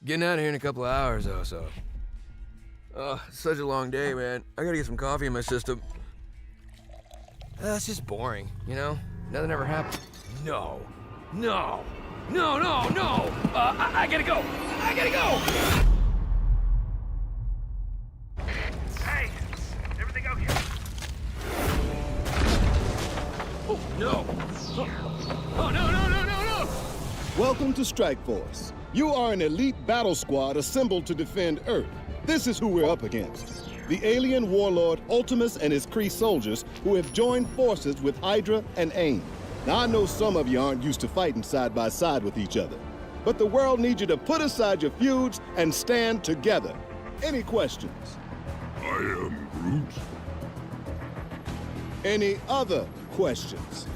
Getting out of here in a couple of hours or so. Oh, it's such a long day, man. I gotta get some coffee in my system. It's just boring, you know? Nothing ever happened. No. No. No, no, no! I gotta go! I gotta go! Hey! Everything okay? Oh, no! Oh, no, no, no, no, no! Welcome to Strike Force. You are an elite battle squad assembled to defend Earth. This is who we're up against. The alien warlord Ultimus and his Kree soldiers who have joined forces with Hydra and AIM. Now, I know some of you aren't used to fighting side by side with each other, but the world needs you to put aside your feuds and stand together. Any questions? I am Groot. Any other questions?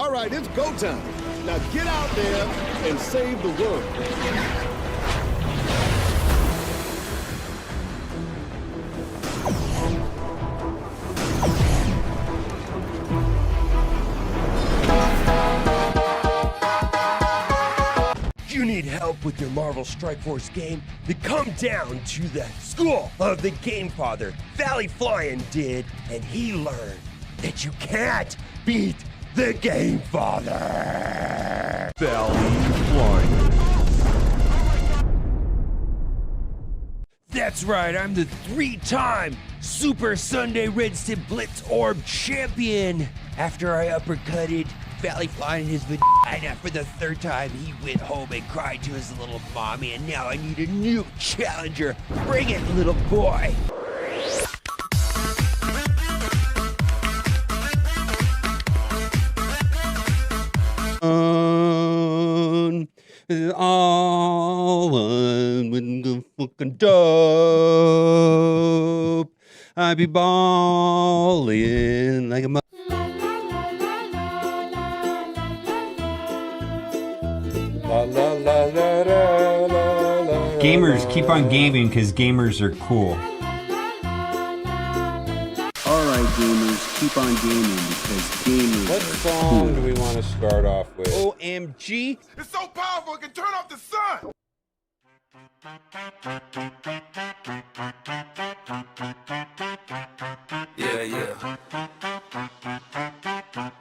All right, it's go time. Now get out there and save the world. If you need help with your Marvel Strike Force game, then come down to the school of the Game Father. Valley Flyin' did, and he learned that you can't beat the Game Father. Valley Flyin'. That's right, I'm the 3-time Super Sunday Red Stip Blitz Orb champion. After I uppercutted Valley Flying in his vagina for the 3rd time, he went home and cried to his little mommy, and now I need a new challenger. Bring it, little boy. All one with the fucking dope. I be ballin' like a Gamers, keep on gaming because gamers are cool. Alright gamers, keep on gaming because gamers What song do we want to start off with? OMG. It's so powerful it can turn off the sun! Yeah, yeah.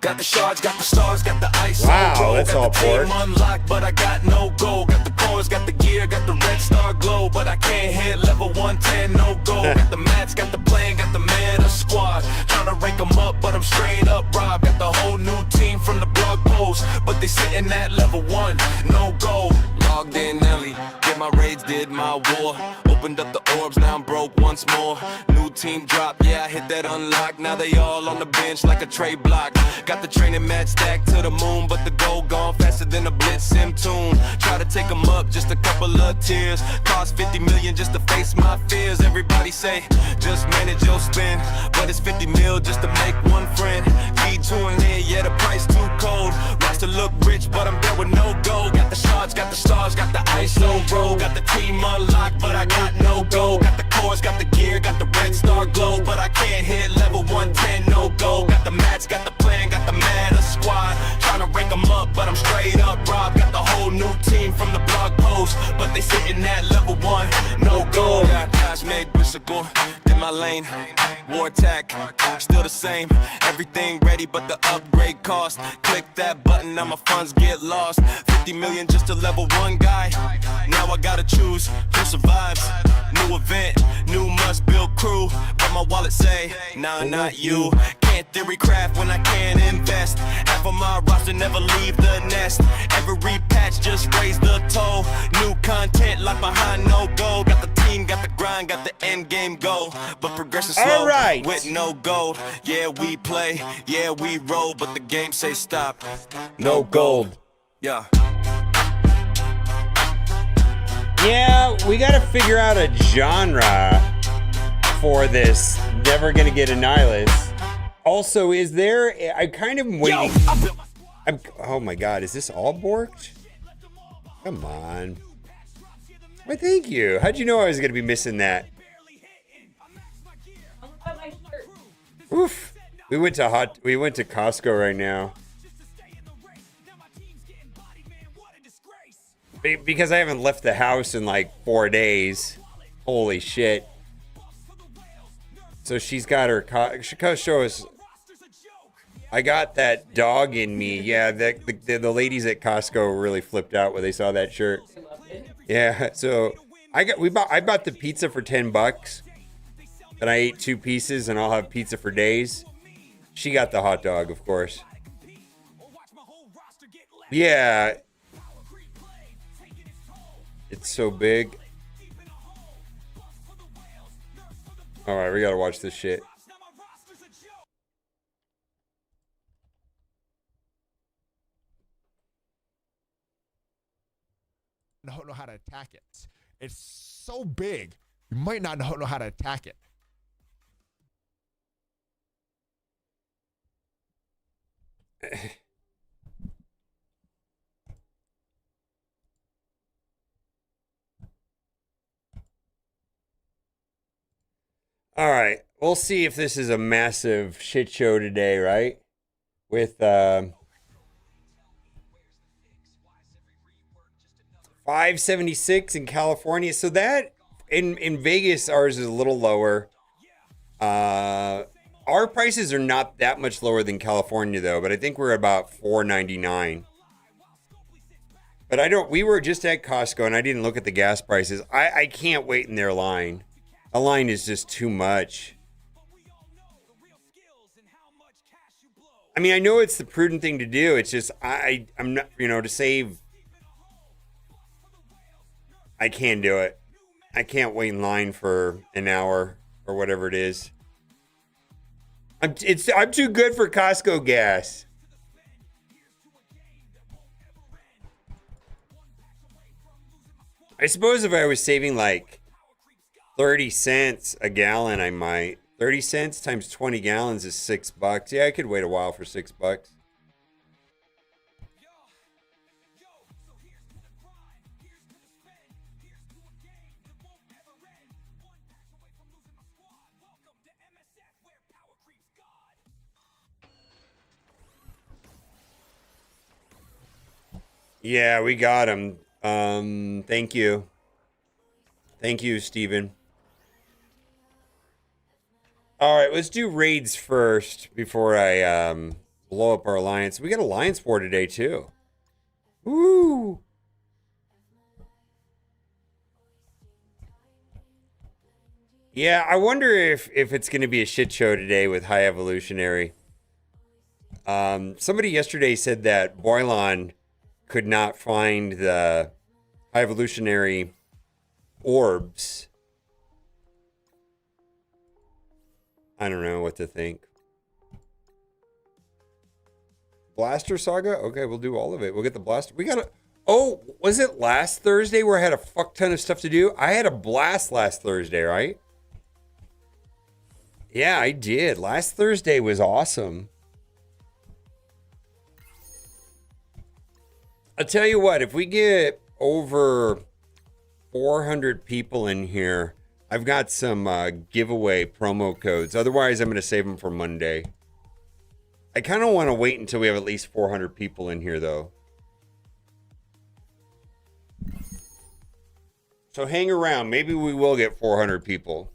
Got the shards, got the stars, got the ice. Wow, that's all got the pork. team unlocked, but I got no gold. Got the coins, got the gear, got the red star glow, but I can't hit level 110, no gold. Got the mats, got the plan, got the meta squad. Tryna rank them up, but I'm straight up robbed. Got the whole new team from the blog post, but they sitting at level 1, no gold. Logged in early, did my raids, did my war. Opened up the orbs, now I'm broke once more. New team drop, yeah, I hit that unlock. Now they all on the bench like a trade block. Got the training mat stacked to the moon, but the gold gone faster than a blitz sim tune. Try to take them up, just a couple of tears. Cost 50 million just to face my fears. Everybody say, just manage your spend, but it's 50 mil just to make one friend. V2 in here, yeah, the price too cold. Rise to look rich, but I'm there with no gold. Got the shards, got the stars, got the ice, no roll. Got the team unlocked, but I got no gold. Got the cores, got the gear, got the red star glow, but I can't hit level 110, no gold. Got the mats, got the plan, got the meta squad. Tryna rank them up, but I'm straight up robbed. Got the whole new team from the blog post, but they sitting at level 1, no gold. Got guys made bicycle, in my lane. War attack, still the same. Everything ready, but the upgrade cost. Click that button, now my funds get lost. 50 million just to level 1 guy. Now I gotta choose who survives. New event, new must build crew, but my wallet say, nah, not you. Can't theory craft when I can't invest. Half of my roster never leave the nest. Every patch just raise the toll. New content locked behind no goal. Got the team, got the grind, got the end game goal, but progression slow with no gold. Yeah, we play, yeah, we roll, but the game say stop. No gold. Yeah. Yeah, we gotta figure out a genre for this. Never gonna get a Nihilus. Also, is there, I'm kind of waiting. Oh my god, is this all borked? Come on. Why, thank you. How'd you know I was gonna be missing that? Oof. We went to Costco right now. Because I haven't left the house in like 4 days. Holy shit. So she's got her, she could show us. I got that dog in me. Yeah, the ladies at Costco really flipped out when they saw that shirt. Yeah, so I bought the pizza for $10. And I ate 2 pieces, and I'll have pizza for days. She got the hot dog, of course. Yeah. It's so big. Alright, we gotta watch this shit. Don't know how to attack it. It's so big, you might not know how to attack it. All right, we'll see if this is a massive shit show today, right? With 576 in California. So that in Vegas, ours is a little lower. Our prices are not that much lower than California though, but I think we're about $4.99. But we were just at Costco and I didn't look at the gas prices. I can't wait in their line. A line is just too much. I mean, I know it's the prudent thing to do. It's just, I'm not, to save. I can't do it. I can't wait in line for an hour or whatever it is. I'm too good for Costco gas. I suppose if I was saving like 30 cents a gallon, I might. 30 cents times 20 gallons is $6. Yeah, I could wait a while for $6. Yeah, we got him. Thank you. Thank you, Steven. All right, let's do raids first before I blow up our alliance. We got alliance war today too. Woo! Yeah, I wonder if it's going to be a shit show today with High Evolutionary. Somebody yesterday said that Boylon could not find the High Evolutionary orbs. I don't know what to think. Blaster Saga? Okay, we'll do all of it. We'll get the blaster. We got a... Oh, was it last Thursday where I had a fuck ton of stuff to do? I had a blast last Thursday, right? Yeah, I did. Last Thursday was awesome. I'll tell you what, if we get over 400 people in here, I've got some giveaway promo codes. Otherwise, I'm going to save them for Monday. I kind of want to wait until we have at least 400 people in here, though. So hang around. Maybe we will get 400 people.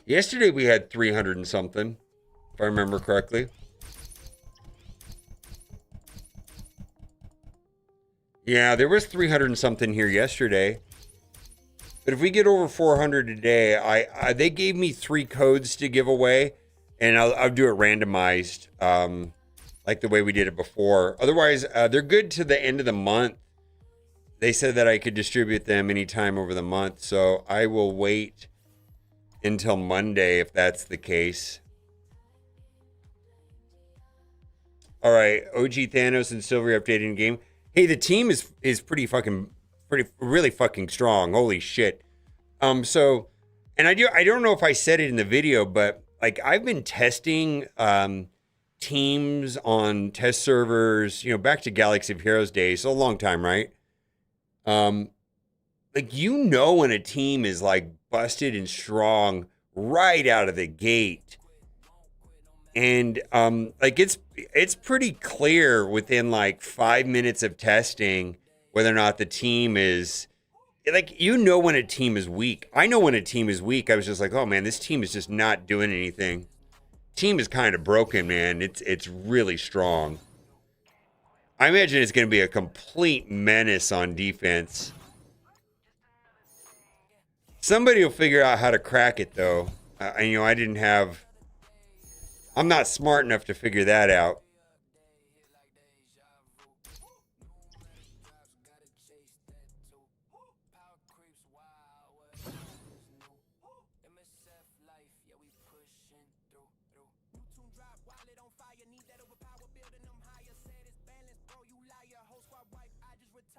Yesterday, we had 300 and something, if I remember correctly. Yeah, there was 300 and something here yesterday. But if we get over 400 today, they gave me 3 codes to give away, and I'll do it randomized, like the way we did it before. Otherwise, they're good to the end of the month. They said that I could distribute them anytime over the month, so I will wait until Monday if that's the case. All right, OG Thanos and Silver updating the game. Hey, the team is pretty really fucking strong. Holy shit. So, and I don't know if I said it in the video, but like I've been testing teams on test servers, back to Galaxy of Heroes days, so a long time, right? Like when a team is like busted and strong right out of the gate. And like it's pretty clear within like 5 minutes of testing whether or not the team is like, you know, when a team is weak. I know when a team is weak. I was just like, oh man, this team is just not doing anything. Team is kind of broken, man. It's really strong. I imagine it's going to be a complete menace on defense. Somebody will figure out how to crack it, though. You know, I'm not smart enough to figure that out.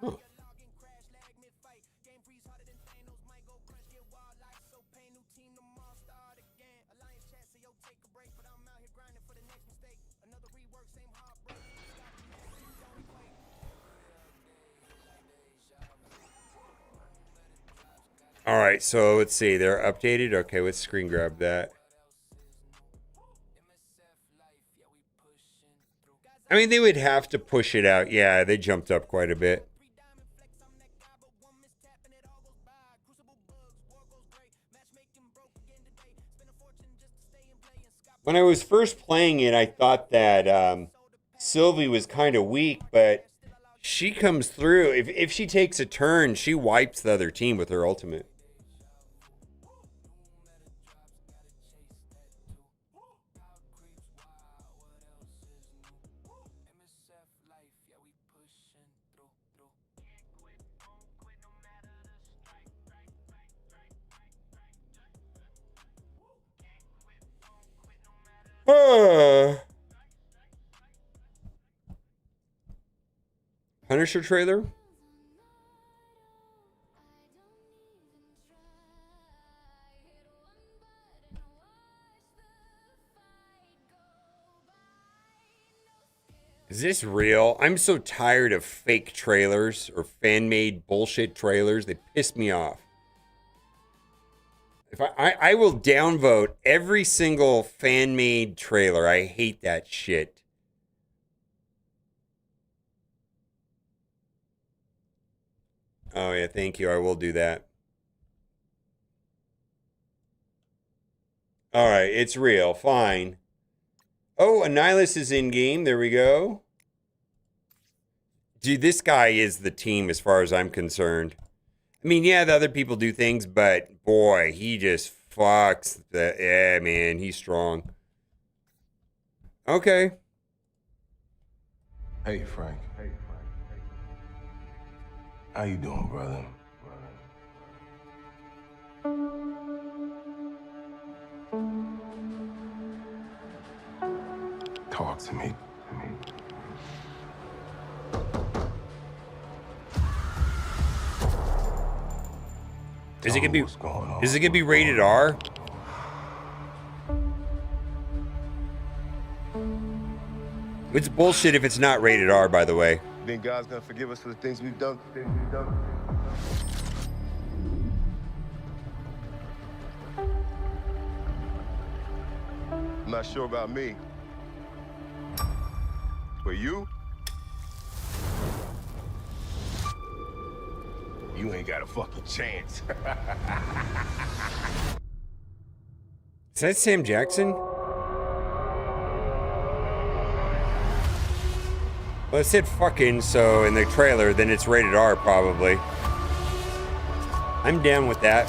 Huh. All right, so let's see. They're updated. Okay, let's screen grab that. I mean, they would have to push it out. Yeah, they jumped up quite a bit. When I was first playing it, I thought that Sylvie was kind of weak, but she comes through. If she takes a turn, she wipes the other team with her ultimate. Punisher trailer? Is this real? I'm so tired of fake trailers or fan-made bullshit trailers. They piss me off. If I will downvote every single fan-made trailer. I hate that shit. Oh yeah, thank you. I will do that. All right, it's real. Fine. Oh, Annihilus is in game. There we go. Dude, this guy is the team as far as I'm concerned. I mean, yeah, the other people do things, but boy, he just fucks the... Yeah, man, he's strong. Okay. Hey, Frank. How you doing, brother? Talk to me. Is it gonna be rated R? It's bullshit if it's not rated R, by the way. Think God's gonna forgive us for the things we've done? I'm not sure about me. But you? You ain't got a fucking chance. Is that Sam Jackson? Well, it said fucking, so in the trailer, then it's rated R, probably. I'm down with that.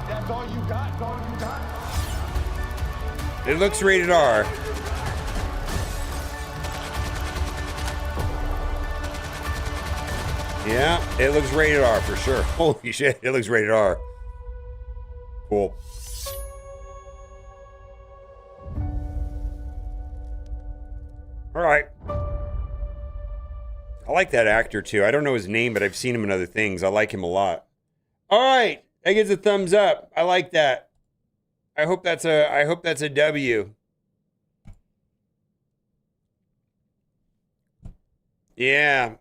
That's all you got? That's all you got? It looks rated R. Yeah, it looks rated R for sure. Holy shit, it looks rated R. Cool. All right. I like that actor too. I don't know his name, but I've seen him in other things. I like him a lot. All right, that gets a thumbs up. I like that. I hope that's a W. Yeah.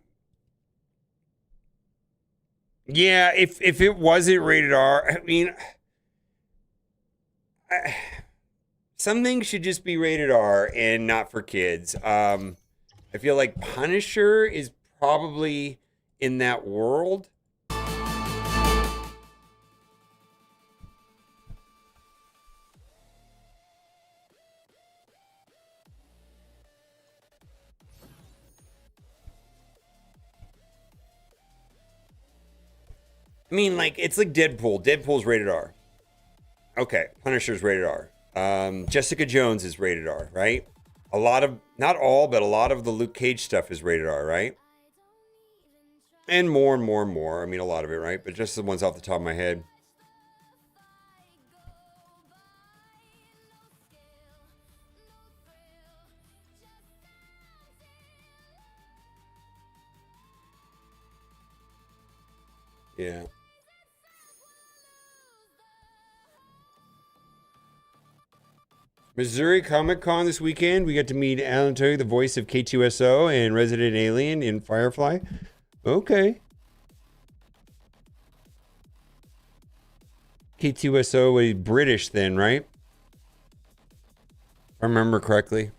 Yeah, if it wasn't rated R, I mean, some things should just be rated R and not for kids. I feel like Punisher is probably in that world. I mean, like, it's like Deadpool. Deadpool's rated R. Okay, Punisher's rated R. Jessica Jones is rated R, right? A lot of, not all, but a lot of the Luke Cage stuff is rated R, right? And more and more and more. I mean, a lot of it, right? But just the ones off the top of my head. Yeah. Missouri Comic Con this weekend. We got to meet Alan Tudyk, the voice of K2SO and Resident Alien in Firefly. Okay. K2SO was British then, right? If I remember correctly.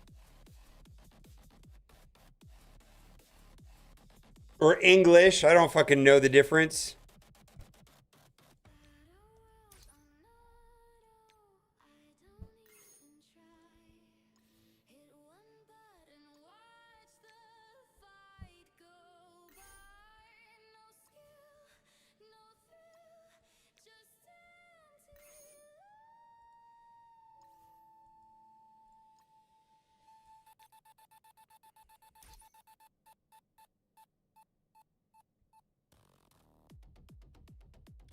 Or English. I don't fucking know the difference.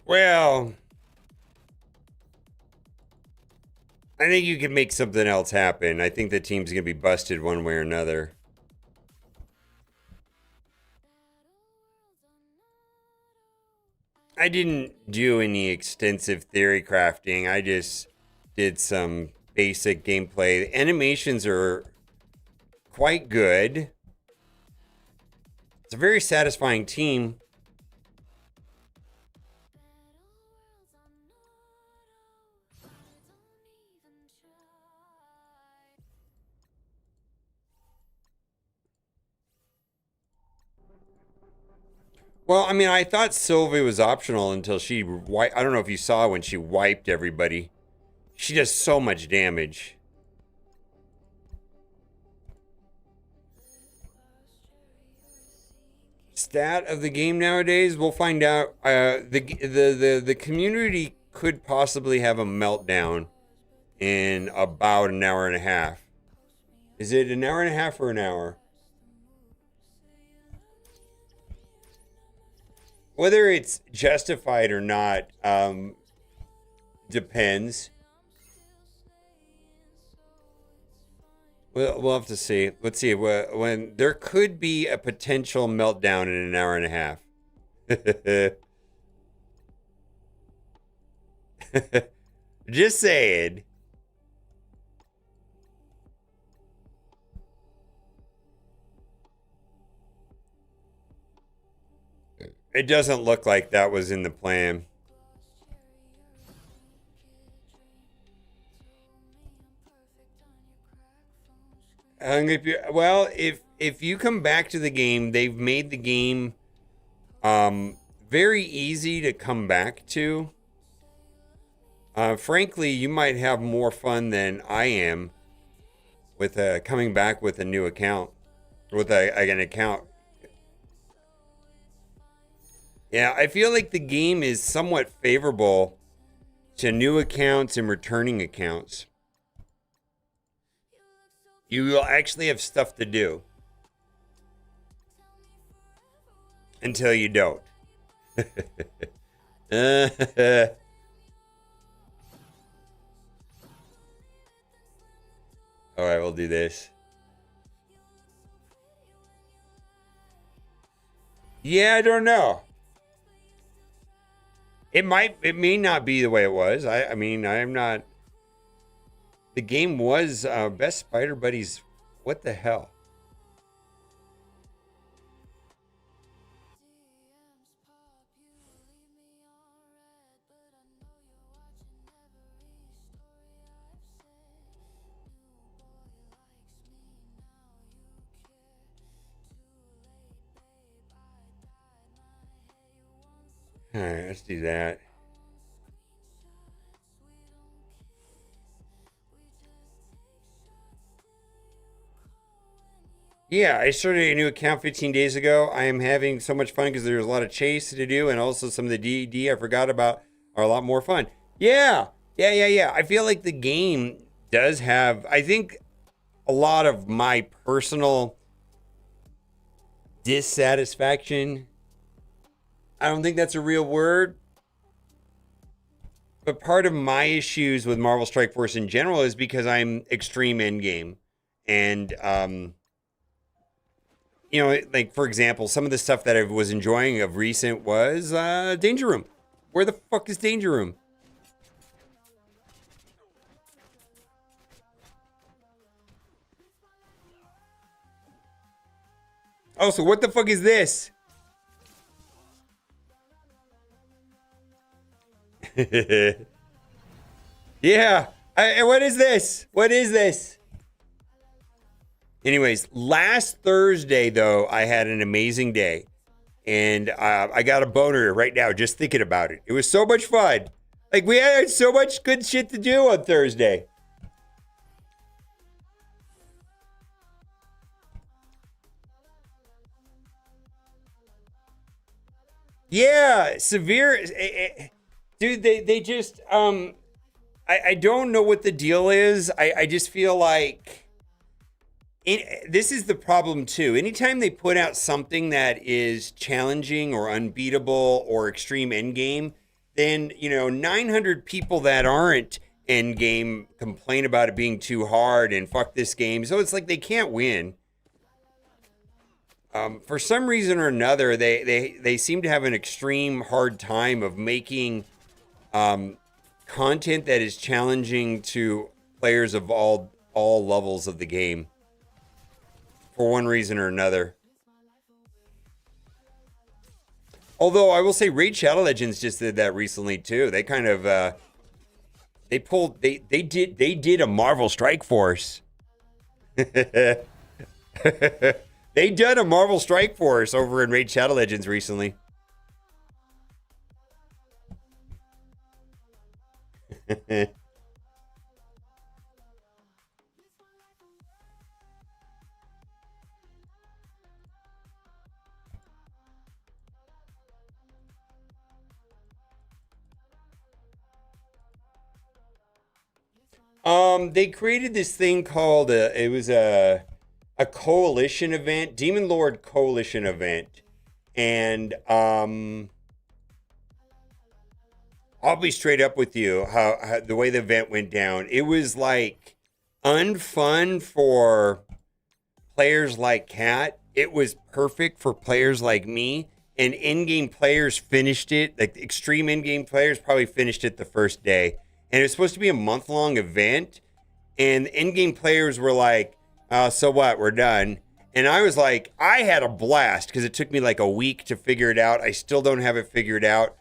Well, I think you can make something else happen. I think the team's going to be busted one way or another. I didn't do any extensive theory crafting. I just did some basic gameplay. The animations are quite good. It's a very satisfying team. Well, I mean, I thought Sylvie was optional until she I don't know if you saw when she wiped everybody. She does so much damage. Stat of the game nowadays, we'll find out. The community could possibly have a meltdown in about an hour and a half. Is it an hour and a half or an hour? Whether it's justified or not depends. We'll have to see. Let's see. When there could be a potential meltdown in an hour and a half. Just saying. It doesn't look like that was in the plan. Well, if you come back to the game, they've made the game very easy to come back to. Frankly, you might have more fun than I am with coming back with a new account, with an account. Yeah, I feel like the game is somewhat favorable to new accounts and returning accounts. You will actually have stuff to do. Until you don't. Alright, we'll do this. Yeah, I don't know. It may not be the way it was. I mean, I'm not. The game was Best Spider Buddies. What the hell? All right, let's do that. Yeah, I started a new account 15 days ago. I am having so much fun because there's a lot of chase to do, and also some of the DD I forgot about are a lot more fun. Yeah. I feel like the game does have, I think, a lot of my personal dissatisfaction. I don't think that's a real word. But part of my issues with Marvel Strike Force in general is because I'm extreme endgame. And, you know, like, for example, some of the stuff that I was enjoying of recent was Danger Room. Where the fuck is Danger Room? Oh, so what the fuck is this? Yeah. What is this? What is this? Anyways, last Thursday, though, I had an amazing day. And I got a boner right now just thinking about it. It was so much fun. Like, we had so much good shit to do on Thursday. Yeah, severe. Dude, they just, I don't know what the deal is. I just feel like this is the problem too. Anytime they put out something that is challenging or unbeatable or extreme endgame, then, you know, 900 people that aren't endgame complain about it being too hard and fuck this game. So it's like they can't win. For some reason or another, they seem to have an extreme hard time of making content that is challenging to players of all levels of the game. For one reason or another. Although I will say Raid Shadow Legends just did that recently too. They kind of they did a Marvel Strike Force. They did a Marvel Strike Force over in Raid Shadow Legends recently. They created this thing called it was a coalition event, Demon Lord coalition event, and I'll be straight up with you how the way the event went down. It was like unfun for players like Kat. It was perfect for players like me, and in-game players finished it. Like extreme in-game players probably finished it the first day. And it was supposed to be a month-long event. And the in-game players were like, so what? We're done. And I was like, I had a blast because it took me like a week to figure it out. I still don't have it figured out.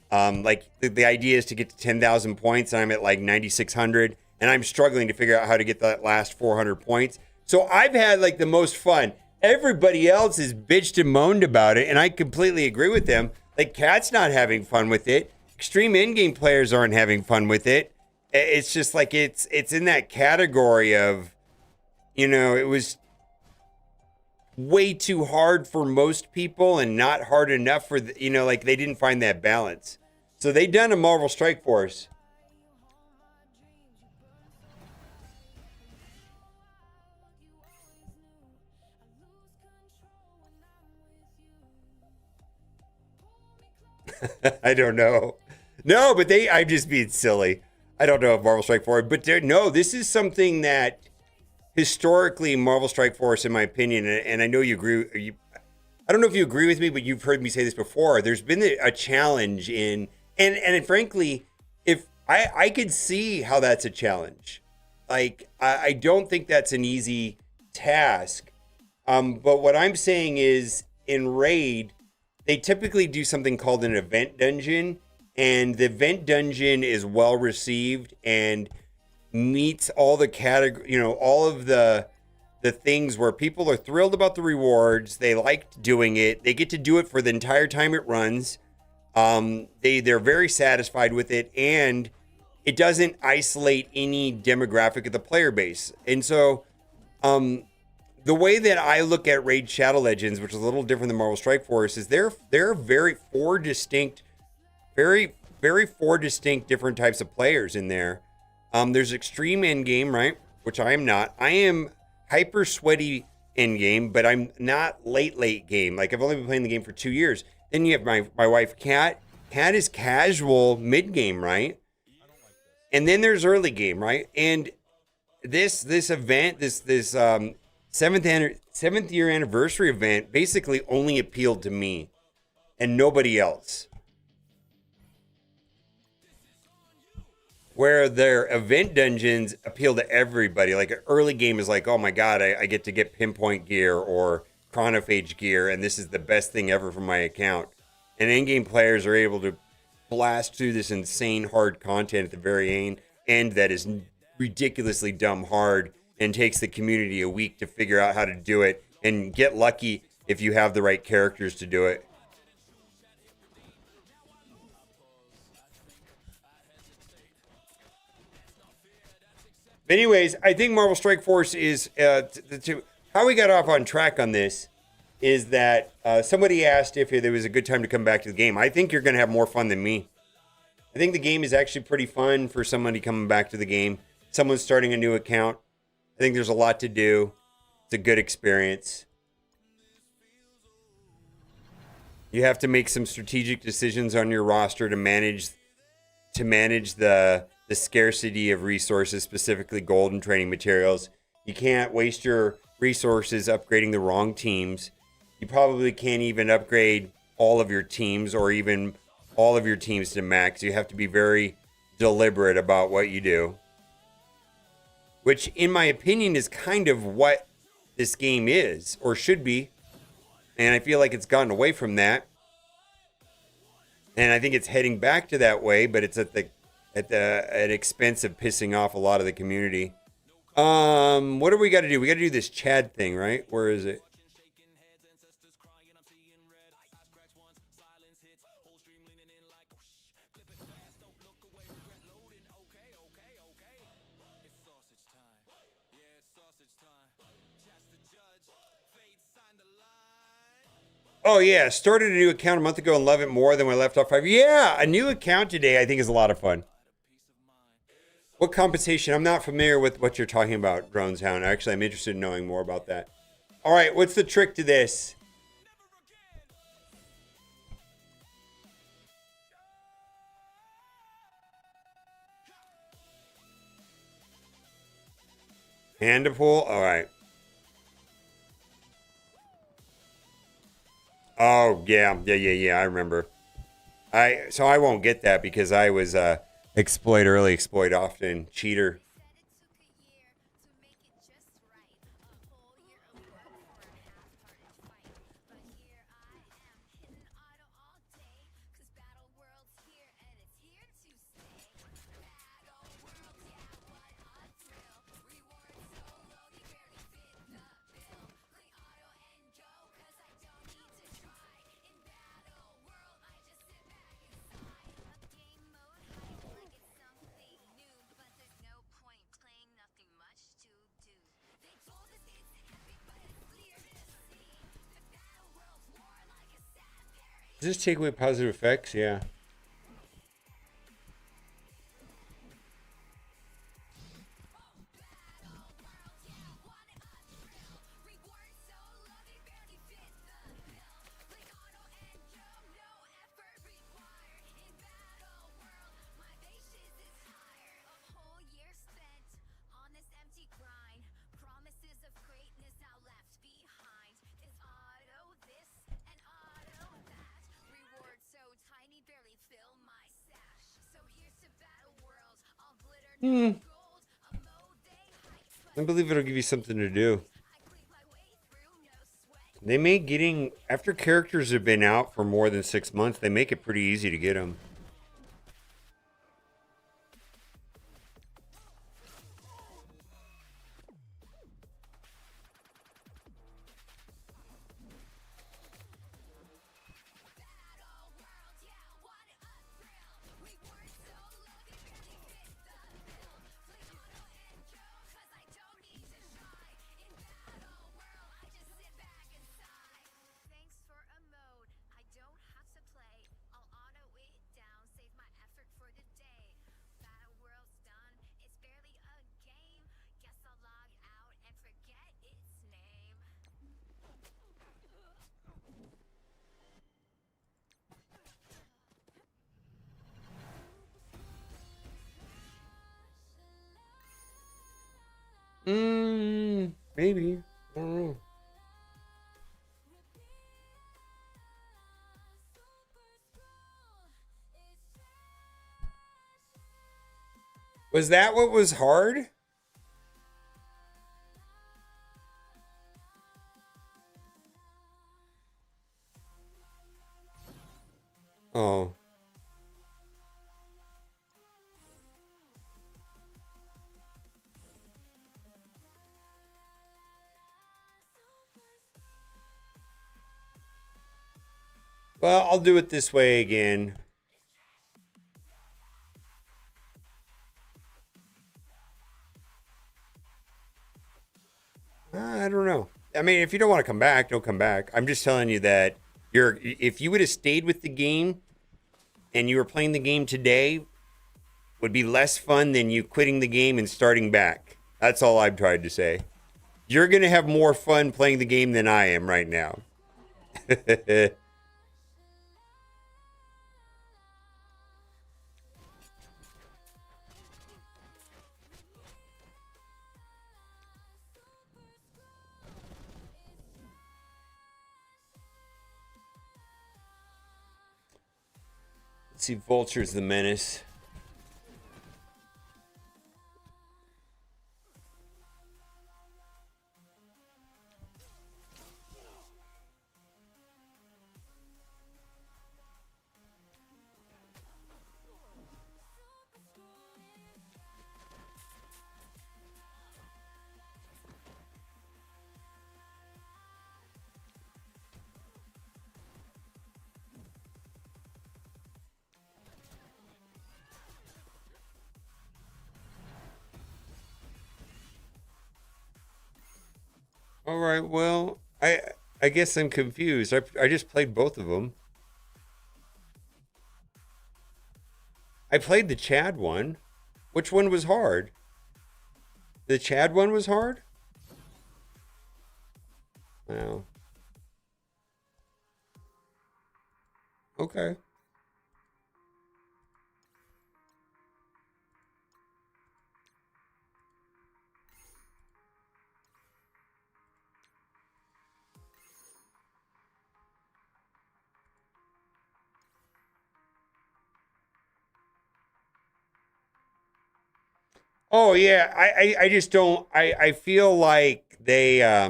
Like the idea is to get to 10,000 points, and I'm at like 9,600. And I'm struggling to figure out how to get that last 400 points. So I've had like the most fun. Everybody else has bitched and moaned about it. And I completely agree with them. Like Kat's not having fun with it. Extreme in-game players aren't having fun with it. It's just like it's in that category of, you know, it was way too hard for most people and not hard enough for, you know, like they didn't find that balance. So they done a Marvel Strike Force. I don't know. No, but I'm just being silly. I don't know if Marvel Strike Force, but no, this is something that historically Marvel Strike Force, in my opinion, and I know you agree. I don't know if you agree with me, but you've heard me say this before. There's been a challenge in, and frankly, if I could see how that's a challenge. Like I don't think that's an easy task. But what I'm saying is in Raid, they typically do something called an event dungeon. And the event dungeon is well received and meets all the category, you know, all of the things where people are thrilled about the rewards. They like doing it. They get to do it for the entire time it runs. They're very satisfied with it, and it doesn't isolate any demographic of the player base. And so, the way that I look at Raid Shadow Legends, which is a little different than Marvel Strike Force, is they're very four distinct different types of players in there. There's extreme end game, right? Which I am not. I am hyper sweaty end game, but I'm not late game. Like, I've only been playing the game for 2 years. Then you have my wife, Kat. Kat is casual mid game, right? And then there's early game, right? And this event, this seventh year anniversary event, basically only appealed to me and nobody else. Where their event dungeons appeal to everybody. Like, an early game is like, oh my god, I get to get pinpoint gear or chronophage gear, and this is the best thing ever for my account. And in-game players are able to blast through this insane hard content at the very end that is ridiculously dumb hard and takes the community a week to figure out how to do it, and get lucky if you have the right characters to do it. But anyways, I think Marvel Strike Force is how we got off on track on this is that somebody asked if there was a good time to come back to the game. I think you're going to have more fun than me. I think the game is actually pretty fun for somebody coming back to the game. Someone's starting a new account. I think there's a lot to do. It's a good experience. You have to make some strategic decisions on your roster to manage the scarcity of resources, specifically gold and training materials. You can't waste your resources upgrading the wrong teams. You probably can't even upgrade all of your teams or even all of your teams to max. You have to be very deliberate about what you do. Which, in my opinion, is kind of what this game is, or should be. And I feel like it's gotten away from that. And I think it's heading back to that way, but it's at expense of pissing off a lot of the community. What do we got to do? We got to do this Chad thing, right? Where is it? Oh yeah, started a new account a month ago and love it more than when I left off 5. Yeah, a new account today I think is a lot of fun. What compensation? I'm not familiar with what you're talking about, Droneshound. Actually, I'm interested in knowing more about that. All right, what's the trick to this? Hand to pull? All right. Oh, yeah, I remember. So I won't get that because I was exploit early, exploit often, cheater. Does this take away positive effects? Yeah. I believe it'll give you something to do. They make getting, after characters have been out for more than 6 months, they make it pretty easy to get them. Maybe. I don't know. Was that what was hard? Oh. Well, I'll do it this way again. I don't know. I mean, if you don't want to come back, don't come back. I'm just telling you that if you would have stayed with the game and you were playing the game today, would be less fun than you quitting the game and starting back. That's all I've tried to say. You're going to have more fun playing the game than I am right now. Let's see, Vulture's the menace. All right, well, I guess I'm confused. I just played both of them. I played the Chad one. Which one was hard? The Chad one was hard? Wow. Okay. Oh yeah, I just don't I feel like they I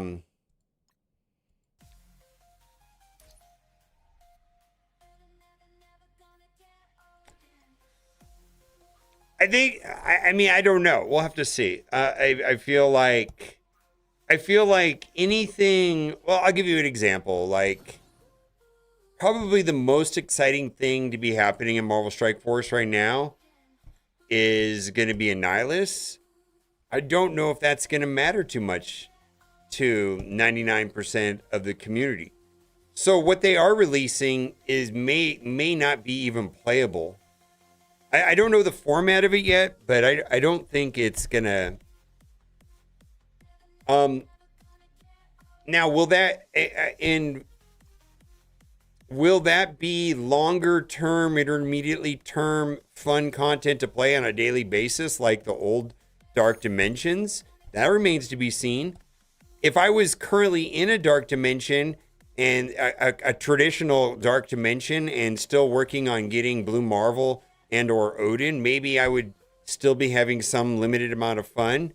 mean I don't know. We'll have to see. I feel like anything, well, I'll give you an example. Like probably the most exciting thing to be happening in Marvel Strike Force right now is going to be Annihilus. I don't know if that's going to matter too much to 99% of the community. So what they are releasing is may not be even playable. I don't know the format of it yet, but I don't think it's going to... Now, will that be longer term, intermediately term fun content to play on a daily basis like the old Dark Dimensions? That remains to be seen. If I was currently in a Dark Dimension and a traditional Dark Dimension and still working on getting Blue Marvel and or Odin, maybe I would still be having some limited amount of fun.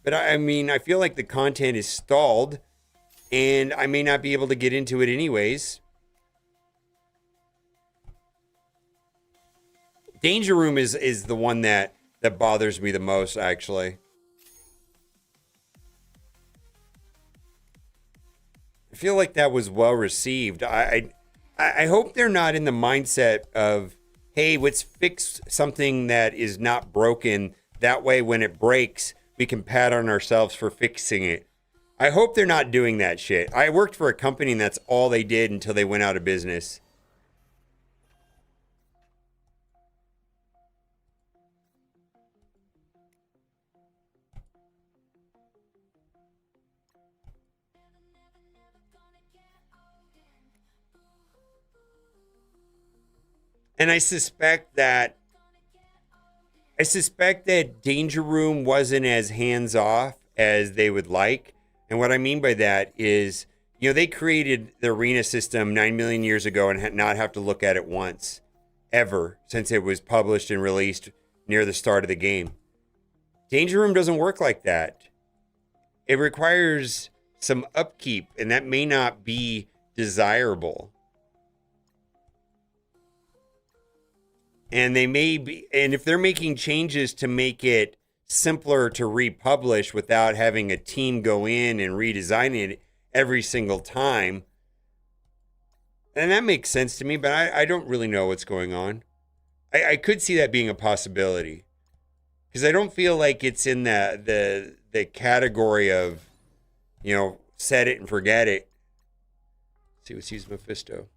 But I mean, I feel like the content is stalled and I may not be able to get into it anyways. Danger Room is the one that bothers me the most, actually. I feel like that was well received. I hope they're not in the mindset of, hey, let's fix something that is not broken. That way, when it breaks, we can pat on ourselves for fixing it. I hope they're not doing that shit. I worked for a company and that's all they did until they went out of business. And I suspect that Danger Room wasn't as hands-off as they would like. And what I mean by that is, you know, they created the arena system 9 million years ago and had not have to look at it once, ever, since it was published and released near the start of the game. Danger Room doesn't work like that. It requires some upkeep, and that may not be desirable. And they may be, and if they're making changes to make it simpler to republish without having a team go in and redesign it every single time, and that makes sense to me, but I don't really know what's going on. I could see that being a possibility, because I don't feel like it's in the category of, you know, set it and forget it. Let's see what sees Mephisto.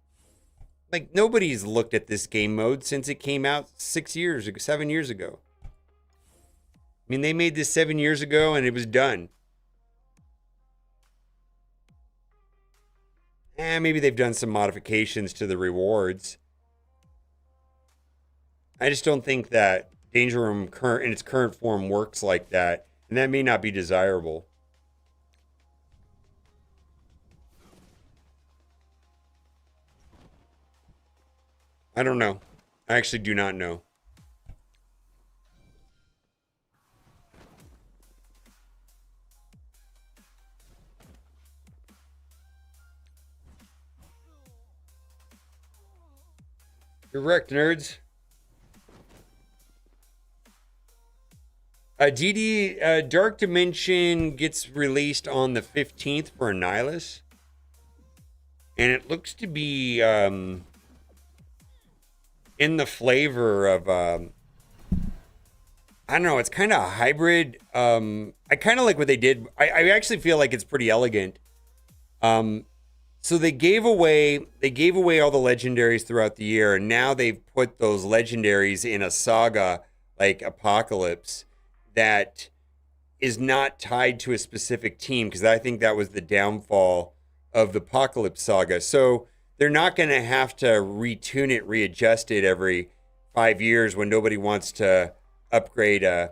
Like, nobody's looked at this game mode since it came out 7 years ago. I mean, they made this 7 years ago and it was done. Maybe they've done some modifications to the rewards. I just don't think that Danger Room in its current form works like that, and that may not be desirable. I don't know. I actually do not know. You're wrecked, nerds. Dark Dimension gets released on the 15th for Annihilus. And it looks to be in the flavor of I don't know, it's kind of a hybrid. I kind of like what they did. I actually feel like it's pretty elegant. So they gave away all the legendaries throughout the year, and now they've put those legendaries in a saga like Apocalypse that is not tied to a specific team, because I think that was the downfall of the Apocalypse saga. So they're not going to have to retune it, readjust it every 5 years when nobody wants to upgrade a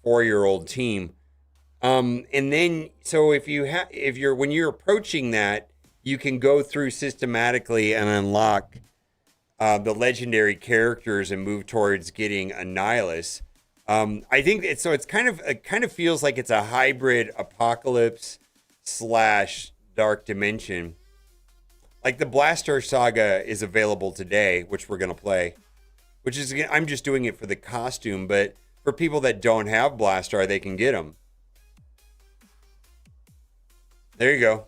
4-year-old team. And then, so when you're approaching that, you can go through systematically and unlock the legendary characters and move towards getting Annihilus. I think it kind of feels like it's a hybrid Apocalypse / Dark Dimension. Like the Blaster Saga is available today, which we're going to play. Which is, I'm just doing it for the costume, but for people that don't have Blaster, they can get them. There you go.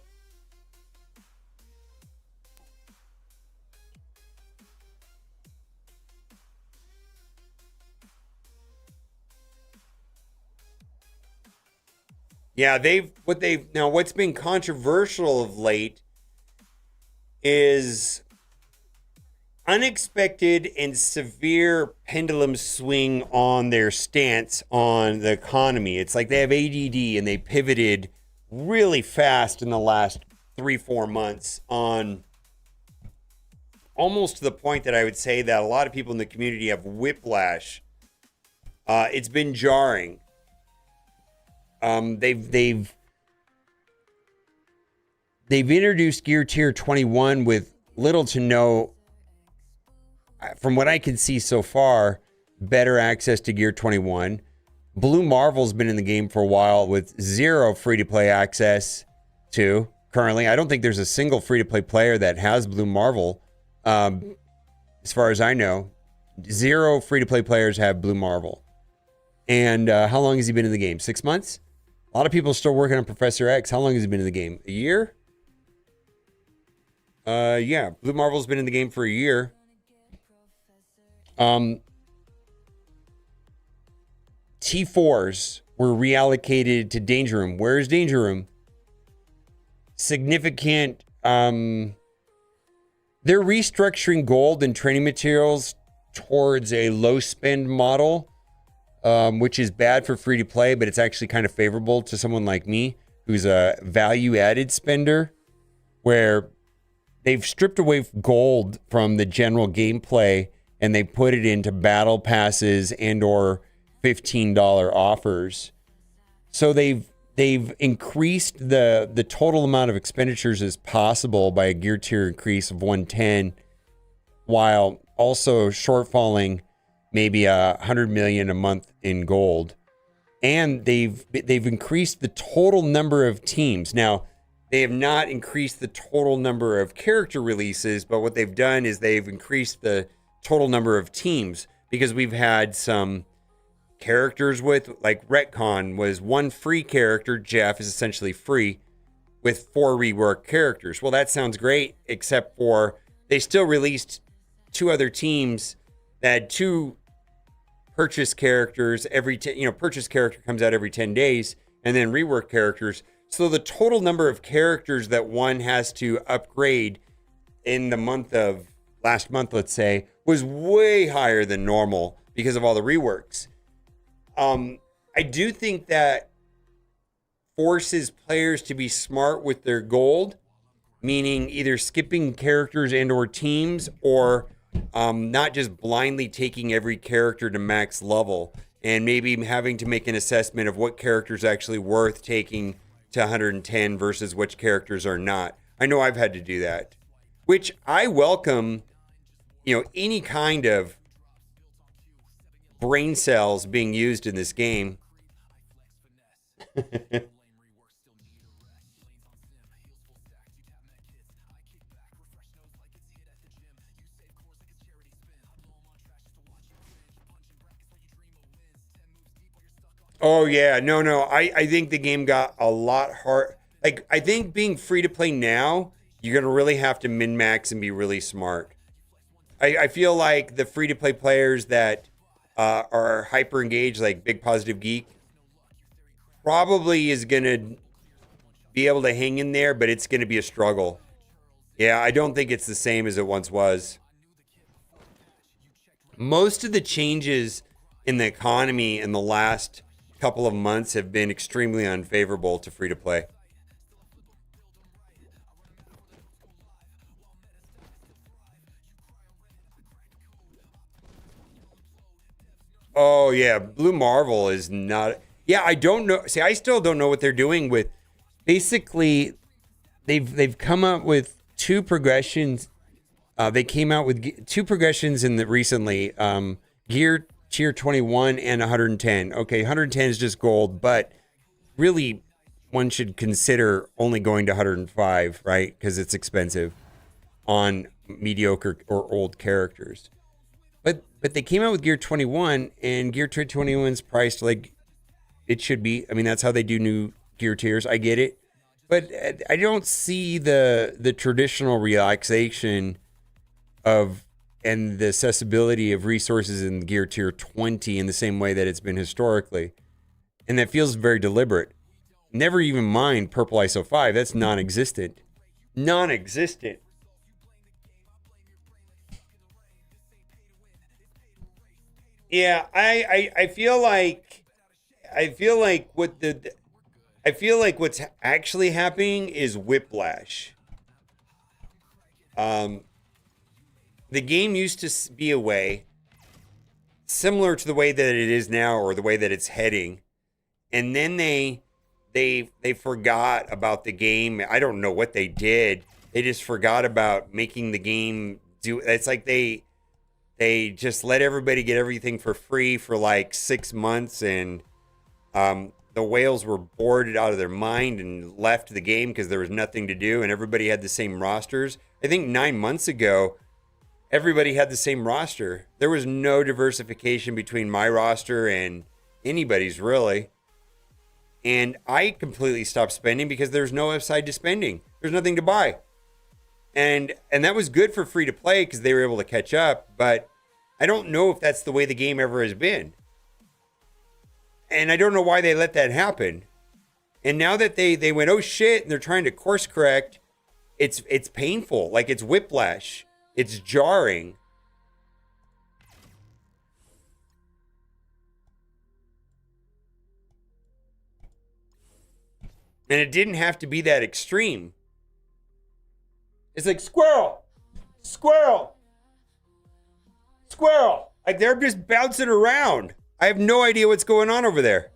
Yeah, what's been controversial of late is unexpected and severe pendulum swing on their stance on the economy. It's like they have ADD and they pivoted really fast in the last 3-4 months on almost to the point that I would say that a lot of people in the community have whiplash. It's been jarring. They've introduced Gear Tier 21 with little to no, from what I can see so far, better access to Gear 21. Blue Marvel's been in the game for a while with 0 free-to-play access to currently. I don't think there's a single free-to-play player that has Blue Marvel. As far as I know, 0 free-to-play players have Blue Marvel. And how long has he been in the game? 6 months? A lot of people are still working on Professor X. How long has he been in the game? A year? Yeah, Blue Marvel's been in the game for a year. T4s were reallocated to Danger Room. Where is Danger Room? Significant. They're restructuring gold and training materials towards a low spend model, which is bad for free to play, but it's actually kind of favorable to someone like me who's a value added spender, where they've stripped away gold from the general gameplay and they put it into battle passes and or $15 offers. So they've they've increased the total amount of expenditures as possible by a gear tier increase of 110, while also shortfalling maybe 100 million a month in gold. And they've increased the total number of teams. Now, they have not increased the total number of character releases, but what they've done is they've increased the total number of teams, because we've had some characters with, like Retcon was one free character. Jeff is essentially free with 4 reworked characters. Well, that sounds great, except for they still released 2 other teams that had 2 purchase characters every purchase character comes out every 10 days, and then rework characters. So the total number of characters that one has to upgrade in the month of last month, let's say, was way higher than normal because of all the reworks. I do think that forces players to be smart with their gold, meaning either skipping characters and or teams, or not just blindly taking every character to max level, and maybe having to make an assessment of what characters actually worth taking to 110 versus which characters are not. I know I've had to do that, which I welcome, any kind of brain cells being used in this game. Oh yeah, no. I think the game got a lot hard. Like, I think being free to play now, you're gonna really have to min max and be really smart. I feel like the free to play players that are hyper engaged, like Big Positive Geek, probably is gonna be able to hang in there, but it's gonna be a struggle. Yeah, I don't think it's the same as it once was. Most of the changes in the economy in the last couple of months have been extremely unfavorable to free to play. Oh yeah, Blue Marvel is not. Yeah, I don't know. See, I still don't know what they're doing with. Basically, they've come up with 2 progressions. They came out with 2 progressions in the recently. Gear tier 21 and 110. Okay, 110 is just gold, but really one should consider only going to 105, right? Because it's expensive on mediocre or old characters. But they came out with Gear 21, and Gear 21's priced like it should be. I mean, that's how they do new gear tiers. I get it. But I don't see the traditional relaxation of and the accessibility of resources in Gear Tier 20 in the same way that it's been historically. And that feels very deliberate. Never even mind Purple ISO 5. That's non-existent. Non-existent. Yeah, I feel like what's actually happening is whiplash. The game used to be a way similar to the way that it is now, or the way that it's heading, and then they forgot about the game. I don't know what they did. They just forgot about making the game do. It's like they just let everybody get everything for free for like 6 months, and the whales were bored out of their mind and left the game because there was nothing to do, and everybody had the same rosters. I think 9 months ago, everybody had the same roster. There was no diversification between my roster and anybody's, really. And I completely stopped spending because there's no upside to spending. There's nothing to buy. And that was good for free to play because they were able to catch up, but I don't know if that's the way the game ever has been. And I don't know why they let that happen. And now that they went, oh shit, and they're trying to course correct, it's painful. Like, it's whiplash. It's jarring. And it didn't have to be that extreme. It's like, squirrel, squirrel, squirrel. Like, they're just bouncing around. I have no idea what's going on over there.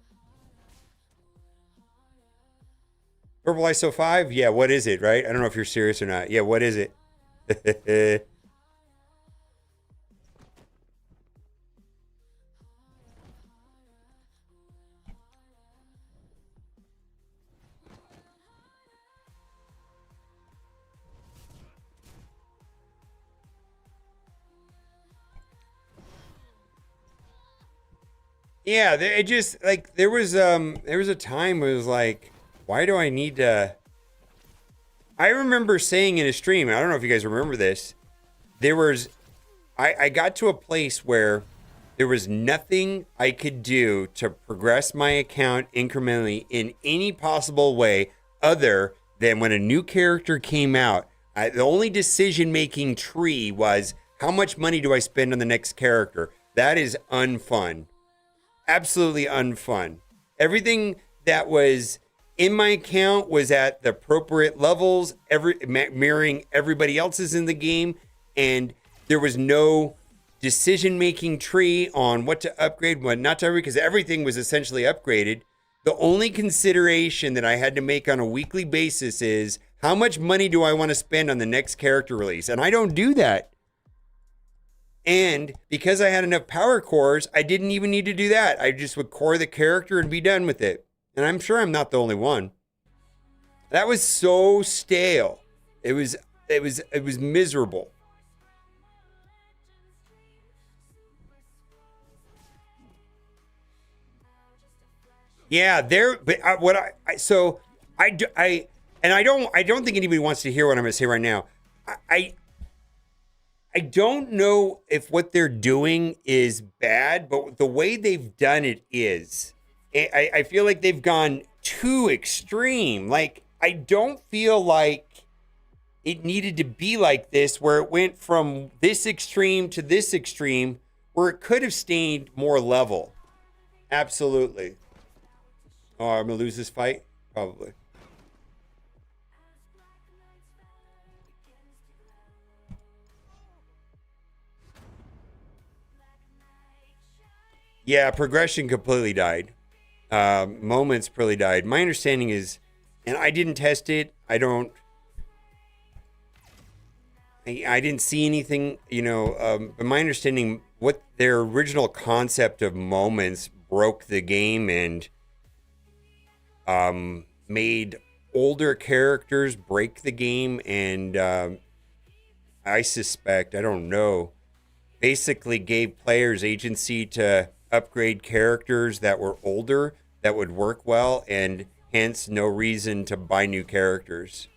Purple ISO 5? Yeah, what is it, right? I don't know if you're serious or not. Yeah, what is it? Yeah, it just like there was a time where it was like, why do I need to? I remember saying in a stream, I don't know if you guys remember this, I got to a place where there was nothing I could do to progress my account incrementally in any possible way other than when a new character came out. The only decision-making tree was how much money do I spend on the next character? That is unfun. Absolutely unfun. Everything that was in my account was at the appropriate levels, mirroring everybody else's in the game, and there was no decision-making tree on what to upgrade, what not to upgrade, because everything was essentially upgraded. The only consideration that I had to make on a weekly basis is how much money do I want to spend on the next character release? And I don't do that. And because I had enough power cores, I didn't even need to do that. I just would core the character and be done with it. And I'm sure I'm not the only one. That was so stale. It was miserable. Yeah, but I don't think anybody wants to hear what I'm going to say right now. I don't know if what they're doing is bad, but the way they've done it is. I feel like they've gone too extreme. Like, I don't feel like it needed to be like this, where it went from this extreme to this extreme, where it could have stayed more level. Absolutely. Oh, I'm going to lose this fight? Probably. Yeah, progression completely died. Moments really died. My understanding is, and I didn't test it. I didn't see anything, but my understanding, what their original concept of moments broke the game and made older characters break the game, and I suspect, I don't know, basically gave players agency to upgrade characters that were older that would work well, and hence no reason to buy new characters.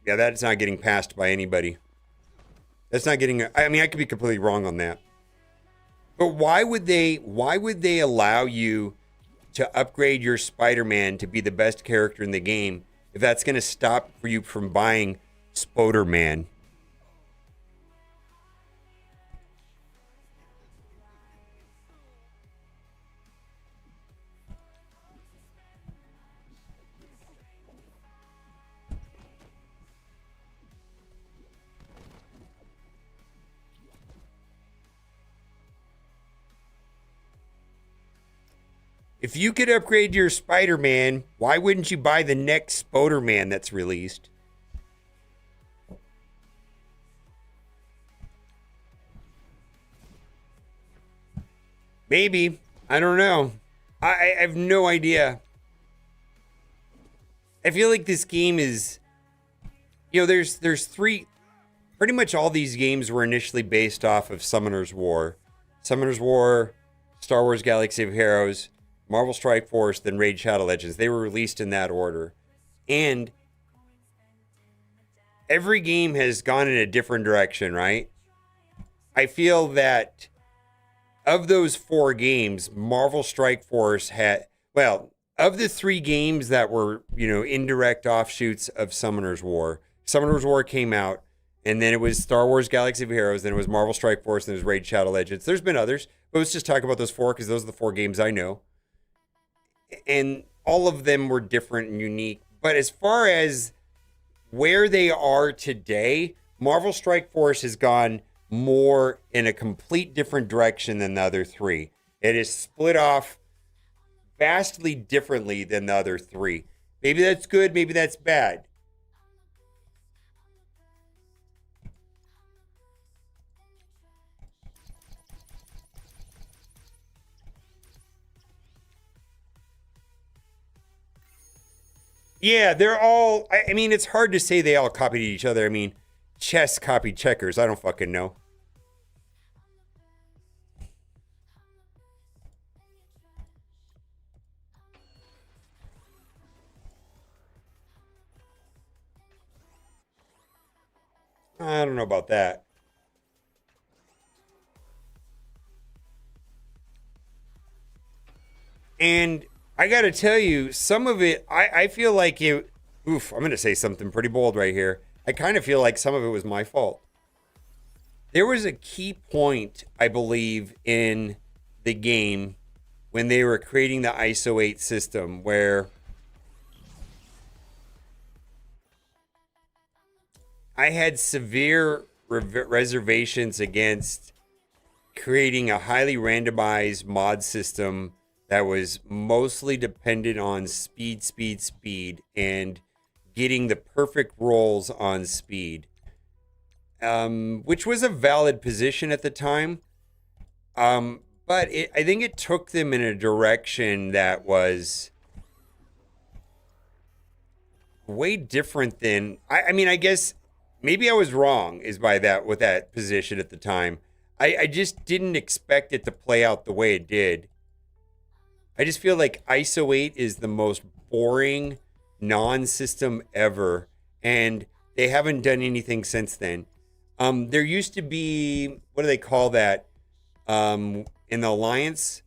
Yeah, that's not getting passed by anybody. That's not getting, I mean, I could be completely wrong on that. But why would they allow you to upgrade your Spider-Man to be the best character in the game if that's going to stop you from buying Spoder-Man? If you could upgrade your Spider-Man, why wouldn't you buy the next Spoder-Man that's released? Maybe. I don't know. I have no idea. I feel like this game is, there's three, pretty much all these games were initially based off of Summoner's War. Summoner's War, Star Wars Galaxy of Heroes, Marvel Strike Force, then Raid Shadow Legends. They were released in that order. And every game has gone in a different direction, right? I feel that of those 4 games, Marvel Strike Force had, of the 3 games that were, indirect offshoots of Summoner's War came out, and then it was Star Wars Galaxy of Heroes, then it was Marvel Strike Force, and it was Raid Shadow Legends. There's been others, but let's just talk about those 4 because those are the 4 games I know. And all of them were different and unique. But as far as where they are today, Marvel Strike Force has gone more in a complete different direction than the other 3. It is split off vastly differently than the other three. Maybe that's good, maybe that's bad. Yeah, they're all, I mean, it's hard to say they all copied each other. I mean, chess copied checkers. I don't fucking know. I don't know about that. And I got to tell you, some of it, I feel like it, oof, I'm going to say something pretty bold right here. I kind of feel like some of it was my fault. There was a key point, I believe, in the game when they were creating the ISO 8 system where I had severe reservations against creating a highly randomized mod system that was mostly dependent on speed, and getting the perfect rolls on speed, which was a valid position at the time. But I think it took them in a direction that was way different than, I mean, I guess maybe I was wrong is by that with that position at the time. I just didn't expect it to play out the way it did. I just feel like ISO 8 is the most boring non-system ever, and they haven't done anything since then. There used to be, what do they call that? In the Alliance,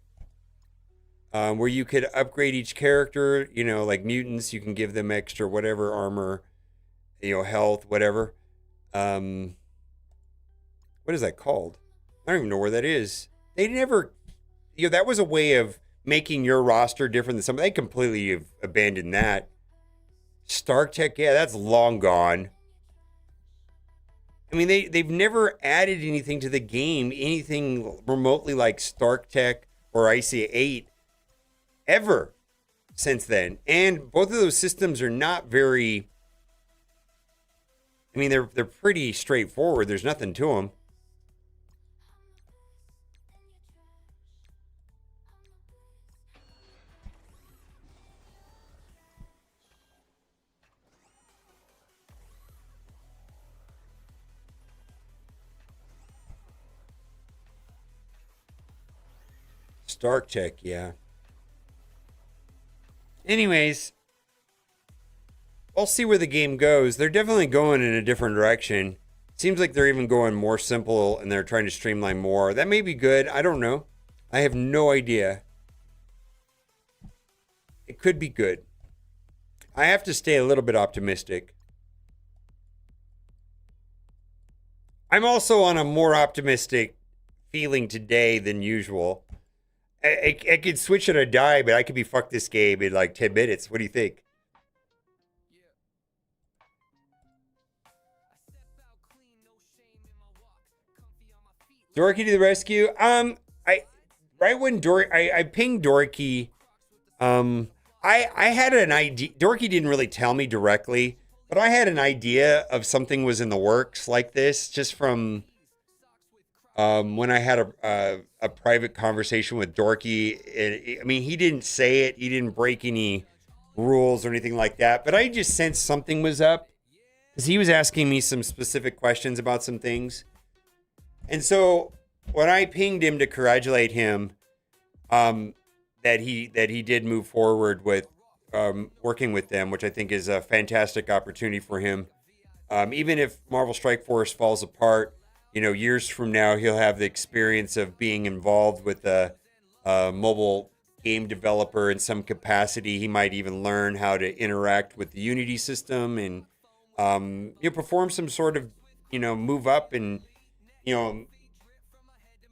where you could upgrade each character, you know, like mutants, you can give them extra whatever armor, you know, health, whatever. What is that called? I don't even know where that is. They never, you know, that was a way of making your roster different than some. They completely have abandoned that. Stark Tech, yeah, that's long gone. I mean, they've never added anything to the game, anything remotely like Stark Tech or IC 8 ever since then. And both of those systems are not very, I mean, they're pretty straightforward. There's nothing to them. Stark Tech, yeah. Anyways, I'll see where the game goes. They're definitely going in a different direction. Seems like they're even going more simple and they're trying to streamline more. That may be good. I don't know. I have no idea. It could be good. I have to stay a little bit optimistic. I'm also on a more optimistic feeling today than usual. I could switch on a dime, but I could be fucked this game in like 10 minutes. What do you think? Dorky to the rescue. I pinged Dorky. I had an idea. Dorky didn't really tell me directly, but I had an idea of something was in the works like this just from when I had a private conversation with Dorky. I mean, he didn't say it. He didn't break any rules or anything like that. But I just sensed something was up because he was asking me some specific questions about some things. And so when I pinged him to congratulate him, that he did move forward with working with them, which I think is a fantastic opportunity for him. Even if Marvel Strike Force falls apart, you know, years from now, he'll have the experience of being involved with a mobile game developer in some capacity. He might even learn how to interact with the Unity system and perform some sort of, move up and,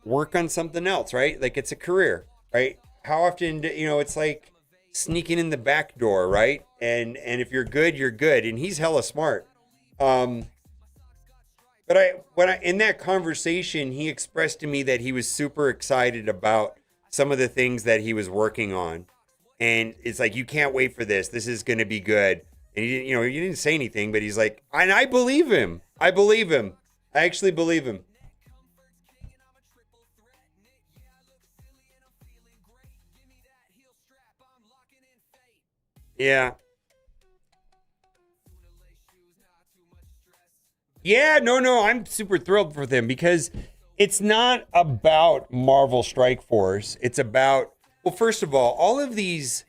work on something else, right? Like it's a career, right? How often, it's like sneaking in the back door, right? And if you're good, you're good. And he's hella smart. But in that conversation, he expressed to me that he was super excited about some of the things that he was working on. And it's like, you can't wait for this. This is going to be good. And he didn't, he didn't say anything, but he's like, and I believe him. I believe him. I actually believe him. Yeah. Yeah, no, I'm super thrilled for them because it's not about Marvel Strike Force. It's about, well, first of all of these,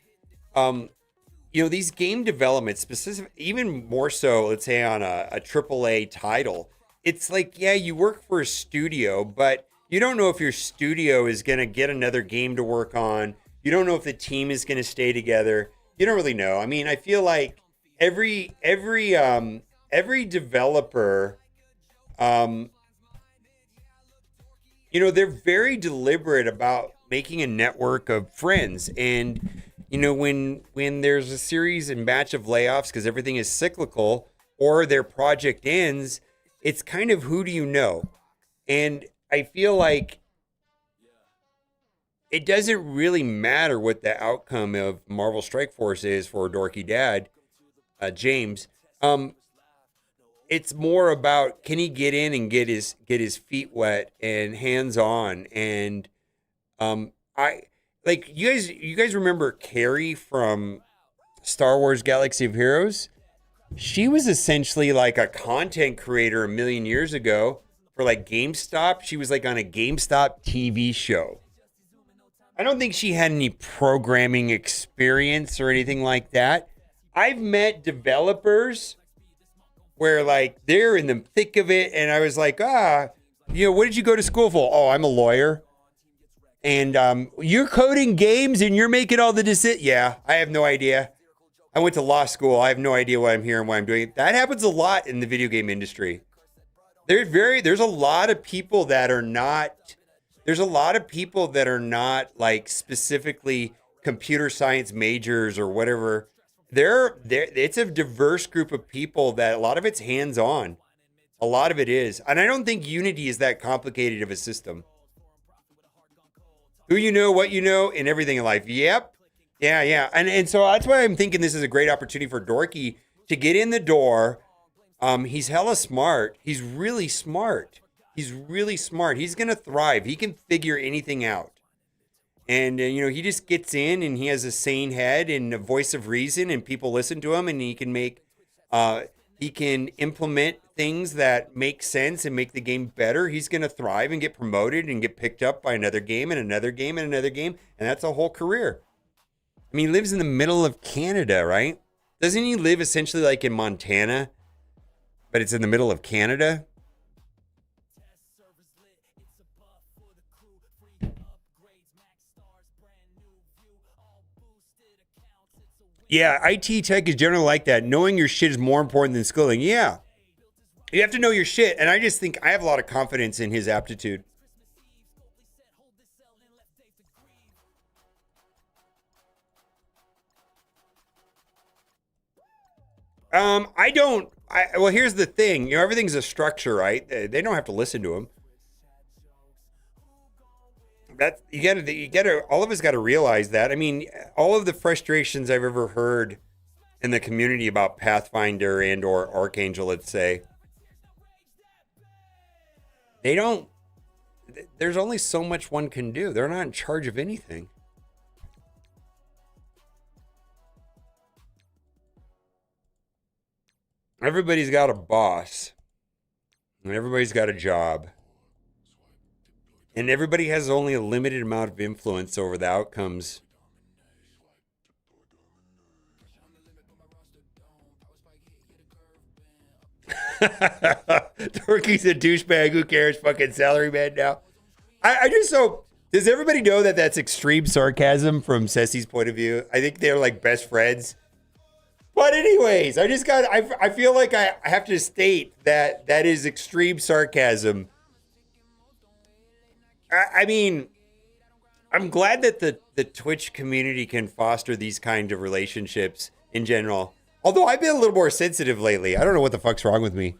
these game developments, specific, even more so, let's say on a AAA title, it's like, yeah, you work for a studio, but you don't know if your studio is going to get another game to work on. You don't know if the team is going to stay together. You don't really know. I mean, I feel like every developer, they're very deliberate about making a network of friends. And, when there's a series and batch of layoffs because everything is cyclical or their project ends, it's kind of, who do you know? And I feel like it doesn't really matter what the outcome of Marvel Strike Force is for Dorky Dad, James. It's more about, can he get in and get his feet wet and hands on? And you guys remember Carrie from Star Wars Galaxy of Heroes? She was essentially like a content creator a million years ago for like GameStop. She was like on a GameStop TV show. I don't think she had any programming experience or anything like that. I've met developers where like they're in the thick of it, and I was like, what did you go to school for? Oh, I'm a lawyer. And you're coding games and you're making all the decisions. Yeah, I have no idea. I went to law school. I have no idea why I'm here and why I'm doing it. That happens a lot in the video game industry. There's a lot of people that are not like specifically computer science majors or whatever. It's a diverse group of people that a lot of it's hands-on. A lot of it is. And I don't think Unity is that complicated of a system. Who you know, what you know, and everything in life. Yep. Yeah. And so that's why I'm thinking this is a great opportunity for Dorky to get in the door. He's hella smart. He's really smart. He's going to thrive. He can figure anything out. And, he just gets in and he has a sane head and a voice of reason and people listen to him and he can implement things that make sense and make the game better. He's going to thrive and get promoted and get picked up by another game and another game and another game. And that's a whole career. I mean, he lives in the middle of Canada, right? Doesn't he live essentially like in Montana, but it's in the middle of Canada? Yeah, IT tech is generally like that. Knowing your shit is more important than skilling. Yeah. You have to know your shit. And I just think I have a lot of confidence in his aptitude. Well, here's the thing. Everything's a structure, right? They don't have to listen to him. That you gotta all of us gotta realize that. I mean, all of the frustrations I've ever heard in the community about Pathfinder and or Archangel, let's say, there's only so much one can do. They're not in charge of anything. Everybody's got a boss. And everybody's got a job. And everybody has only a limited amount of influence over the outcomes. Turkey's a douchebag. Who cares? Fucking salary man now. I just so... Does everybody know that that's extreme sarcasm from Ceci's point of view? I think they're like best friends. But anyways, I feel like I have to state that that is extreme sarcasm. I mean, I'm glad that the Twitch community can foster these kind of relationships in general. Although I've been a little more sensitive lately. I don't know what the fuck's wrong with me.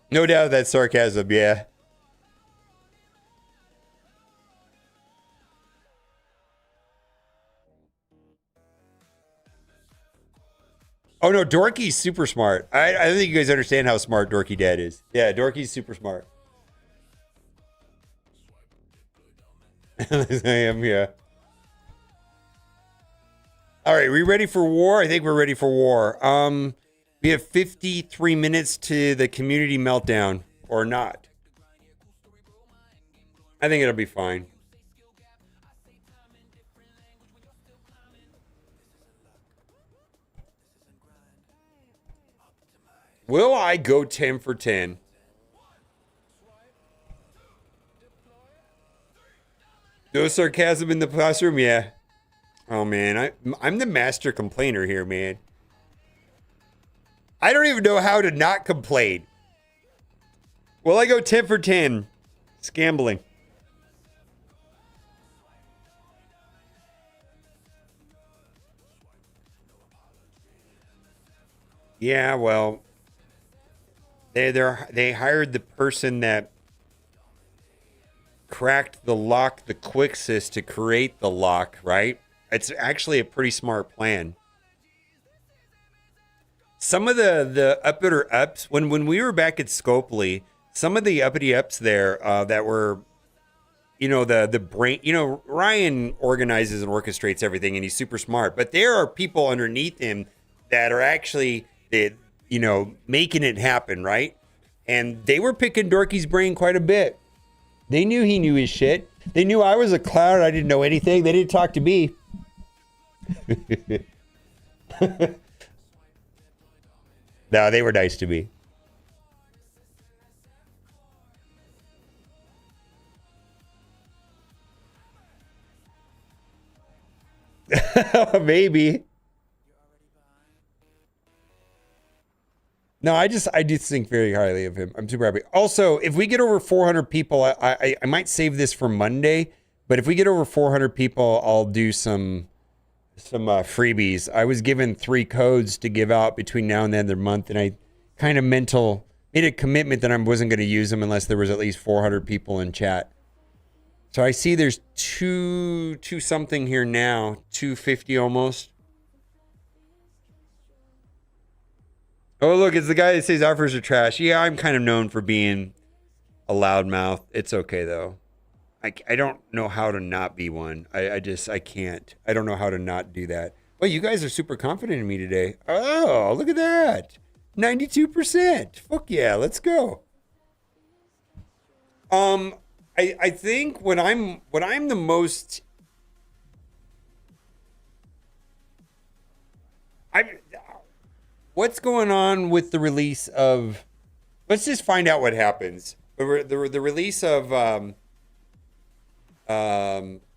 No doubt that's sarcasm, yeah. Oh no, Dorky's super smart. I don't think you guys understand how smart Dorky Dad is. Yeah, Dorky's super smart. I am, yeah. All right, we ready for war? I think we're ready for war. We have 53 minutes to the community meltdown, or not. I think it'll be fine. Will I go 10 for 10? No sarcasm in the classroom? Yeah. Oh, man. I'm the master complainer here, man. I don't even know how to not complain. Will I go 10 for 10? Scambling. Yeah, well, they hired the person that cracked the lock the quickest to create the lock, right? It's actually a pretty smart plan. Some of the uppity ups, when we were back at Scopely, some of the uppity ups there that were, you know, the brain, you know, Ryan organizes and orchestrates everything and he's super smart, but there are people underneath him that are actually, you know, making it happen, right? And they were picking Dorky's brain quite a bit. They knew he knew his shit. They knew I was a clown. I didn't know anything. They didn't talk to me. No, they were nice to me. Maybe. No, I just think very highly of him. I'm super happy. Also, if we get over 400 people, I might save this for Monday. But if we get over 400 people, I'll do some freebies. I was given 3 codes to give out between now and the end of the month, and I kind of made a commitment that I wasn't going to use them unless there was at least 400 people in chat. So I see there's two something here now, 250 almost. Oh, look, it's the guy that says offers are trash. Yeah, I'm kind of known for being a loudmouth. It's okay, though. I don't know how to not be one. I can't. I don't know how to not do that. Well, you guys are super confident in me today. Oh, look at that. 92%. Fuck yeah, let's go. I think when I'm the most... What's going on with the release of... Let's just find out what happens. The release of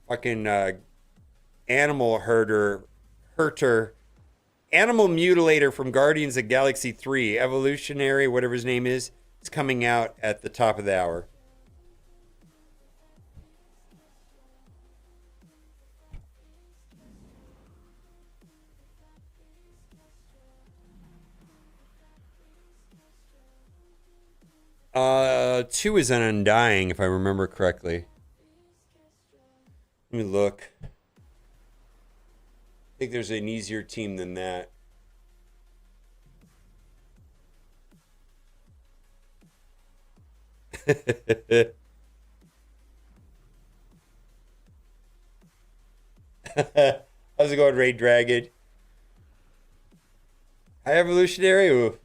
fucking animal herder, animal mutilator from Guardians of Galaxy 3, evolutionary, whatever his name is, it's coming out at the top of the hour. Two is an Undying, if I remember correctly. Let me look. I think there's an easier team than that. How's it going, Raid Dragon? Hi, Evolutionary. Ooh.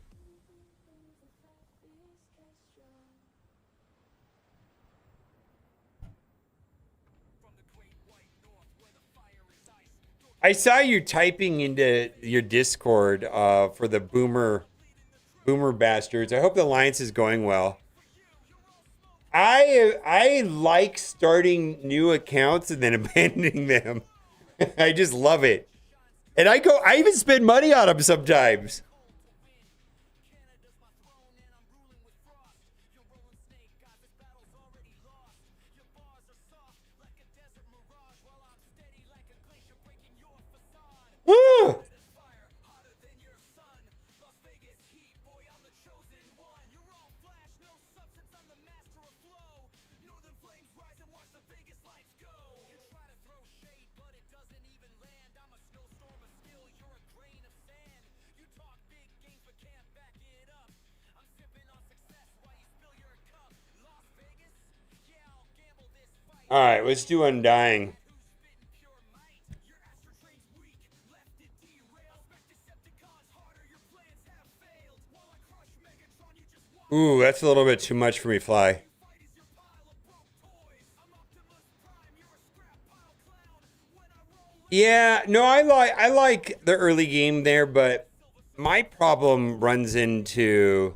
I saw you typing into your Discord for the boomer bastards. I hope the alliance is going well. I like starting new accounts and then abandoning them. I just love it. And I even spend money on them sometimes. Woo! All right, let's do Undying. Ooh, that's a little bit too much for me, Fly. Yeah, no, I like the early game there, but my problem runs into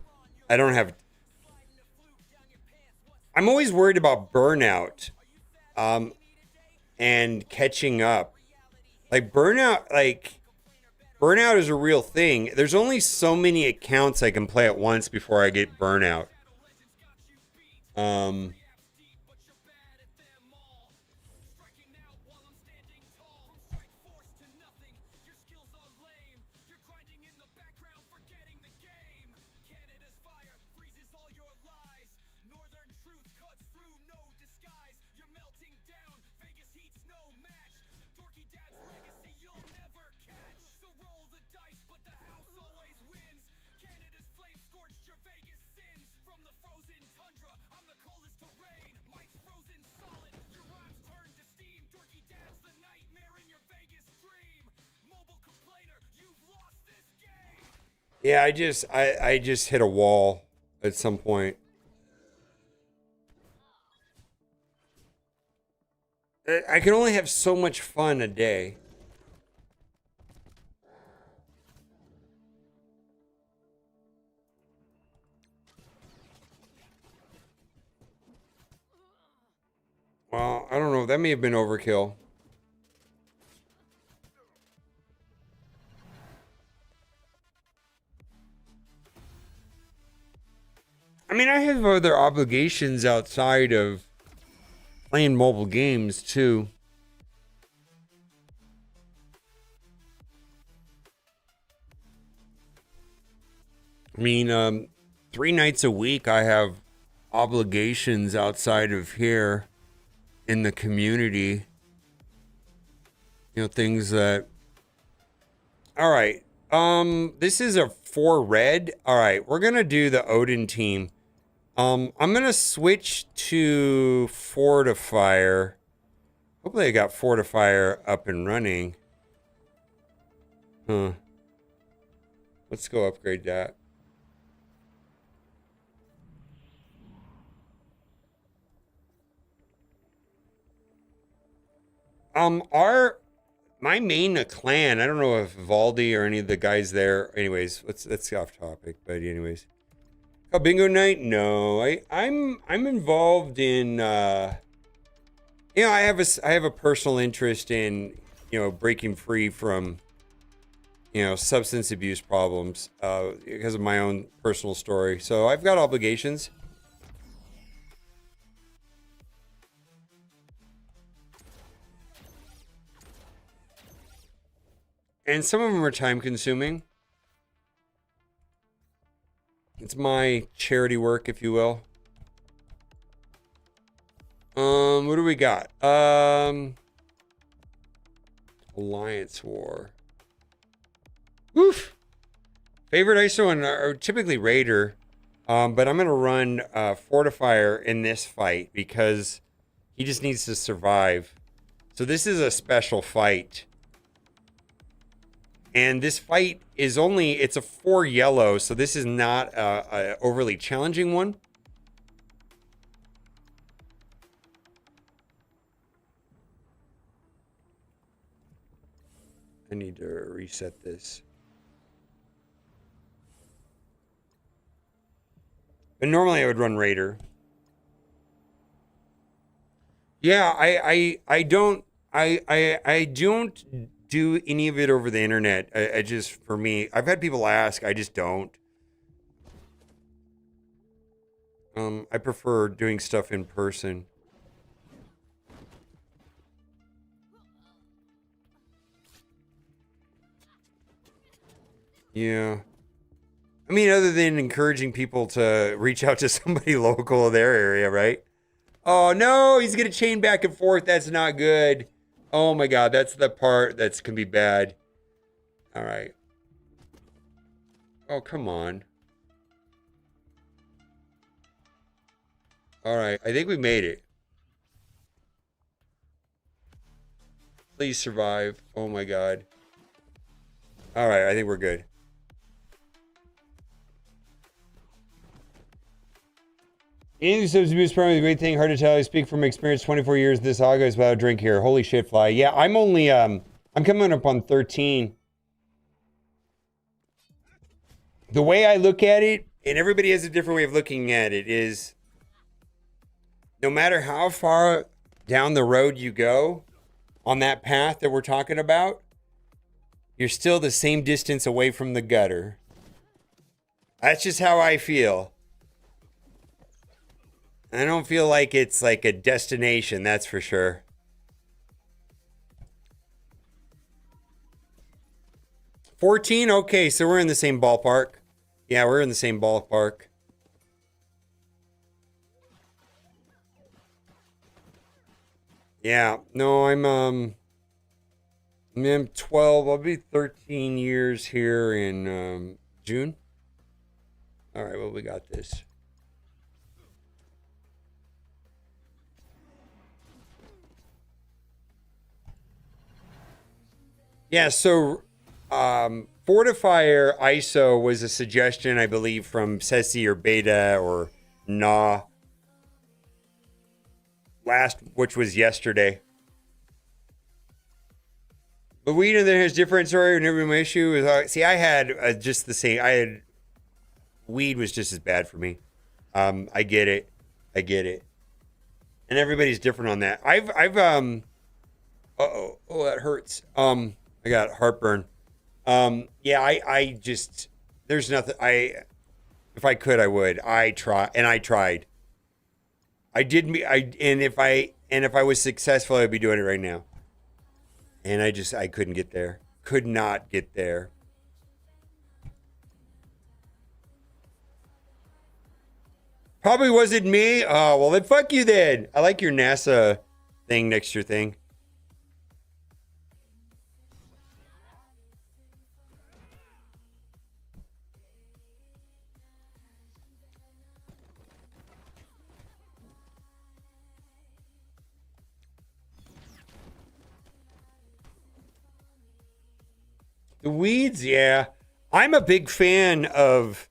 I don't have. I'm always worried about burnout, and catching up. Burnout is a real thing. There's only so many accounts I can play at once before I get burnout. Yeah, I just hit a wall at some point. I can only have so much fun a day. Well, I don't know. That may have been overkill. I mean, I have other obligations outside of playing mobile games, too. I mean, 3 nights a week I have obligations outside of here in the community. You know, things that... All right. This is a 4 red. All right, we're going to do the Odin team. I'm going to switch to Fortifier. Hopefully I got Fortifier up and running. Huh. Let's go upgrade that. My main clan, I don't know if Valdi or any of the guys there. Anyways, let's get off topic. But anyways, oh, bingo night? No, I'm involved in. You know, I have a personal interest in, you know, breaking free from, you know, substance abuse problems because of my own personal story. So I've got obligations. And some of them are time consuming. It's my charity work, if you will. What do we got? Alliance War. Woof. Favorite ISO are typically Raider. But I'm gonna run Fortifier in this fight because he just needs to survive. So this is a special fight. And this fight is it's a 4 yellow, so this is not a overly challenging one. I need to reset this. But normally I would run Raider. Yeah, I don't do any of it over the internet. I just, for me, I've had people ask, I just don't. I prefer doing stuff in person. Yeah. I mean, other than encouraging people to reach out to somebody local in their area, right? Oh no, he's gonna chain back and forth. That's not good. Oh my god, that's the part that's can be bad. All right. Oh, come on. All right, I think we made it. Please survive. Oh my god. All right, I think we're good. Eating substance probably a great thing. Hard to tell. I speak from experience. 24 years this August without a drink here. Holy shit, Fly. Yeah, I'm only I'm coming up on 13. The way I look at it, and everybody has a different way of looking at it, is no matter how far down the road you go on that path that we're talking about, you're still the same distance away from the gutter. That's just how I feel. I don't feel like it's like a destination, that's for sure. $14? Okay, so we're in the same ballpark. Yeah, we're in the same ballpark. Yeah, no, I'm 12. I'll be 13 years here in June. All right, well, we got this. Yeah, so Fortifier ISO was a suggestion, I believe, from Ceci or Beta or Na which was yesterday. But weed in there has different story. And every my issue is see, I had just the same. I had weed was just as bad for me. I get it, and everybody's different on that. I've oh that hurts. I got heartburn. Yeah, I just there's nothing. If I could, I would. I tried. And if I was successful, I'd be doing it right now. And I couldn't get there. Could not get there. Probably wasn't me. Oh, well then fuck you then. I like your NASA thing next to your thing. The weeds, yeah. I'm a big fan of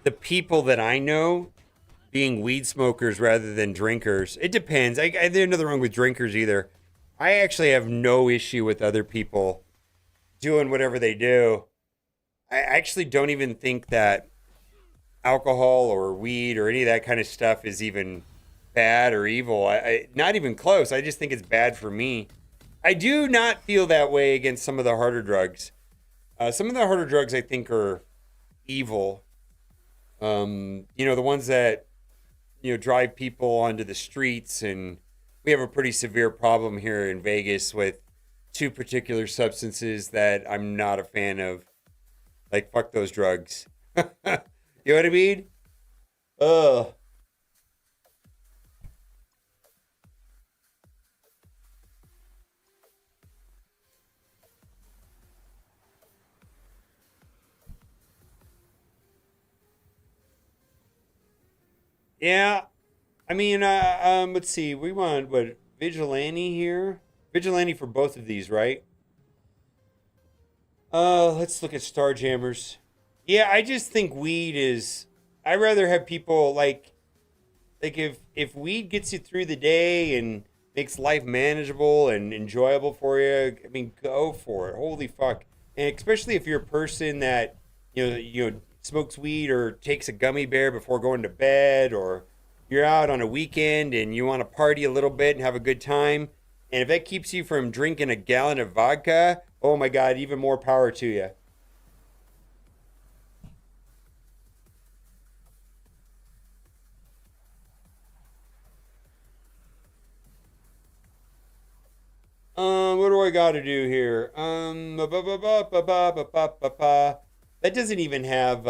the people that I know being weed smokers rather than drinkers. It depends. There's nothing wrong with drinkers either. I actually have no issue with other people doing whatever they do. I actually don't even think that alcohol or weed or any of that kind of stuff is even bad or evil. Not even close. I just think it's bad for me. I do not feel that way against some of the harder drugs. Some of the harder drugs I think are evil. The ones that, drive people onto the streets, and we have a pretty severe problem here in Vegas with two particular substances that I'm not a fan of. Like, fuck those drugs. You know what I mean? Ugh. Yeah, I mean, let's see. We want Vigilante here? Vigilante for both of these, right? Let's look at Starjammers. Yeah, I just think weed is. I'd rather have people like if weed gets you through the day and makes life manageable and enjoyable for you. I mean, go for it. Holy fuck! And especially if you're a person that smokes weed or takes a gummy bear before going to bed, or you're out on a weekend and you want to party a little bit and have a good time, and if that keeps you from drinking a gallon of vodka, oh my god, even more power to you. What do I got to do here? That doesn't even have,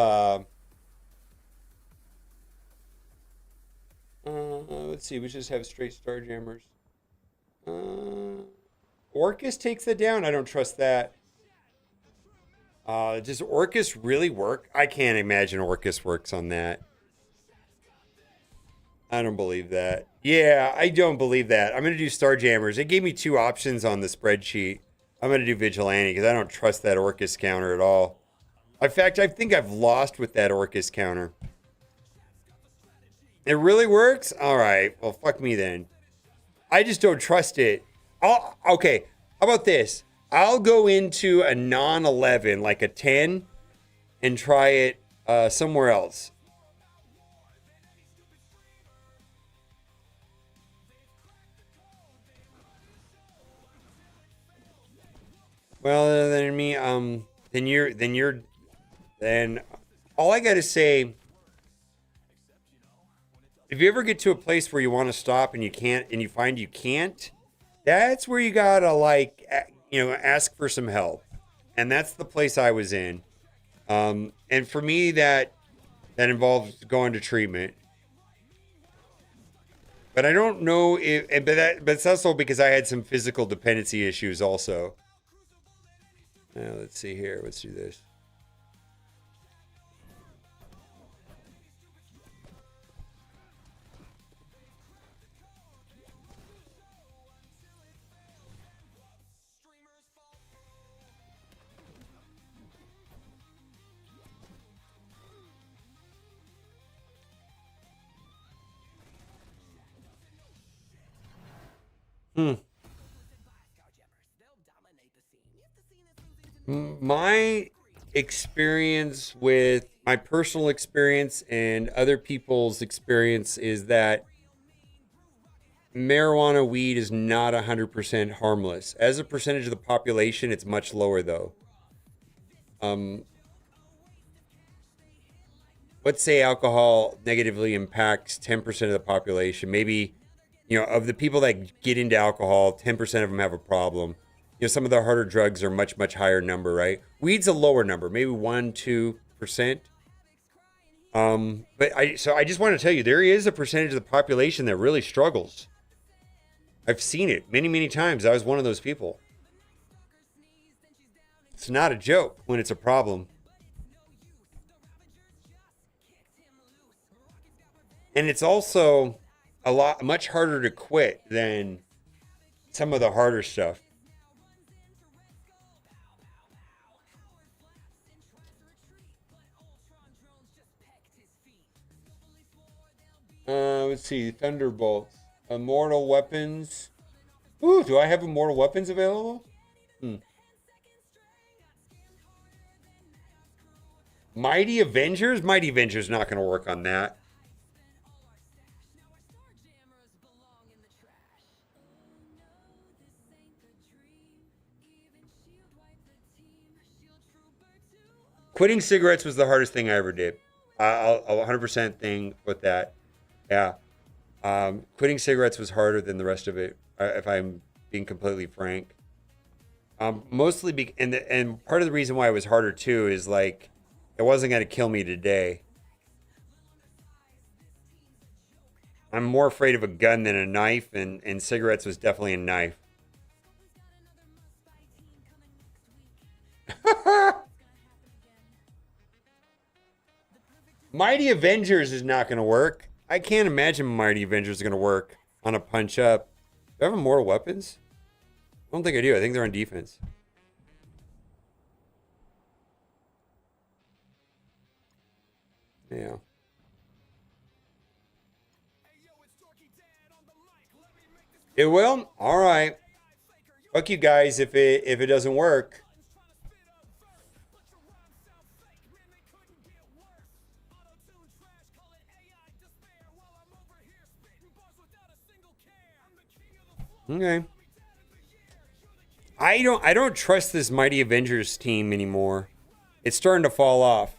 let's see, we just have straight Starjammers. Orcus takes that down? I don't trust that. Does Orcus really work? I can't imagine Orcus works on that. I don't believe that. Yeah, I don't believe that. I'm going to do Starjammers. It gave me 2 options on the spreadsheet. I'm going to do Vigilante because I don't trust that Orcus counter at all. In fact, I think I've lost with that Orcus counter. It really works? All right. Well, fuck me then. I just don't trust it. Okay, how about this? I'll go into a non-11, like a 10, and try it somewhere else. Well, then all I gotta say, if you ever get to a place where you want to stop and you can't, and you find you can't, that's where you gotta ask for some help, and that's the place I was in. And for me, that involves going to treatment. But I don't know if, but it's also because I had some physical dependency issues also. Now, let's see here. Let's do this. My experience with my personal experience and other people's experience is that marijuana weed is not 100% harmless. As a percentage of the population, it's much lower though. Let's say alcohol negatively impacts 10% of the population. Maybe, of the people that get into alcohol, 10% of them have a problem. Some of the harder drugs are much, much higher number, right? Weed's a lower number, maybe 1-2%. But I just want to tell you, there is a percentage of the population that really struggles. I've seen it many, many times. I was one of those people. It's not a joke when it's a problem. And it's also much harder to quit than some of the harder stuff. Let's see, Thunderbolts, Immortal Weapons. Ooh, do I have Immortal Weapons available? Mighty Avengers? Mighty Avengers not going to work on that. Quitting cigarettes was the hardest thing I ever did. I'll 100% thing with that. Yeah. Quitting cigarettes was harder than the rest of it, if I'm being completely frank. Mostly, and part of the reason why it was harder too is like, it wasn't going to kill me today. I'm more afraid of a gun than a knife, and cigarettes was definitely a knife. Mighty Avengers is not going to work. I can't imagine Mighty Avengers is going to work on a punch up. Do I have Immortal Weapons? I don't think I do. I think they're on defense. Yeah. It will? All right. Fuck you guys if it doesn't work. Okay. I don't trust this Mighty Avengers team anymore. It's starting to fall off.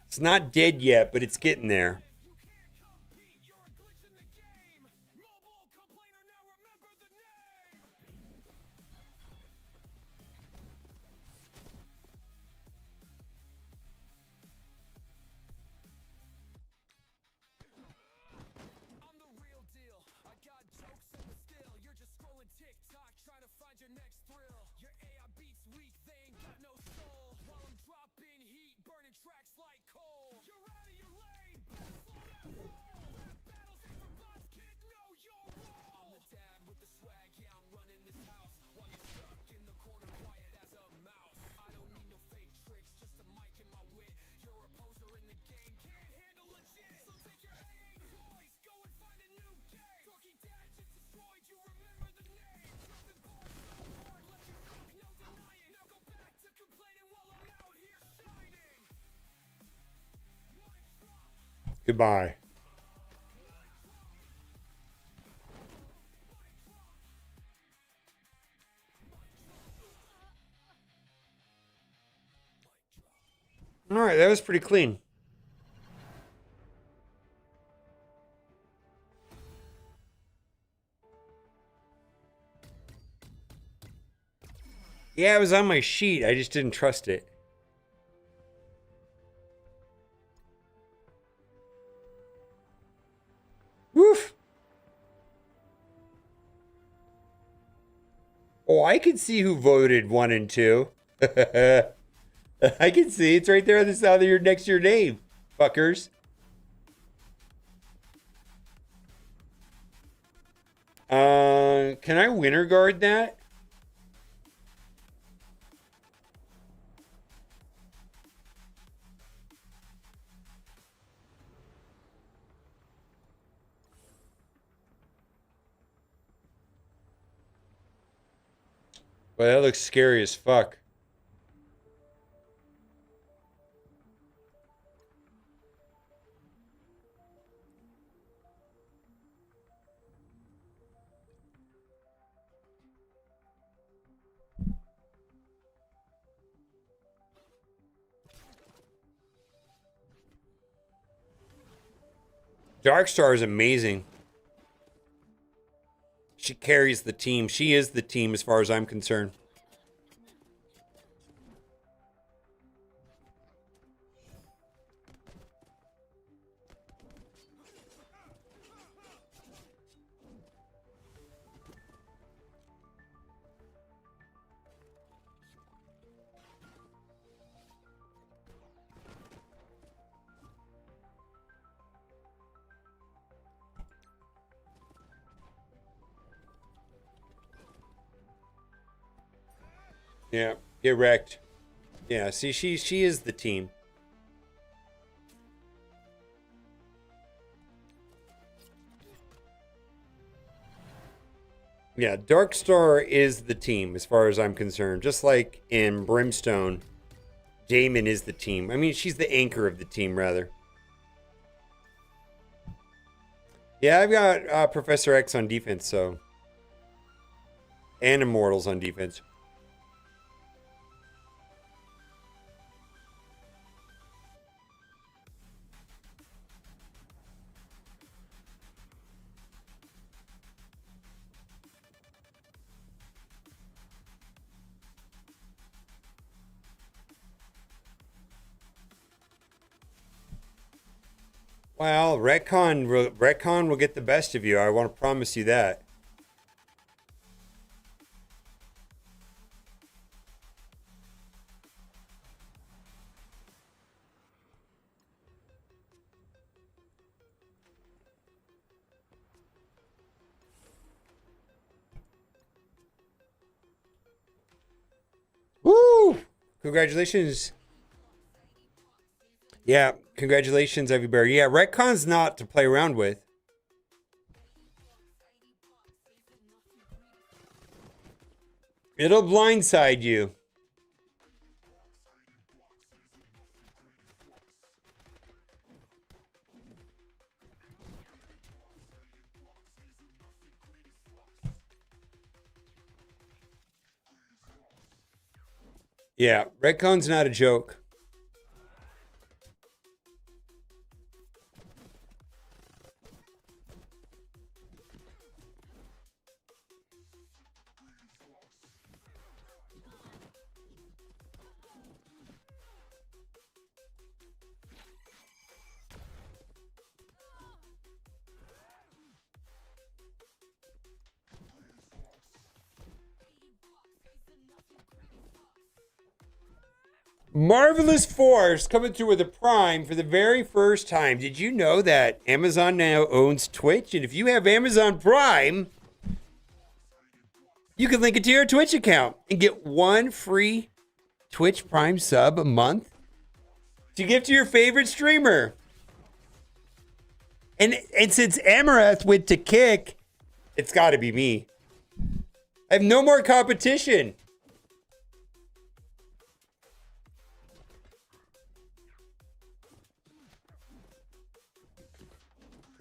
It's not dead yet, but it's getting there. Goodbye. All right, that was pretty clean. Yeah, it was on my sheet. I just didn't trust it. Woof. Oh, I can see who voted 1 and 2. I can see. It's right there on the side of your next to your name, fuckers. Can I winter guard that? Well, that looks scary as fuck. Darkstar is amazing. She carries the team. She is the team as far as I'm concerned. Yeah, get wrecked. Yeah, see, she is the team. Yeah, Darkstar is the team as far as I'm concerned. Just like in Brimstone, Damon is the team. I mean, she's the anchor of the team, rather. Yeah, I've got Professor X on defense, so. And Immortals on defense. Well, Retcon will get the best of you. I want to promise you that. Woo! Congratulations. Yeah, congratulations, everybody. Yeah, Retcon's not to play around with. It'll blindside you. Yeah, Retcon's not a joke. Marvelous Force coming through with a Prime for the very first time. Did you know that Amazon now owns Twitch? And if you have Amazon Prime, you can link it to your Twitch account and get one free Twitch Prime sub a month to give to your favorite streamer. And since Amareth went to Kick, it's got to be me. I have no more competition.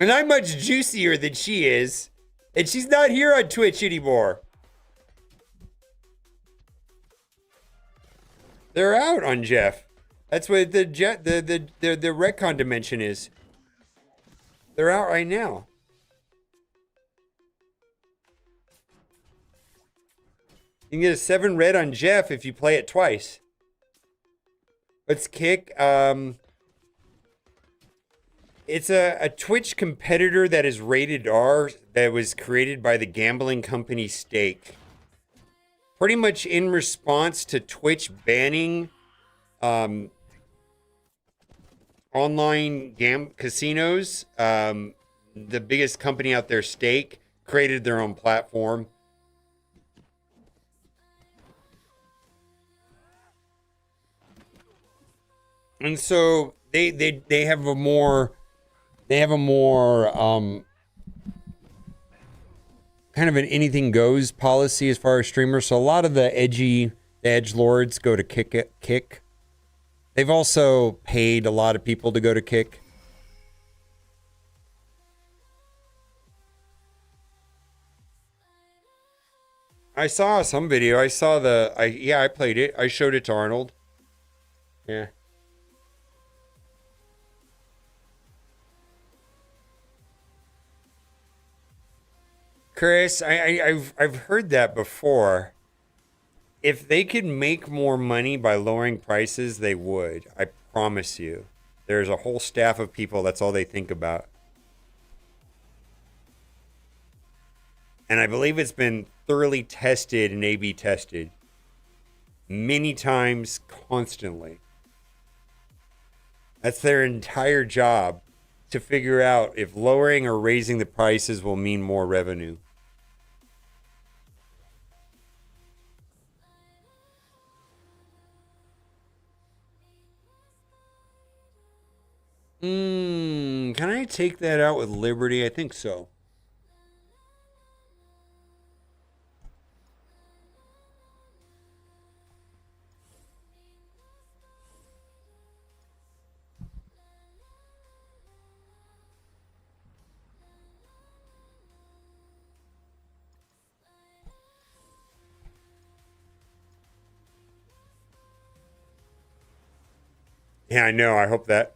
And I'm much juicier than she is. And she's not here on Twitch anymore. They're out on Jeff. That's what the retcon dimension is. They're out right now. You can get a 7 red on Jeff if you play it twice. Let's kick. It's a Twitch competitor that is rated R that was created by the gambling company Stake. Pretty much in response to Twitch banning online casinos. The biggest company out there, Stake, created their own platform. And so they have a more kind of an anything goes policy as far as streamers. So a lot of the edge lords go to Kick. They've also paid a lot of people to go to Kick. I saw some video. I played it. I showed it to Arnold. Yeah. Chris, I've heard that before. If they could make more money by lowering prices, they would. I promise you. There's a whole staff of people, that's all they think about. And I believe it's been thoroughly tested and A/B tested. Many times, constantly. That's their entire job, to figure out if lowering or raising the prices will mean more revenue. Can I take that out with Liberty? I think so. Yeah, I know. I hope that.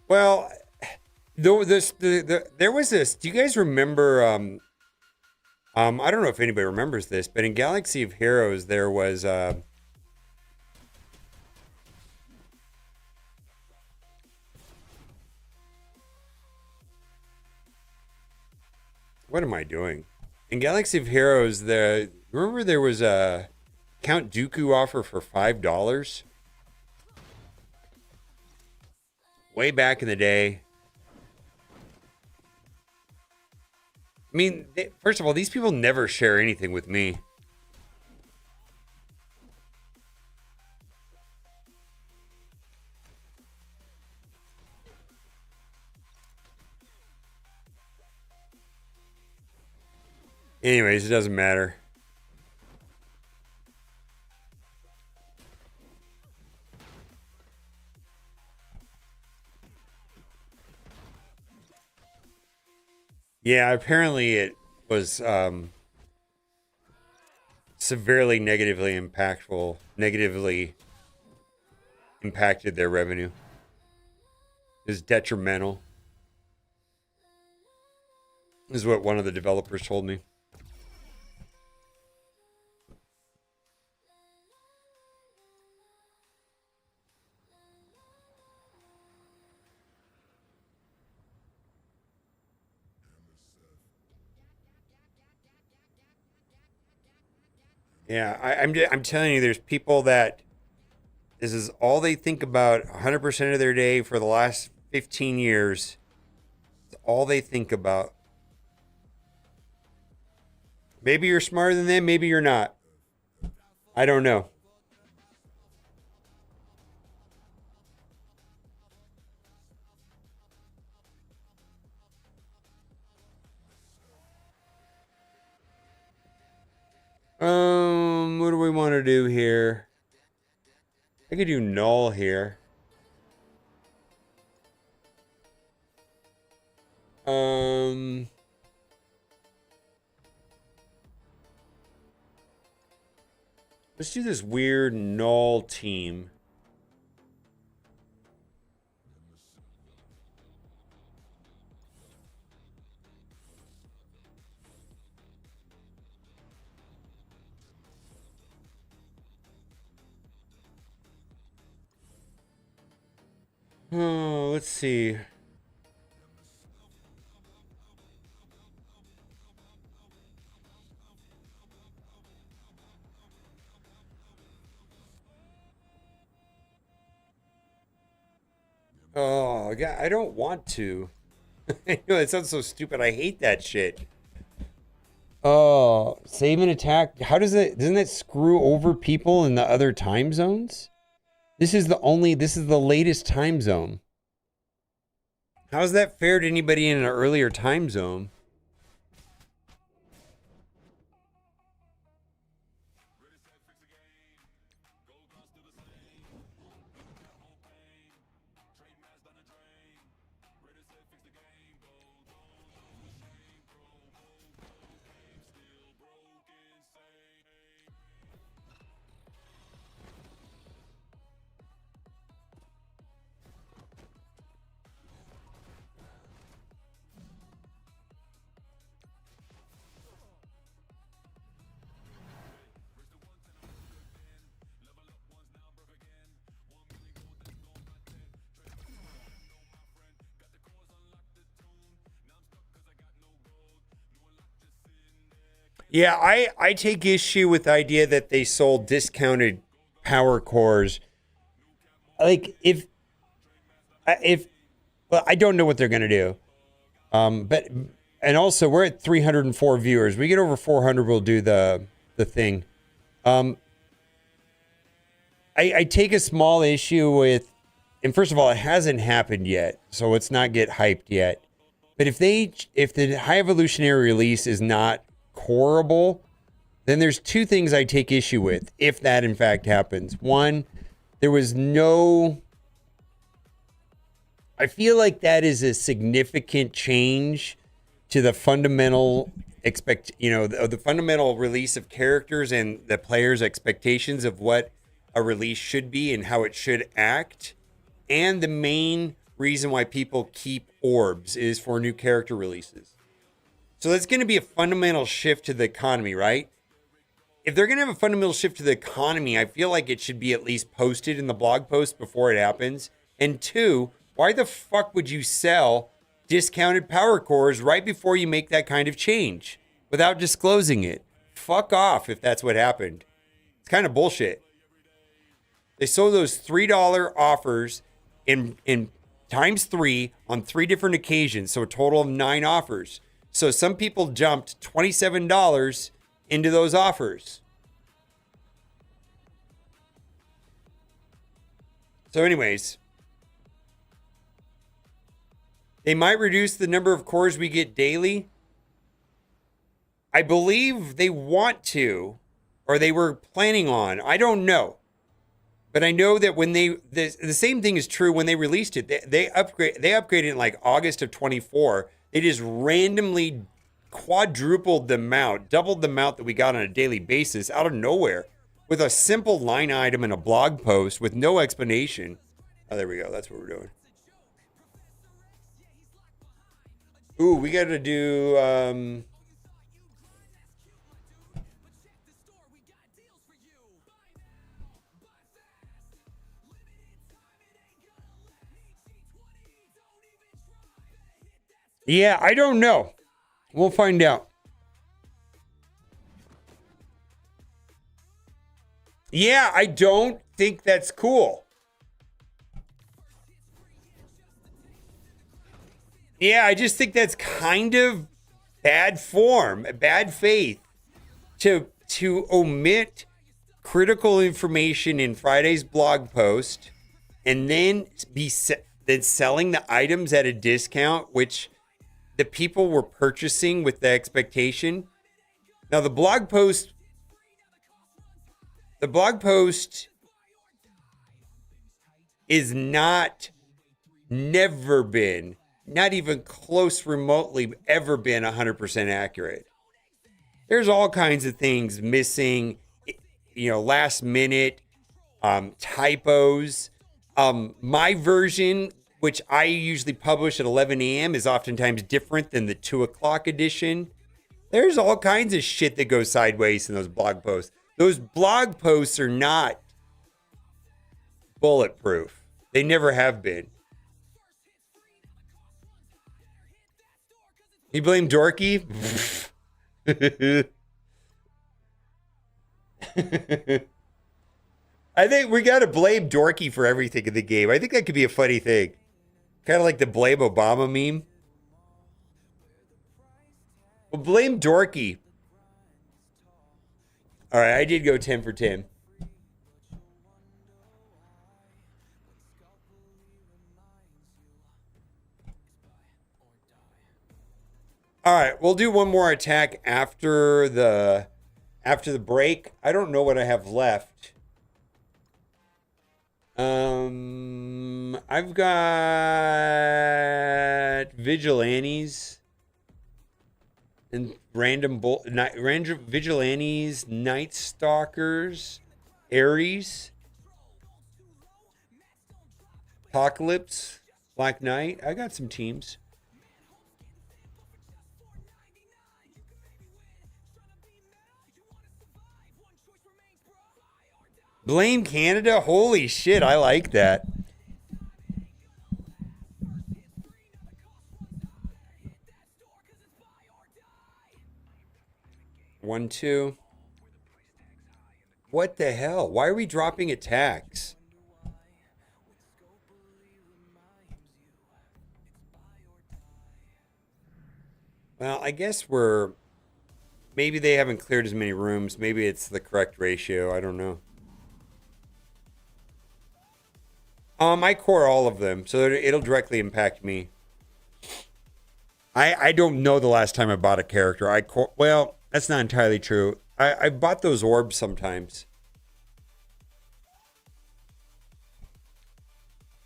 Well, there was this. Do you guys remember? I don't know if anybody remembers this, but in Galaxy of Heroes, there was. What am I doing? In Galaxy of Heroes, remember there was a Count Dooku offer for $5? Way back in the day. I mean, first of all, these people never share anything with me. Anyways, it doesn't matter. Yeah, apparently it was severely negatively impacted their revenue. It was detrimental, is what one of the developers told me. Yeah, I'm telling you, there's people that this is all they think about 100% of their day for the last 15 years. It's all they think about. Maybe you're smarter than them, maybe you're not. I don't know. What do we want to do here? I could do null here. Let's do this weird null team. Oh, let's see. Oh, yeah, I don't want to. I know it sounds so stupid. I hate that shit. Oh, save and attack. How does it? Doesn't that screw over people in the other time zones? This is the latest time zone. How is that fair to anybody in an earlier time zone? Yeah, I take issue with the idea that they sold discounted power cores. Like if well, I don't know what they're gonna do. But and also we're at 304 viewers. We get over 400, we'll do the thing. I take a small issue with, and first of all, it hasn't happened yet, so let's not get hyped yet. But if the high evolutionary release is not horrible, then there's two things I take issue with if that in fact happens. One, there was no. I feel like that is a significant change to the fundamental the fundamental release of characters and the players' expectations of what a release should be and how it should act. And the main reason why people keep orbs is for new character releases. So that's going to be a fundamental shift to the economy, right? If they're going to have a fundamental shift to the economy, I feel like it should be at least posted in the blog post before it happens. And two, why the fuck would you sell discounted power cores right before you make that kind of change without disclosing it? Fuck off if that's what happened. It's kind of bullshit. They sold those $3 offers in times 3 on 3 different occasions, so a total of 9 offers. So some people jumped $27 into those offers. So anyways, they might reduce the number of cores we get daily. I believe they want to, or they were planning on. I don't know. But I know that when the same thing is true when they released it. They upgraded in like August of 24. They just randomly quadrupled the amount, doubled the amount that we got on a daily basis out of nowhere with a simple line item in a blog post with no explanation. Oh, there we go. That's what we're doing. Ooh, we got to do... Yeah, I don't know. We'll find out. Yeah, I don't think that's cool. Yeah, I just think that's kind of bad form, bad faith to omit critical information in Friday's blog post and then then selling the items at a discount, which the people were purchasing with the expectation. Now the blog post is not, never been not even close remotely ever been 100% accurate. There's all kinds of things missing, last minute typos. My version, which I usually publish at 11 a.m., is oftentimes different than the 2 o'clock edition. There's all kinds of shit that goes sideways in those blog posts. Those blog posts are not bulletproof. They never have been. You blame Dorky? I think we got to blame Dorky for everything in the game. I think that could be a funny thing. Kind of like the blame Obama meme. Well, blame Dorky. All right, I did go 10 for 10. All right, we'll do one more attack after the break. I don't know what I have left. I've got Vigilantes and random Vigilantes, Night Stalkers, Ares, Apocalypse, Black Knight. I got some teams. Blame Canada? Holy shit, I like that. One, two. What the hell? Why are we dropping attacks? Well, I guess maybe they haven't cleared as many rooms. Maybe it's the correct ratio. I don't know. I core all of them, so it'll directly impact me. I don't know the last time I bought a character. Well, that's not entirely true. I bought those orbs sometimes.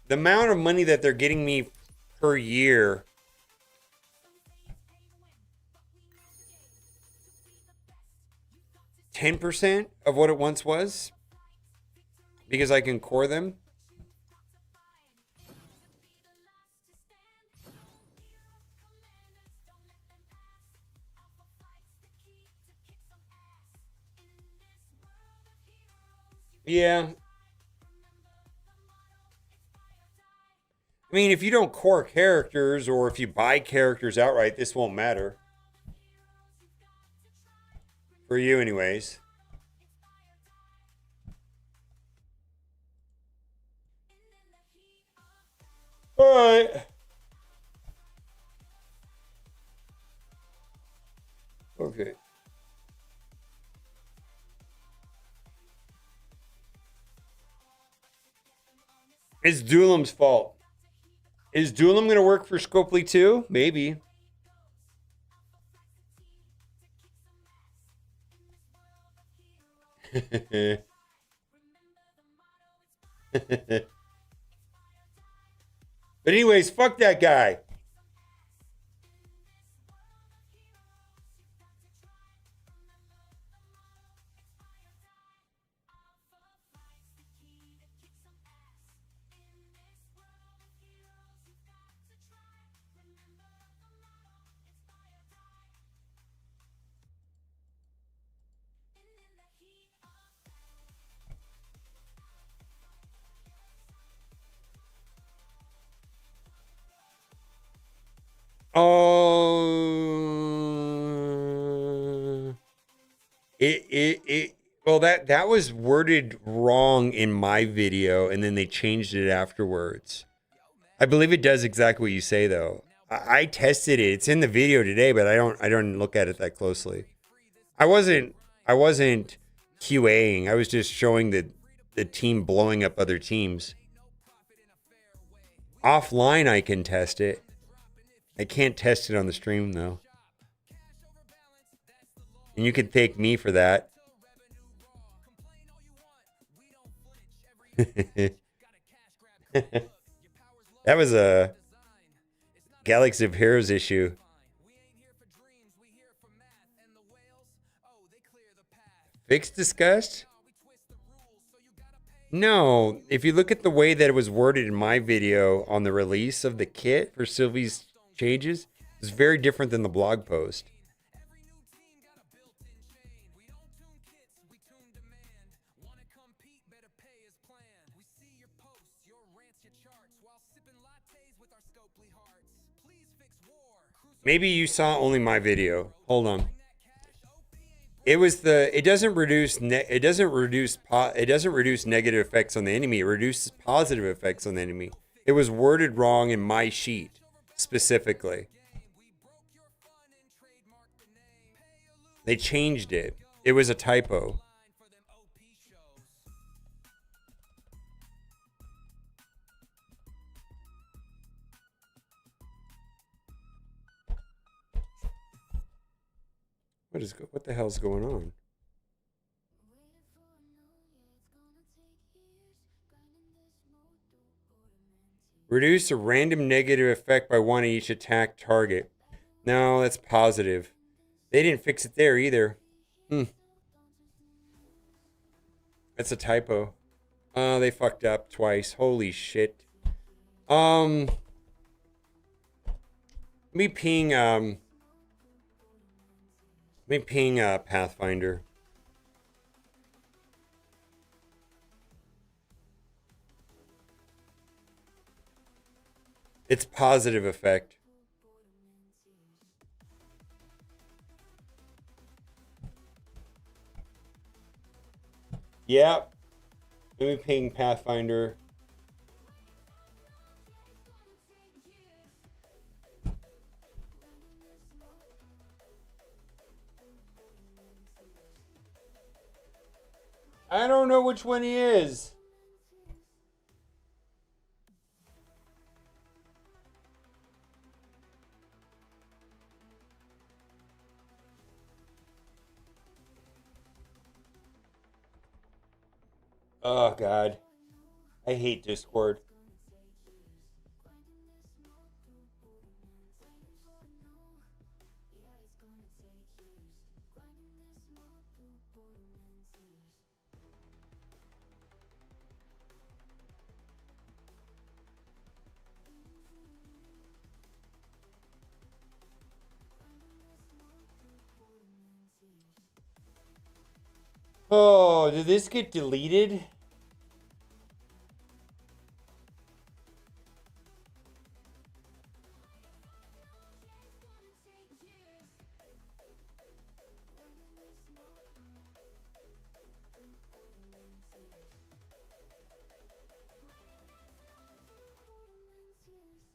The amount of money that they're getting me per year, %10 of what it once was, because I can core them. Yeah. I mean, if you don't core characters or if you buy characters outright, this won't matter. For you anyways. All right. Okay. It's Doolam's fault. Is Doolam going to work for Scopely too? Maybe. But anyways, fuck that guy. Oh, well, that was worded wrong in my video, and then they changed it afterwards. I believe it does exactly what you say, though. I tested it. It's in the video today, but I don't look at it that closely. I wasn't QAing. I was just showing the team blowing up other teams. Offline, I can test it. I can't test it on the stream, though. And you can thank me for that. That Galaxy of Heroes issue. Fix discussed? No, if you look at the way that it was worded in my video on the release of the kit for Sylvie's changes, it's very different than the blog post. Maybe you saw only my video. Hold on. It was the. It doesn't reduce. It doesn't reduce negative effects on the enemy. It reduces positive effects on the enemy. It was worded wrong in my sheet specifically. They changed it. It was a typo. What the hell's going on? Reduce a random negative effect by one each attack target. No, that's positive. They didn't fix it there either. That's a typo. They fucked up twice. Holy shit. Let me ping Pathfinder. It's positive effect. Yep. Let me ping Pathfinder. I don't know which one he is. Oh, God. I hate Discord. Oh, did this get deleted?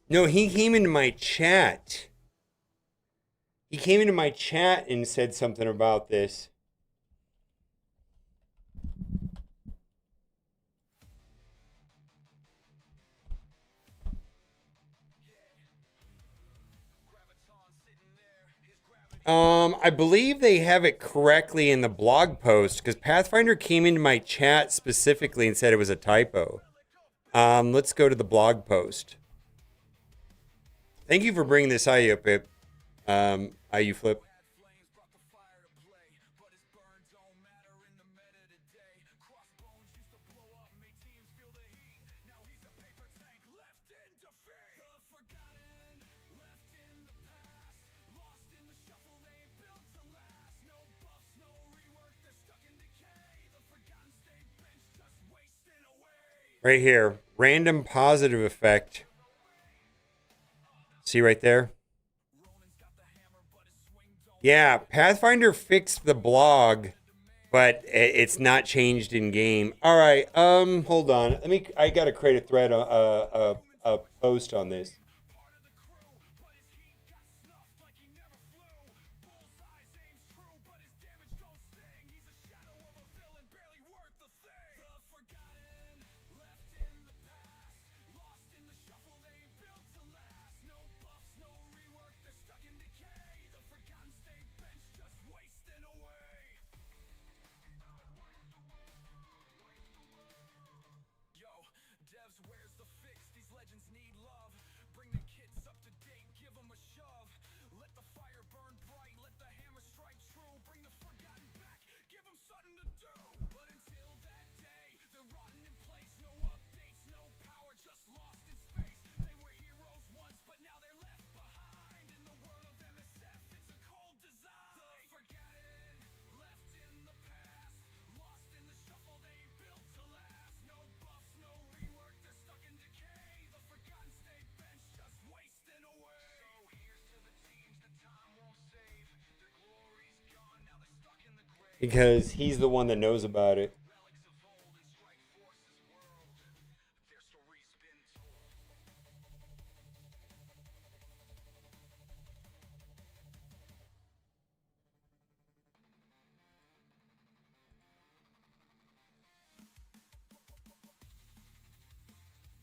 No, he came into my chat. He came into my chat and said something about this. I believe they have it correctly in the blog post because Pathfinder came into my chat specifically and said it was a typo. Let's go to the blog post. Thank you for bringing this IU up, Pip. IU Flip. Right here, random positive effect. See right there? Yeah, Pathfinder fixed the blog, but it's not changed in game. All right, hold on. I gotta create a thread, a post on this. because he's the one that knows about it.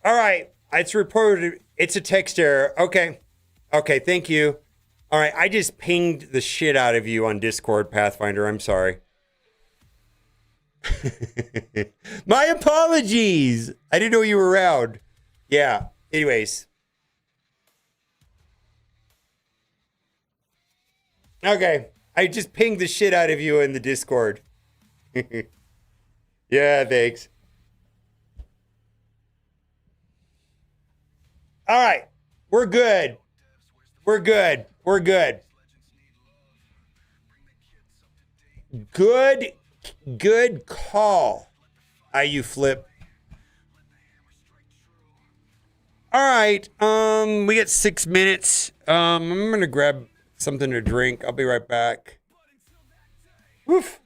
All right, it's reported. It's a text error. Okay. Okay, thank you. All right, I just pinged the shit out of you on Discord, Pathfinder. I'm sorry. My apologies. I didn't know you were around. Yeah. Anyways. Okay. I just pinged the shit out of you in the Discord. Yeah, thanks. All right. We're good. We're good. We're good. Good call. You flip. All right. We got 6 minutes. I'm gonna grab something to drink. I'll be right back. Woof.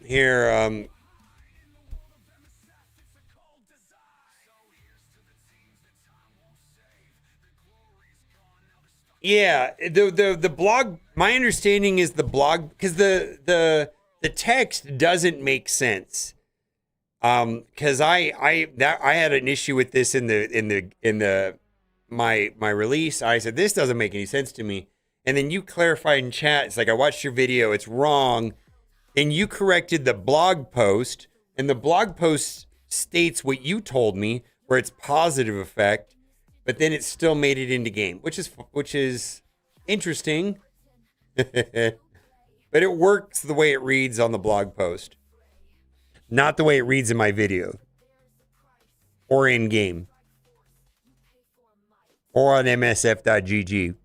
Here, yeah, the blog, my understanding is the blog, because the text doesn't make sense. Because I had an issue with this in my release. I said this doesn't make any sense to me, and then you clarified in chat. It's like, I watched your video, it's wrong, and you corrected the blog post, and the blog post states what you told me, where it's positive effect, but then it still made it into game, which is interesting. But it works the way it reads on the blog post, not the way it reads in my video or in game or on msf.gg.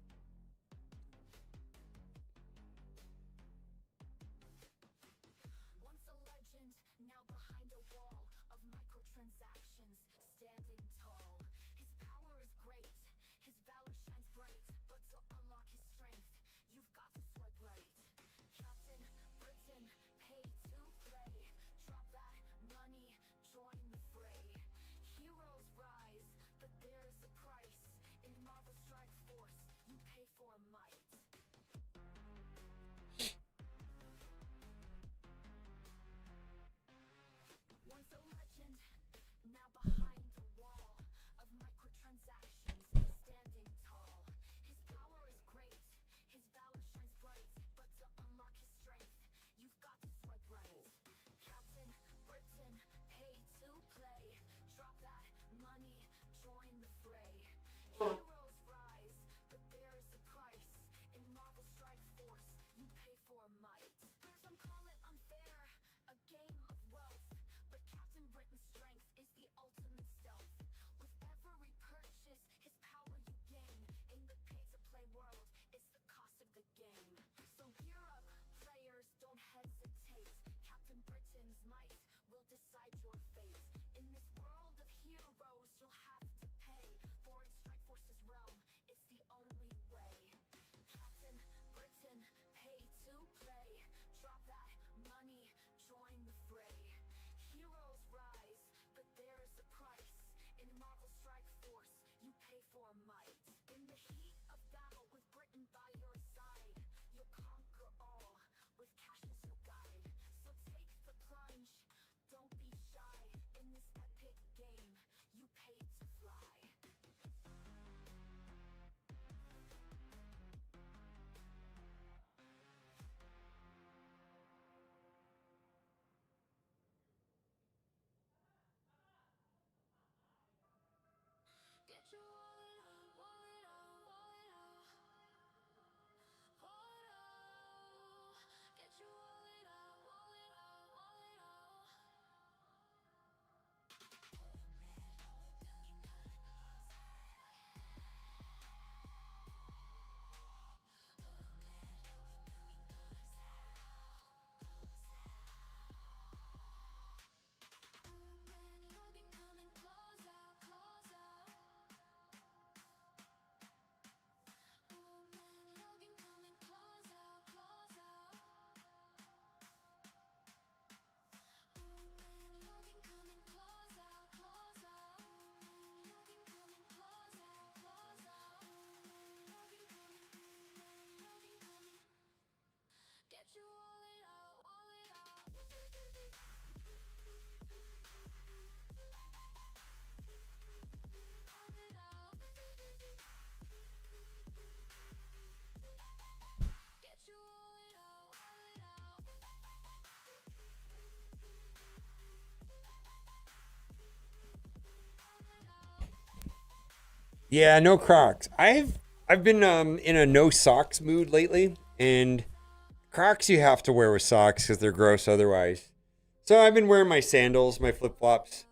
Yeah, no Crocs. I've been in a no socks mood lately, and Crocs you have to wear with socks because they're gross otherwise. So I've been wearing my sandals, my flip flops.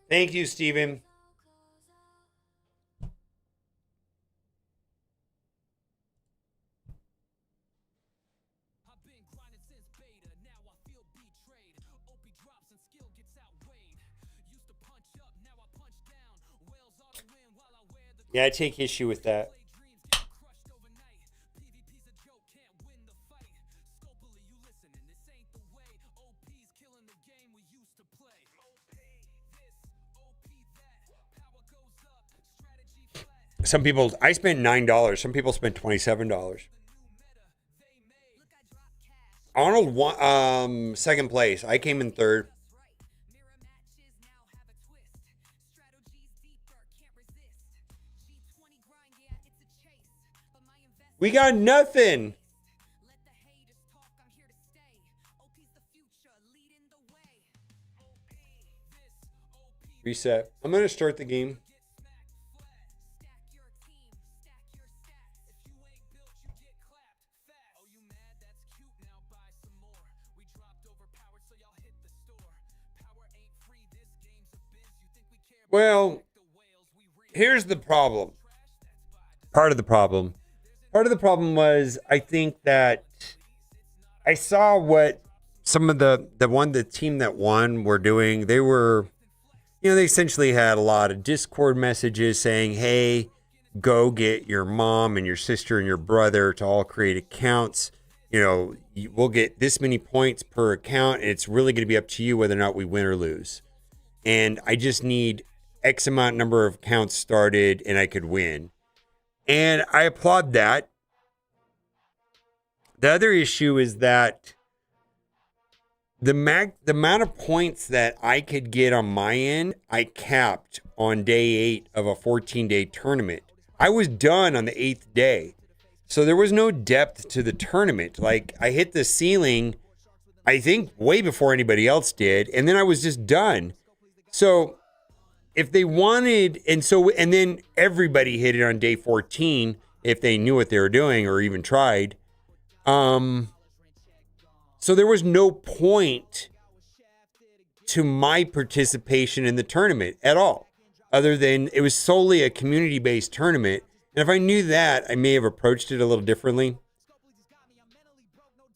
Thank you, Steven. Yeah, I take issue with that. Some people, I spent $9. Some people spent $27. Arnold won, second place. I came in third. We got nothing. Reset. I'm going to start the game. Well, here's the problem. Part of the problem was I think that I saw what some of the team that won were doing. They were, they essentially had a lot of Discord messages saying, hey, go get your mom and your sister and your brother to all create accounts. We'll get this many points per account, and it's really going to be up to you whether or not we win or lose. And I just need X amount number of accounts started and I could win. And I applaud that. The other issue is that the amount of points that I could get on my end, I capped on day 8 of a 14-day tournament. I was done on the 8th day. So there was no depth to the tournament. Like, I hit the ceiling, I think, way before anybody else did. And then I was just done. So if they wanted, and then everybody hit it on day 14 if they knew what they were doing or even tried. So there was no point to my participation in the tournament at all, other than it was solely a community-based tournament. And if I knew that, I may have approached it a little differently.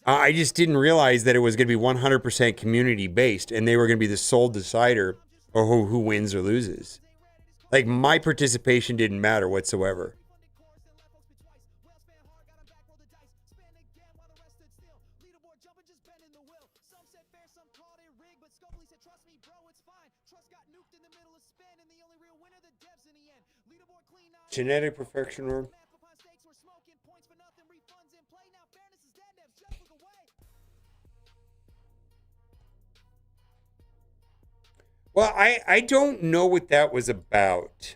I just didn't realize that it was going to be 100% community-based, and they were going to be the sole decider or who wins or loses. Like, my participation didn't matter whatsoever. Genetic perfection orb. Well, I don't know what that was about.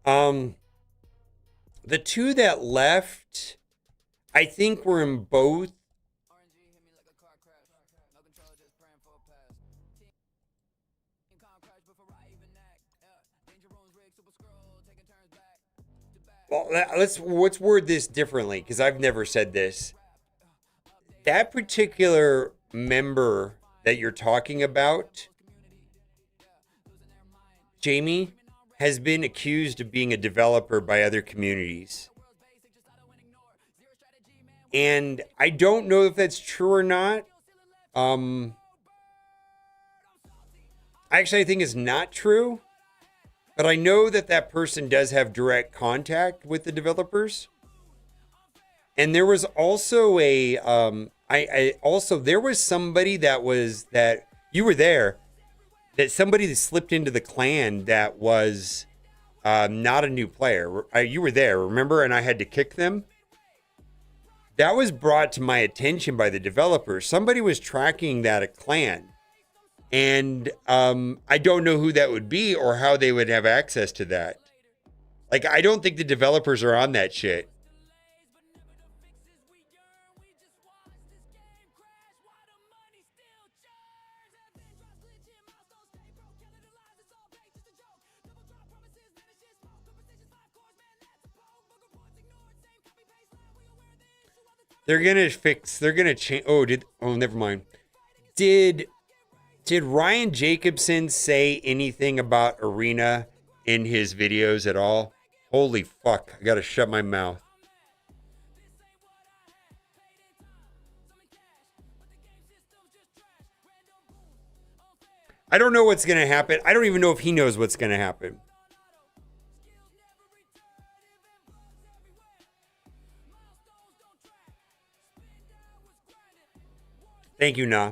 The two that left, I think were in both. Well, let's word this differently, because I've never said this. That particular member that you're talking about, Jamie, has been accused of being a developer by other communities. And I don't know if that's true or not. Actually, I think it's not true. But I know that that person does have direct contact with the developers. And there was also a, there was somebody that you were there, that somebody that slipped into the clan that was not a new player. You were there, remember? And I had to kick them. That was brought to my attention by the developers. Somebody was tracking that clan. And I don't know who that would be or how they would have access to that. Like, I don't think the developers are on that shit. They're gonna change. Oh, never mind. Did Ryan Jacobson say anything about Arena in his videos at all? Holy fuck, I gotta shut my mouth. I don't know what's gonna happen. I don't even know if he knows what's gonna happen. Thank you, Nah.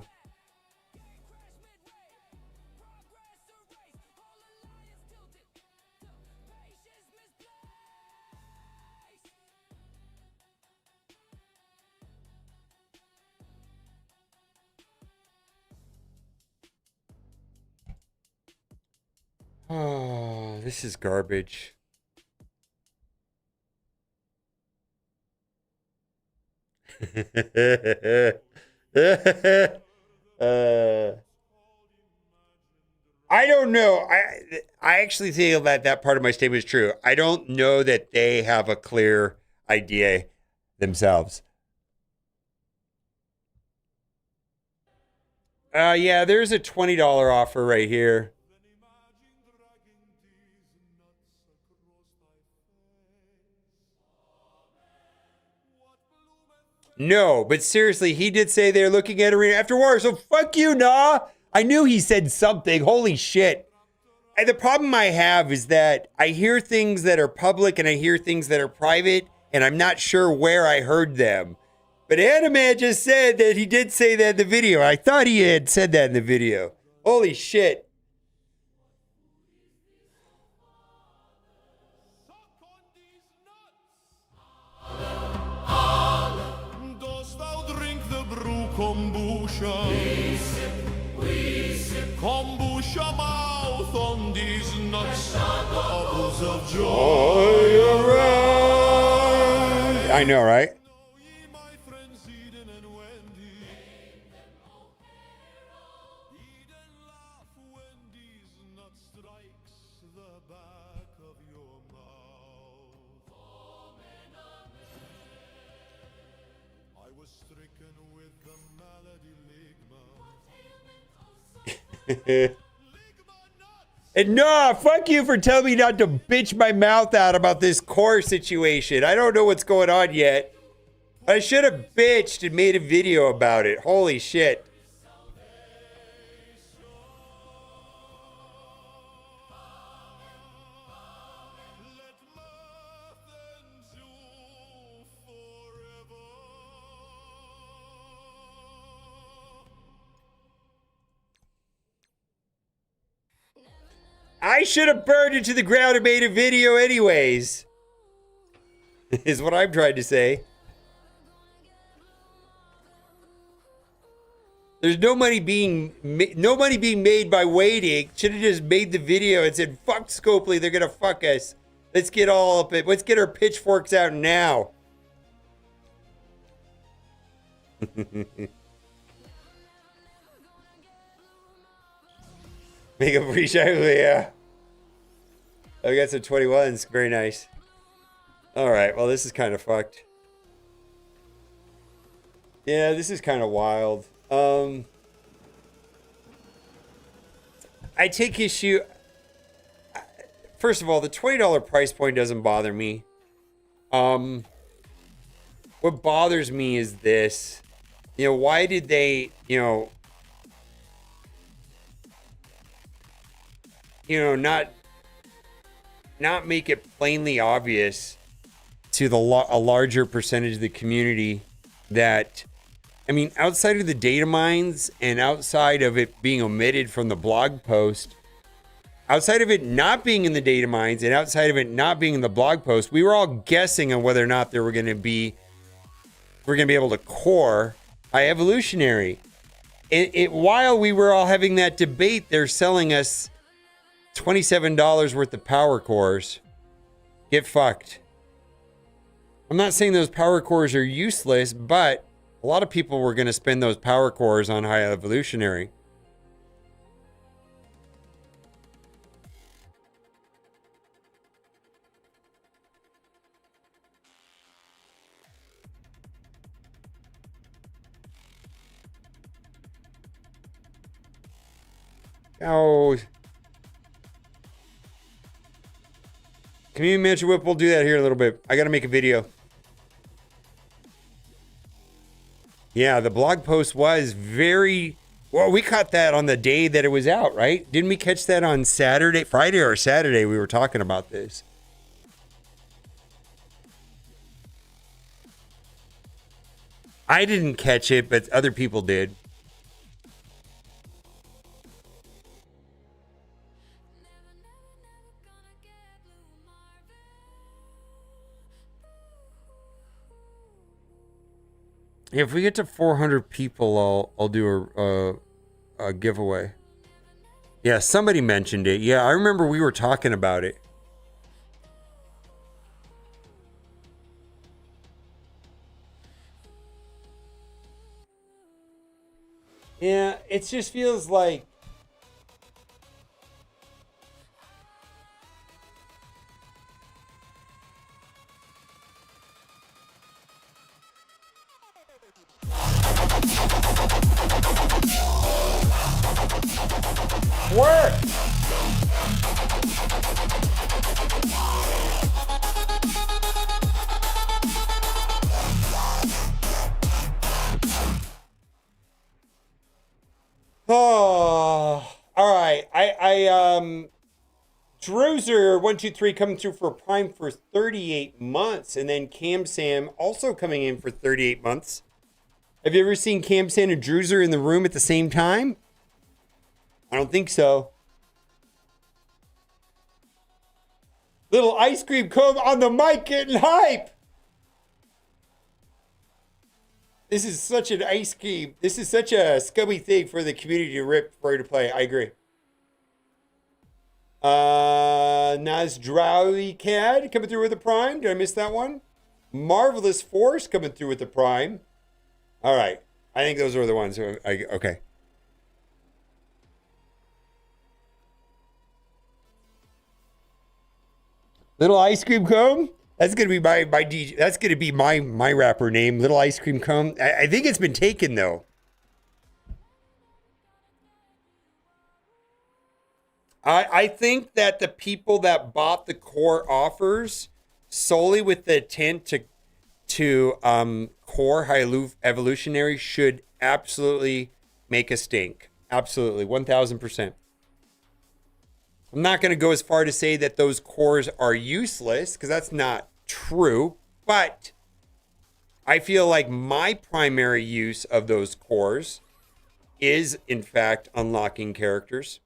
Oh, this is garbage. I don't know. I actually feel that part of my statement is true. I don't know that they have a clear idea themselves. Yeah, there's a $20 offer right here. No, but seriously, he did say they're looking at Arena after war, so fuck you, Nah. I knew he said something. Holy shit. And the problem I have is that I hear things that are public and I hear things that are private, and I'm not sure where I heard them. But Animan just said that he did say that in the video. I thought he had said that in the video. Holy shit. Kombucha. We sip kombucha mouth on these nuts. Bubbles of joy around. I know, right? And no, fuck you for telling me not to bitch my mouth out about this core situation. I don't know what's going on yet. I should have bitched and made a video about it. Holy shit. I should have burned it to the ground and made a video anyways. Is what I'm trying to say. There's no money being made by waiting. Should have just made the video and said, "Fuck Scopely, they're gonna fuck us. Let's get all up it. Let's get our pitchforks out now." Make a pre-shot, yeah. Oh, we got some 21s. Very nice. All right. Well, this is kind of fucked. Yeah, this is kind of wild. I take issue. First of all, the $20 price point doesn't bother me. What bothers me is this. You know, why did they, not make it plainly obvious to a larger percentage of the community that, I mean, outside of the data mines and outside of it being omitted from the blog post, outside of it not being in the data mines and outside of it not being in the blog post, we were all guessing on whether or not we're going to be able to core high evolutionary. while we were all having that debate, they're selling us $27 worth of power cores. Get fucked. I'm not saying those power cores are useless, but a lot of people were going to spend those power cores on high evolutionary. Oh. Community Manager Whip, we'll do that here in a little bit. I got to make a video. Yeah, the blog post was very... Well, we caught that on the day that it was out, right? Didn't we catch that on Saturday? Friday or Saturday we were talking about this. I didn't catch it, but other people did. If we get to 400 people, I'll do a giveaway. Yeah, somebody mentioned it. Yeah, I remember we were talking about it. Yeah, it just feels like work. Oh, all right. Druzer123 coming through for a prime for 38 months, and then Cam Sam also coming in for 38 months. Have you ever seen Cam Sam and Druzer in the room at the same time? I don't think so. Little ice cream cone on the mic getting hype. This is such an ice cream. This is such a scummy thing for the community to rip for to play. I agree. Nasdrawi Cad coming through with a prime. Did I miss that one? Marvelous Force coming through with the prime. All right. I think those are the ones. Okay. Little Ice Cream Cone. That's gonna be my DJ. That's gonna be my rapper name. Little Ice Cream Cone. I think it's been taken though. I think that the people that bought the core offers solely with the intent to core high evolutionary should absolutely make a stink. Absolutely, 1000%. I'm not going to go as far to say that those cores are useless, because that's not true. But I feel like my primary use of those cores is, in fact, unlocking characters.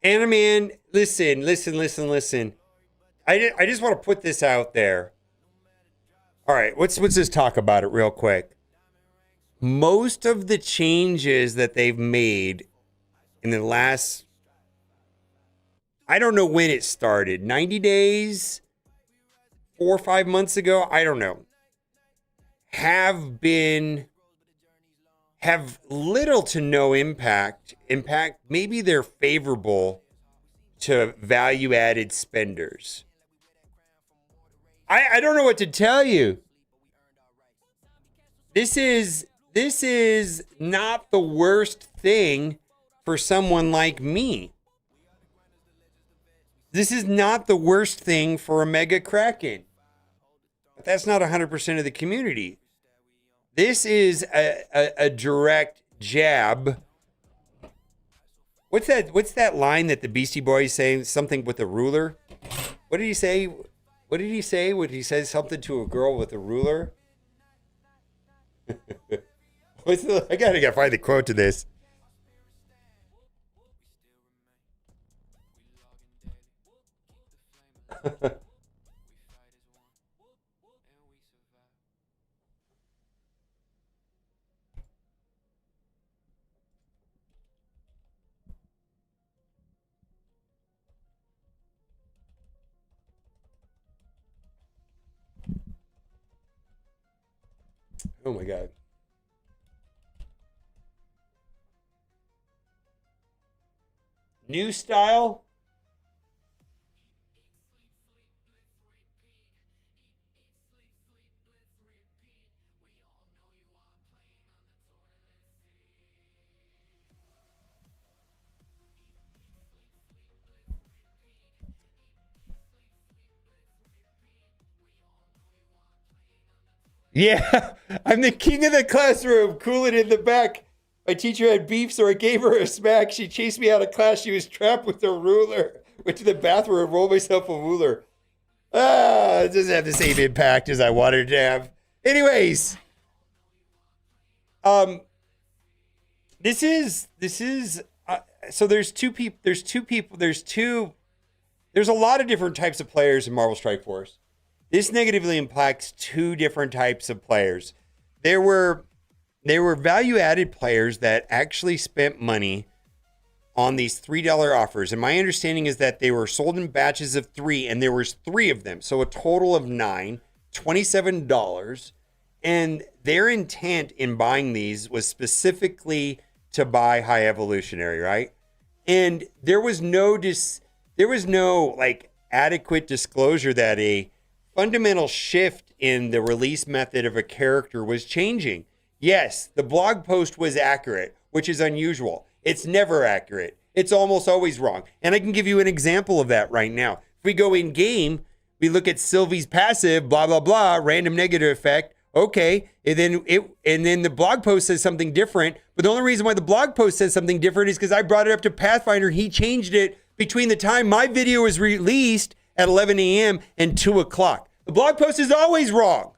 Animan, listen. I just want to put this out there. All right, let's just talk about it real quick. Most of the changes that they've made in the last, I don't know when it started, 90 days, 4 or 5 months ago, I don't know, have little to no impact. In fact, maybe they're favorable to value-added spenders. I don't know what to tell you. This is not the worst thing for someone like me. This is not the worst thing for a Mega Kraken. But that's not 100% of the community. This is a direct jab. What's that line that the Beastie Boys say? Something with a ruler? What did he say? What did he say when he says something to a girl with a ruler? I gotta find the quote to this. Oh my God. New style? Yeah, I'm the king of the classroom, cooling in the back. My teacher had beef, so I gave her a smack. She chased me out of class. She was trapped with a ruler. Went to the bathroom and rolled myself a ruler. It doesn't have the same impact as I wanted it to have. Anyways, this is so there's two people. There's a lot of different types of players in Marvel Strike Force. This negatively impacts two different types of players. There were value-added players that actually spent money on these $3 offers. And my understanding is that they were sold in batches of 3, and there was 3 of them. So a total of 9, $27. And their intent in buying these was specifically to buy High Evolutionary, right? And there was no like adequate disclosure that a fundamental shift in the release method of a character was changing. Yes, the blog post was accurate, which is unusual. It's never accurate. It's almost always wrong. And I can give you an example of that right now. If we go in game, we look at Sylvie's passive, blah, blah, blah, random negative effect. Okay. And then the blog post says something different. But the only reason why the blog post says something different is because I brought it up to Pathfinder. He changed it between the time my video was released at 11 a.m. and 2 o'clock. The blog post is always wrong.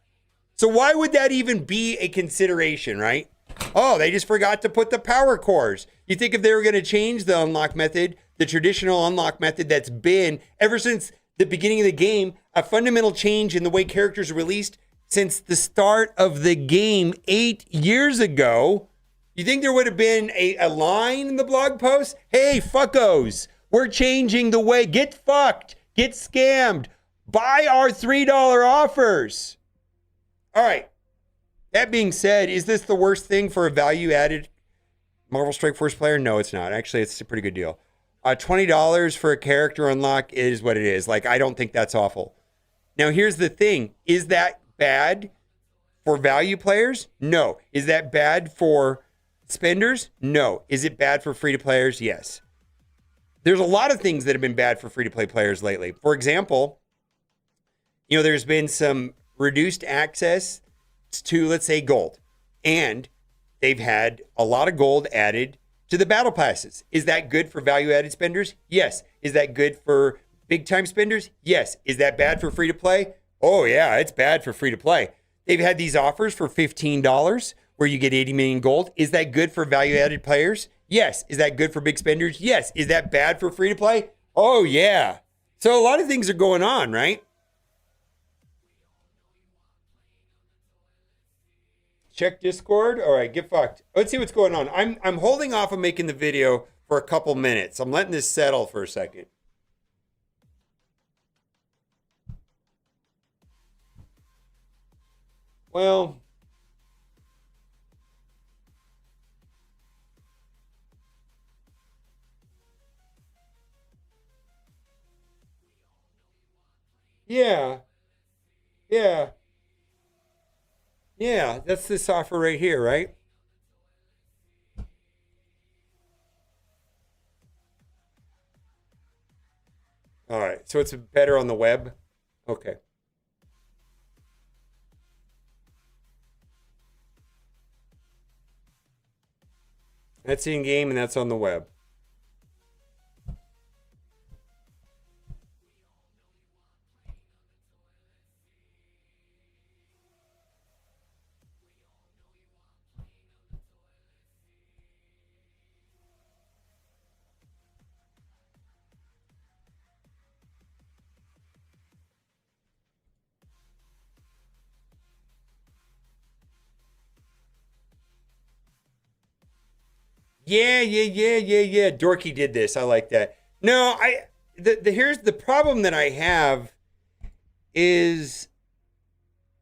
So why would that even be a consideration, right? Oh, they just forgot to put the power cores. You think if they were going to change the unlock method, the traditional unlock method that's been ever since the beginning of the game, a fundamental change in the way characters are released since the start of the game 8 years ago, you think there would have been a line in the blog post? Hey, fuckos, we're changing the way. Get fucked. Get scammed. Buy our $3 offers. All right. That being said, is this the worst thing for a value-added Marvel Strike Force player? No, it's not. Actually, it's a pretty good deal. $20 for a character unlock is what it is. Like, I don't think that's awful. Now, here's the thing. Is that bad for value players? No. Is that bad for spenders? No. Is it bad for free-to-players? Yes. There's a lot of things that have been bad for free-to-play players lately. For example, there's been some reduced access to, let's say, gold. And they've had a lot of gold added to the battle passes. Is that good for value-added spenders? Yes. Is that good for big-time spenders? Yes. Is that bad for free-to-play? Oh, yeah, it's bad for free-to-play. They've had these offers for $15 where you get 80 million gold. Is that good for value-added players? Yes. Is that good for big spenders? Yes. Is that bad for free-to-play? Oh, yeah. So a lot of things are going on, right? Check Discord. All right, get fucked. Let's see what's going on. I'm holding off on making the video for a couple minutes. I'm letting this settle for a second. Well, Yeah. Yeah. Yeah, that's this offer right here, right? All right. So it's better on the web? Okay. That's in game and that's on the web. Yeah. Dorky did this. I like that. No, the here's the problem that I have is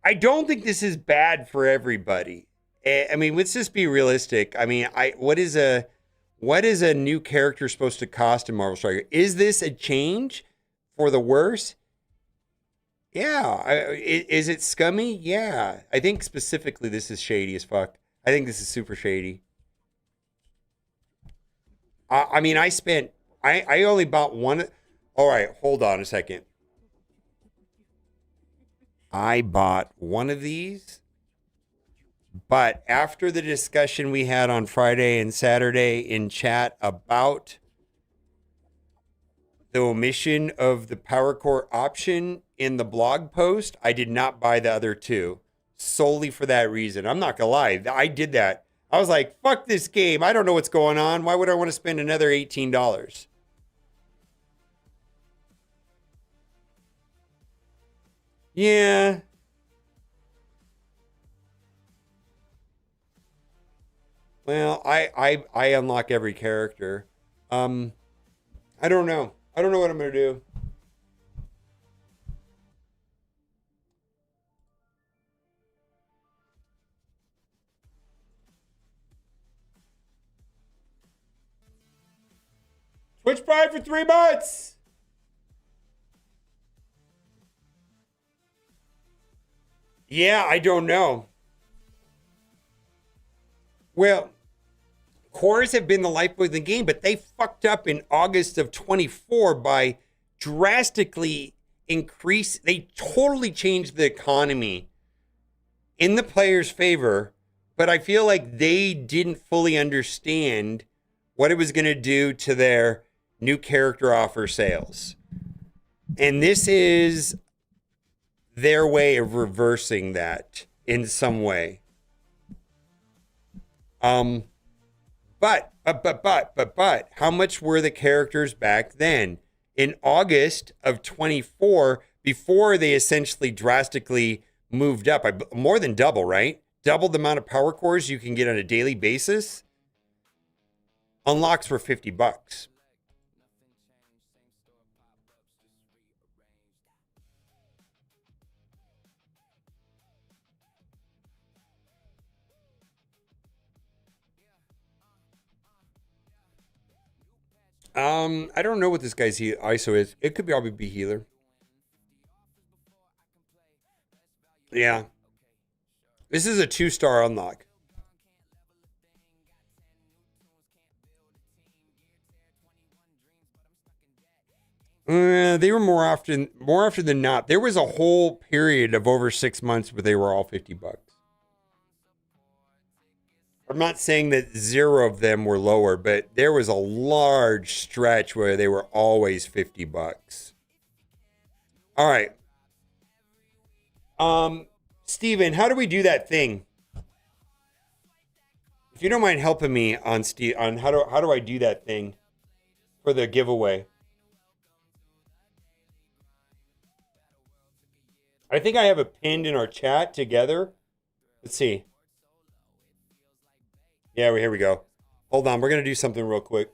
I don't think this is bad for everybody. I mean, let's just be realistic. I mean, what is a new character supposed to cost in Marvel Striker? Is this a change for the worse? Yeah. Is it scummy? Yeah. I think specifically this is shady as fuck. I think this is super shady. I mean, I only bought one. All right, hold on a second. I bought one of these, but after the discussion we had on Friday and Saturday in chat about the omission of the Power Core option in the blog post, I did not buy the other two solely for that reason. I'm not gonna lie, I did that. I was like, fuck this game. I don't know what's going on. Why would I want to spend another $18? Yeah. Well, I unlock every character. I don't know. I don't know what I'm gonna do. Twitch Prime for 3 months. Yeah, I don't know. Well, cores have been the lifeblood of the game, but they fucked up in August of 24 by drastically they totally changed the economy in the player's favor, but I feel like they didn't fully understand what it was going to do to their new character offer sales. And this is their way of reversing that in some way. But how much were the characters back then? In August of 24, before they essentially drastically moved up, more than double, right? Double the amount of power cores you can get on a daily basis. Unlocks for $50. I don't know what this guy's ISO is. It could probably be healer. Yeah. This is a 2-star unlock. They were more often than not. There was a whole period of over 6 months where they were all $50. I'm not saying that 0 of them were lower, but there was a large stretch where they were always $50. All right. Steven, how do we do that thing? If you don't mind helping me on how do I do that thing for the giveaway? I think I have it pinned in our chat together. Let's see. Yeah, here we go. Hold on, we're going to do something real quick.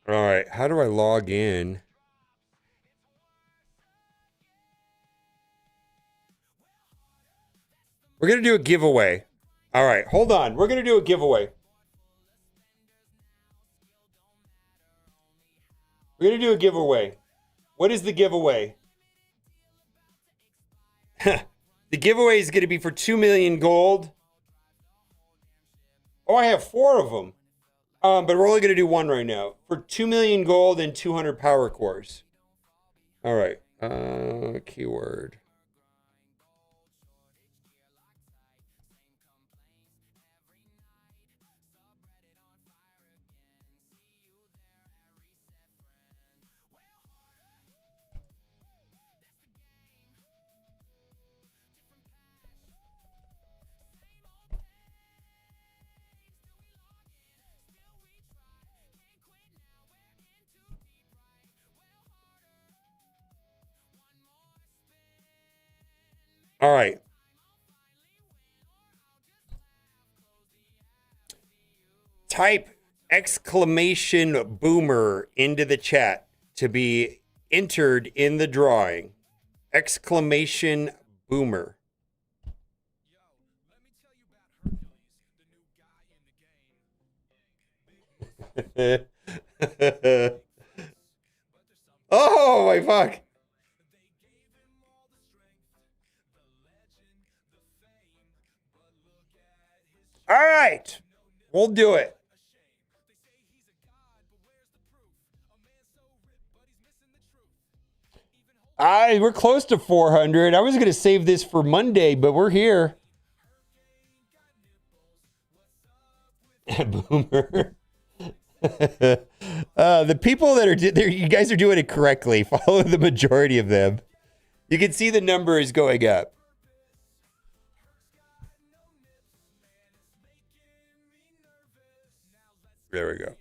All right, how do I log in? We're going to do a giveaway. All right, hold on. We're going to do a giveaway. We're going to do a giveaway. What is the giveaway? The giveaway is going to be for 2 million gold. Oh, I have 4 of them. But we're only going to do one right now. For 2 million gold and 200 power cores. All right. Keyword. All right. Type exclamation boomer into the chat to be entered in the drawing. Exclamation boomer. Oh my fuck. All right, we'll do it. We're close to 400. I was going to save this for Monday, but we're here. Boomer. The people that are there, you guys are doing it correctly. Follow the majority of them. You can see the number is going up. There we go.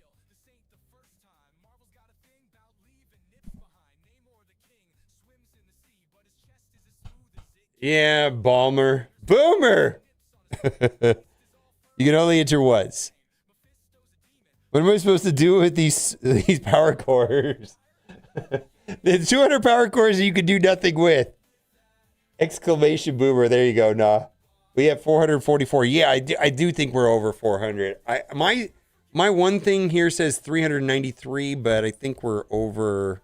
Yeah, Balmer. Boomer! You can only enter once. What am I supposed to do with these power cores? The 200 power cores you could do nothing with. Exclamation boomer. There you go. Nah. We have 444. Yeah, I do think we're over 400. My one thing here says 393, but I think we're over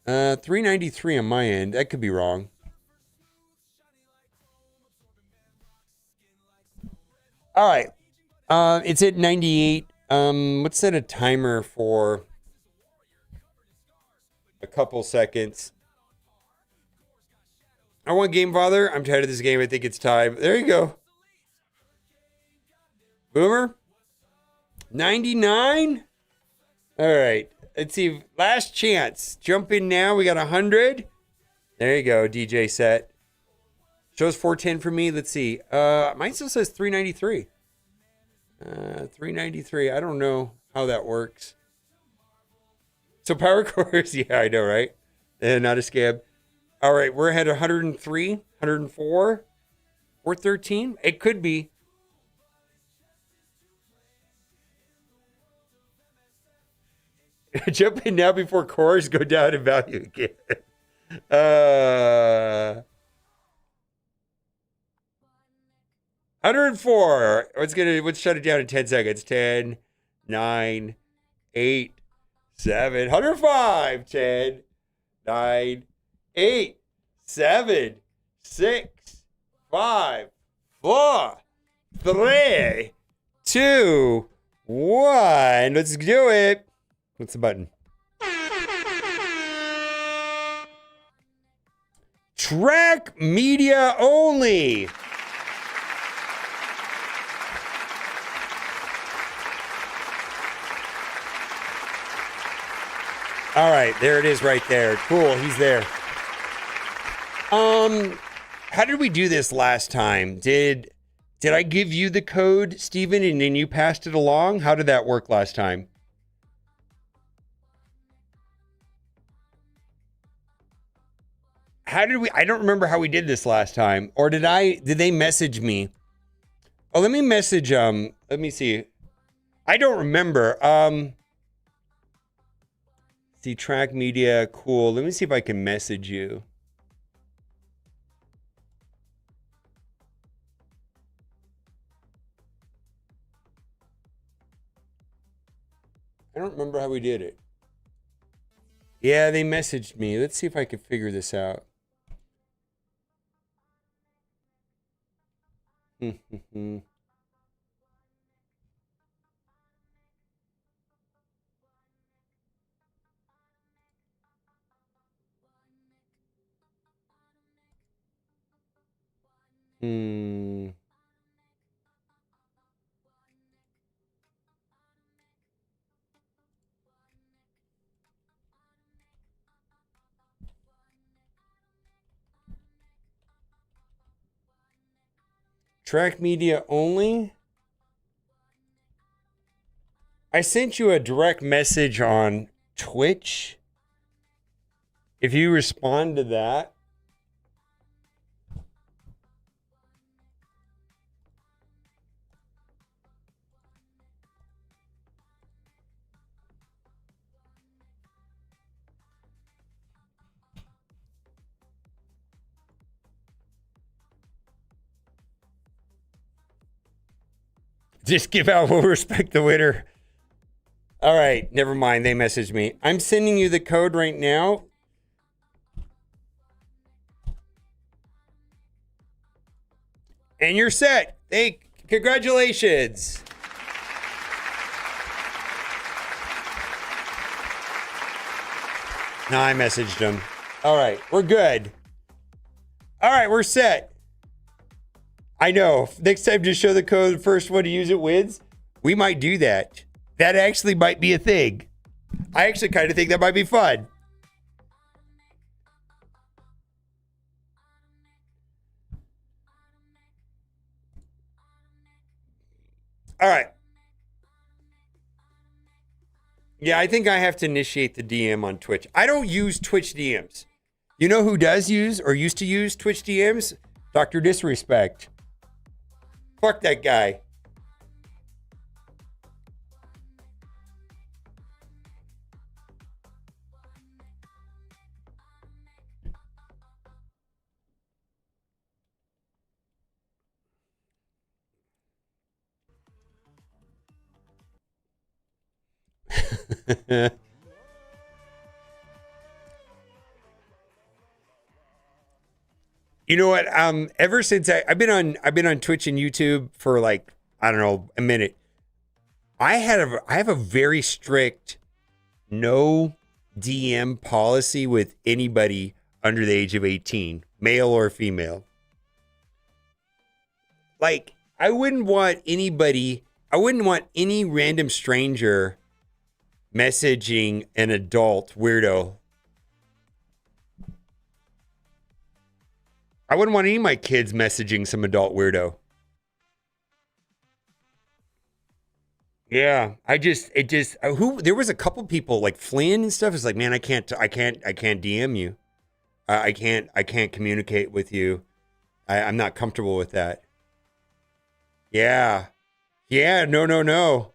393 on my end. That could be wrong. All right. It's at 98. Let's set a timer for a couple seconds. I want Game Father. I'm tired of this game. I think it's time. There you go. Boomer. 99. All right. Let's see. Last chance. Jump in now. We got 100. There you go. DJ set. Shows 410 for me. Let's see. Mine still says 393. 393. I don't know how that works. So power cores. Yeah, I know, right? Not a scam. All right. We're at 103, 104, 413. It could be. Jump in now before cores go down in value again. 104. Let's shut it down in 10 seconds. 10, 9, 8, 7, 105. 10, 9, 8, 7, 6, 5, 4, 3, 2, 1. Let's do it. What's the button? Track media only. All right, there it is right there. Cool, he's there. How did we do this last time? Did I give you the code, Steven, and then you passed it along? How did that work last time? How did we? I don't remember how we did this last time. Or did they message me? Oh, let me message, let me see. I don't remember. See, track media, cool. Let me see if I can message you. I don't remember how we did it. Yeah, they messaged me. Let's see if I can figure this out. Track media only? I sent you a direct message on Twitch. If you respond to that. Just give out, we'll respect the winner. All right, never mind. They messaged me. I'm sending you the code right now. And you're set. Hey, congratulations. No, I messaged him. All right, we're good. All right, we're set. I know. Next time, just show the code. The first one to use it wins. We might do that. That actually might be a thing. I actually kind of think that might be fun. All right. Yeah, I think I have to initiate the DM on Twitch. I don't use Twitch DMs. You know who does use or used to use Twitch DMs? Dr. Disrespect. Fuck that guy. You know what? Ever since I've been on Twitch and YouTube for like, I don't know, a minute. I have a very strict no DM policy with anybody under the age of 18, male or female. Like, I wouldn't want any random stranger messaging an adult weirdo. I wouldn't want any of my kids messaging some adult weirdo. Yeah, there was a couple people like Flynn and stuff. It's like, man, I can't DM you. I can't communicate with you. I'm not comfortable with that. Yeah. No.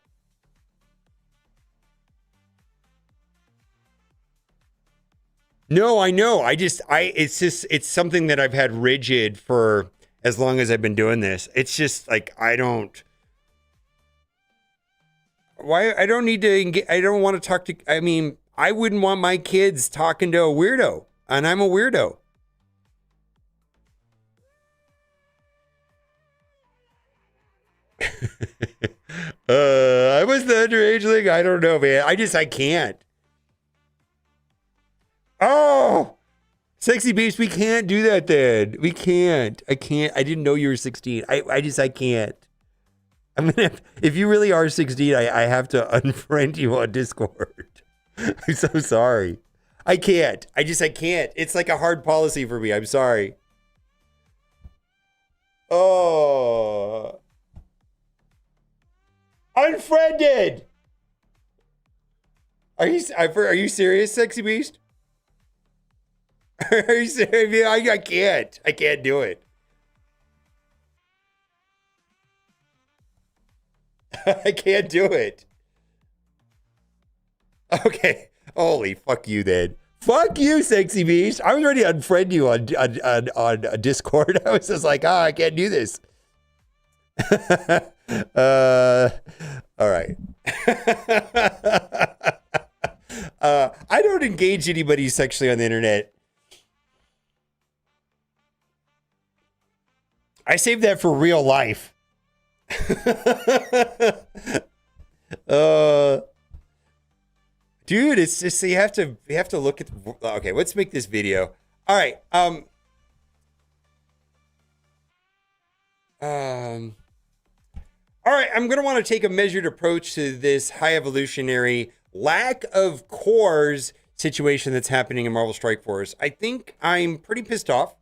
No, I know. It's something that I've had rigid for as long as I've been doing this. It's just like, I don't need to, I don't want to talk to, I mean, I wouldn't want my kids talking to a weirdo, and I'm a weirdo. I was the underage thing. I don't know, man. I can't. Oh, Sexy Beast, we can't do that then. We can't. I didn't know you were 16. I can't. I'm gonna if you really are 16, I have to unfriend you on Discord. I'm so sorry. I can't. I can't. It's like a hard policy for me. I'm sorry. Oh. Unfriended. Are you serious, Sexy Beast? Are you serious? I can't. I can't do it. I can't do it. Okay. Holy fuck you then. Fuck you, Sexy Beast. I was ready to unfriend you on Discord. I was just like, I can't do this. All right. I don't engage anybody sexually on the internet. I save that for real life. Dude, it's just you have to look at. Okay, let's make this video. All right. All right, I'm going to want to take a measured approach to this high evolutionary lack of cores situation that's happening in Marvel Strike Force. I think I'm pretty pissed off,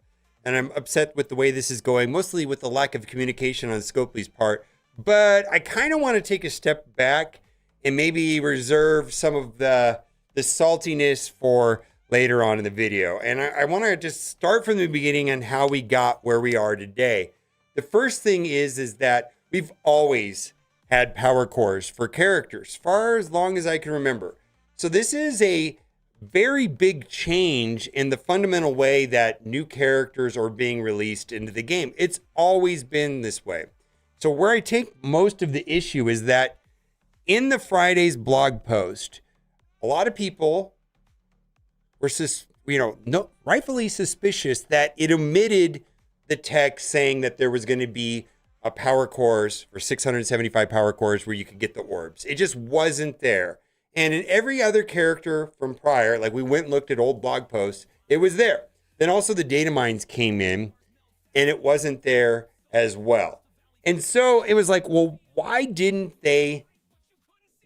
and I'm upset with the way this is going, mostly with the lack of communication on Scopely's part. But I kind of want to take a step back and maybe reserve some of the saltiness for later on in the video. And I want to just start from the beginning on how we got where we are today. The first thing is that we've always had power cores for characters, far as long as I can remember. So this is a very big change in the fundamental way that new characters are being released into the game. It's always been this way. So where I take most of the issue is that in the Friday's blog post, a lot of people were rightfully suspicious that it omitted the text saying that there was going to be a power cores for 675 power cores where you could get the orbs. It just wasn't there. And in every other character from prior, like we went and looked at old blog posts, it was there. Then also the data mines came in and it wasn't there as well. And so it was like, well, why didn't they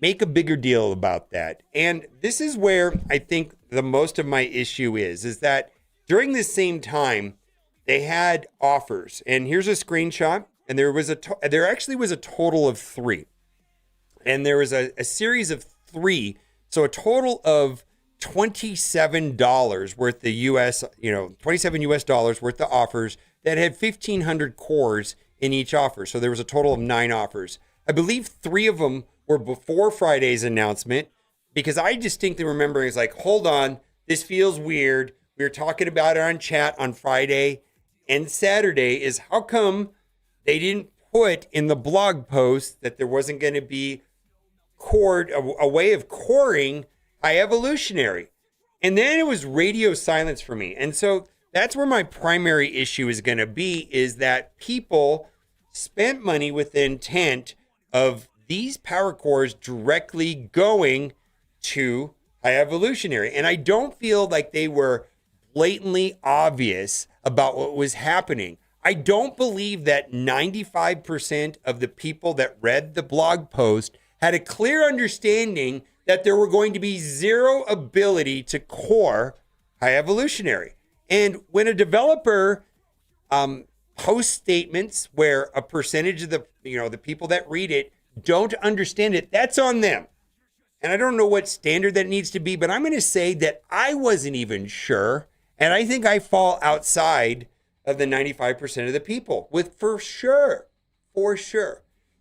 make a bigger deal about that? And this is where I think the most of my issue is that during this same time, they had offers. And here's a screenshot. And there actually was a total of 3. And there was a series of 3. So a total of $27 worth the US, $27 worth of offers that had 1,500 cores in each offer. So there was a total of 9 offers. I believe 3 of them were before Friday's announcement, because I distinctly remember it's like, hold on, this feels weird. We were talking about it on chat on Friday and Saturday. Is how come they didn't put in the blog post that there wasn't going to be a way of coring high evolutionary? And then it was radio silence for me. And so that's where my primary issue is going to be, is that people spent money with the intent of these power cores directly going to high evolutionary. And I don't feel like they were blatantly obvious about what was happening. I don't believe that 95% of the people that read the blog post had a clear understanding that there were going to be 0 ability to core high evolutionary. And when a developer posts statements where a percentage of the people that read it don't understand it, that's on them. And I don't know what standard that needs to be, but I'm going to say that I wasn't even sure. And I think I fall outside of the 95% of the people for sure.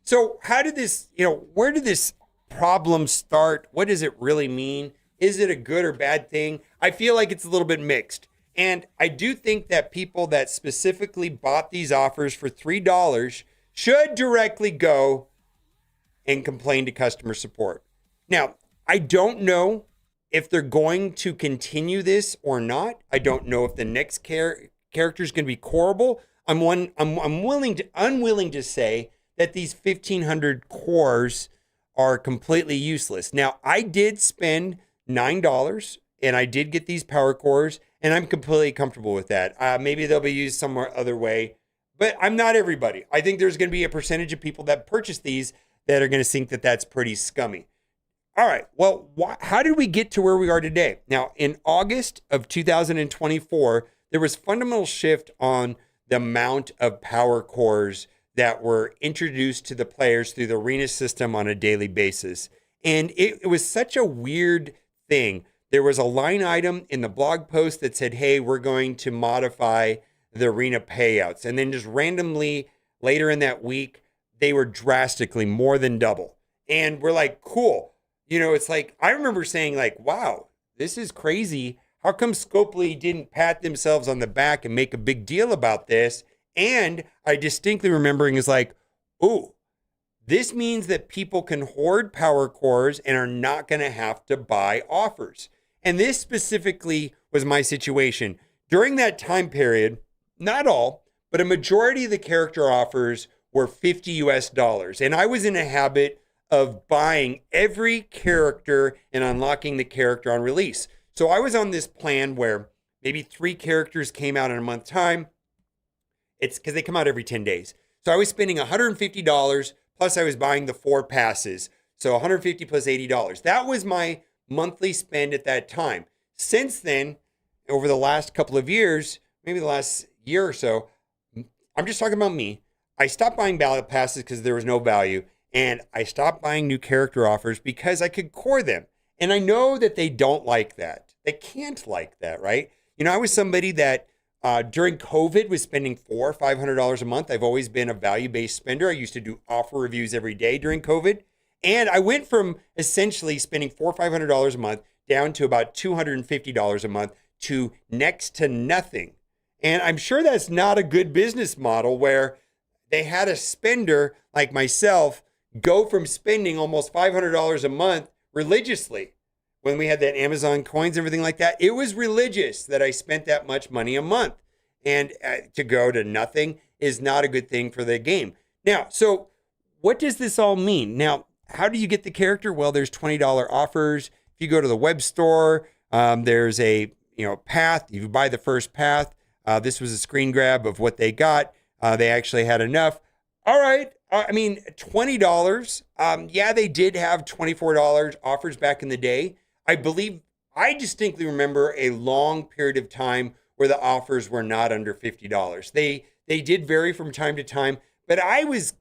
So how did this, where did this problem start? What does it really mean? Is it a good or bad thing? I feel like it's a little bit mixed. And I do think that people that specifically bought these offers for $3 should directly go and complain to customer support. Now, I don't know if they're going to continue this or not. I don't know if the next character is going to be coreable. I'm unwilling to say that these 1,500 cores are completely useless. Now, I did spend $9 and I did get these power cores, and I'm completely comfortable with that. Maybe they'll be used somewhere other way, but I'm not everybody. I think there's going to be a percentage of people that purchase these that are going to think that that's pretty scummy. All right, well, how did we get to where we are today? Now, in August of 2024, there was fundamental shift on the amount of power cores that were introduced to the players through the arena system on a daily basis. And it was such a weird thing. There was a line item in the blog post that said, hey, we're going to modify the arena payouts. And then just randomly later in that week, they were drastically more than double. And we're like, cool. It's like, I remember saying like, wow, this is crazy. How come Scopely didn't pat themselves on the back and make a big deal about this? And I distinctly remembering is like, ooh, This means that people can hoard power cores and are not going to have to buy offers. And this specifically was my situation. During that time period, not all, but a majority of the character offers were $50 US. And I was in a habit of buying every character and unlocking the character on release. So I was on this plan where maybe 3 characters came out in a month time. It's because they come out every 10 days. So I was spending $150, plus I was buying the 4 passes. So $150 plus $80. That was my monthly spend at that time. Since then, over the last couple of years, maybe the last year or so, I'm just talking about me. I stopped buying battle passes because there was no value. And I stopped buying new character offers because I could core them. And I know that they don't like that. They can't like that, right? You know, I was somebody that during COVID was spending $400 or $500 a month. I've always been a value-based spender. I used to do offer reviews every day during COVID. And I went from essentially spending $400 or $500 a month down to about $250 a month to next to nothing. And I'm sure that's not a good business model where they had a spender like myself go from spending almost $500 a month religiously. When we had that Amazon coins, everything like that, it was religious that I spent that much money a month. And to go to nothing is not a good thing for the game. Now, so what does this all mean? Now, how do you get the character? Well, there's $20 offers. If you go to the web store, there's a path. You buy the first path. This was a screen grab of what they got. They actually had enough. All right. I mean, $20. Yeah, they did have $24 offers back in the day. I distinctly remember a long period of time where the offers were not under $50. They did vary from time to time, but I was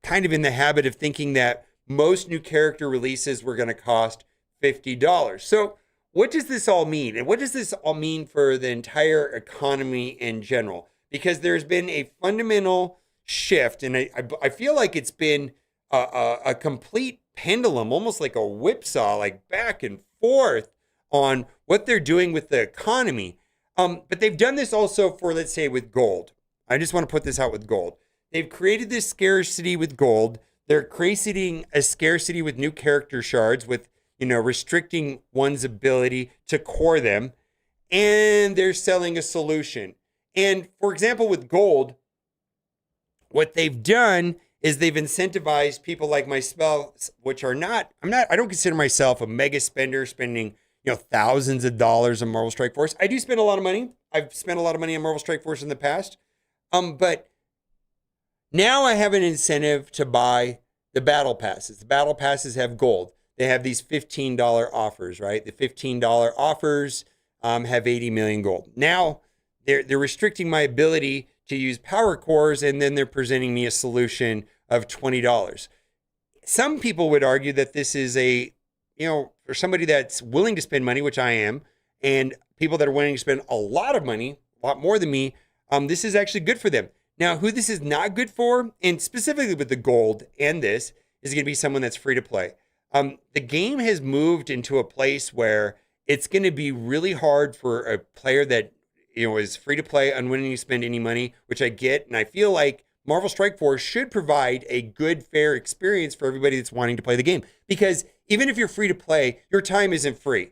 kind of in the habit of thinking that most new character releases were going to cost $50. So what does this all mean? And what does this all mean for the entire economy in general? Because there's been a fundamental shift, and I feel like it's been a complete pendulum, almost like a whipsaw, like back and forth on what they're doing with the economy. But they've done this also for, let's say, with gold. I just want to put this out with gold. They've created this scarcity with gold. They're creating a scarcity with new character shards, with restricting one's ability to core them, and they're selling a solution. And for example, with gold, what they've done is they've incentivized people like myself, which I don't consider myself a mega spender, spending thousands of dollars on Marvel Strike Force. I do spend a lot of money. I've spent a lot of money on Marvel Strike Force in the past. But now I have an incentive to buy the battle passes. The battle passes have gold. They have these $15 offers, right? The $15 offers have 80 million gold. Now they're restricting my ability to use power cores, and then they're presenting me a solution of $20. Some people would argue that this is for somebody that's willing to spend money, which I am, and people that are willing to spend a lot of money, a lot more than me, this is actually good for them. Now, who this is not good for, and specifically with the gold and this, is going to be someone that's free to play. The game has moved into a place where it's going to be really hard for a player that is free to play, unwilling to spend any money, which I get, and I feel like Marvel Strike Force should provide a good, fair experience for everybody that's wanting to play the game. Because even if you're free to play, your time isn't free.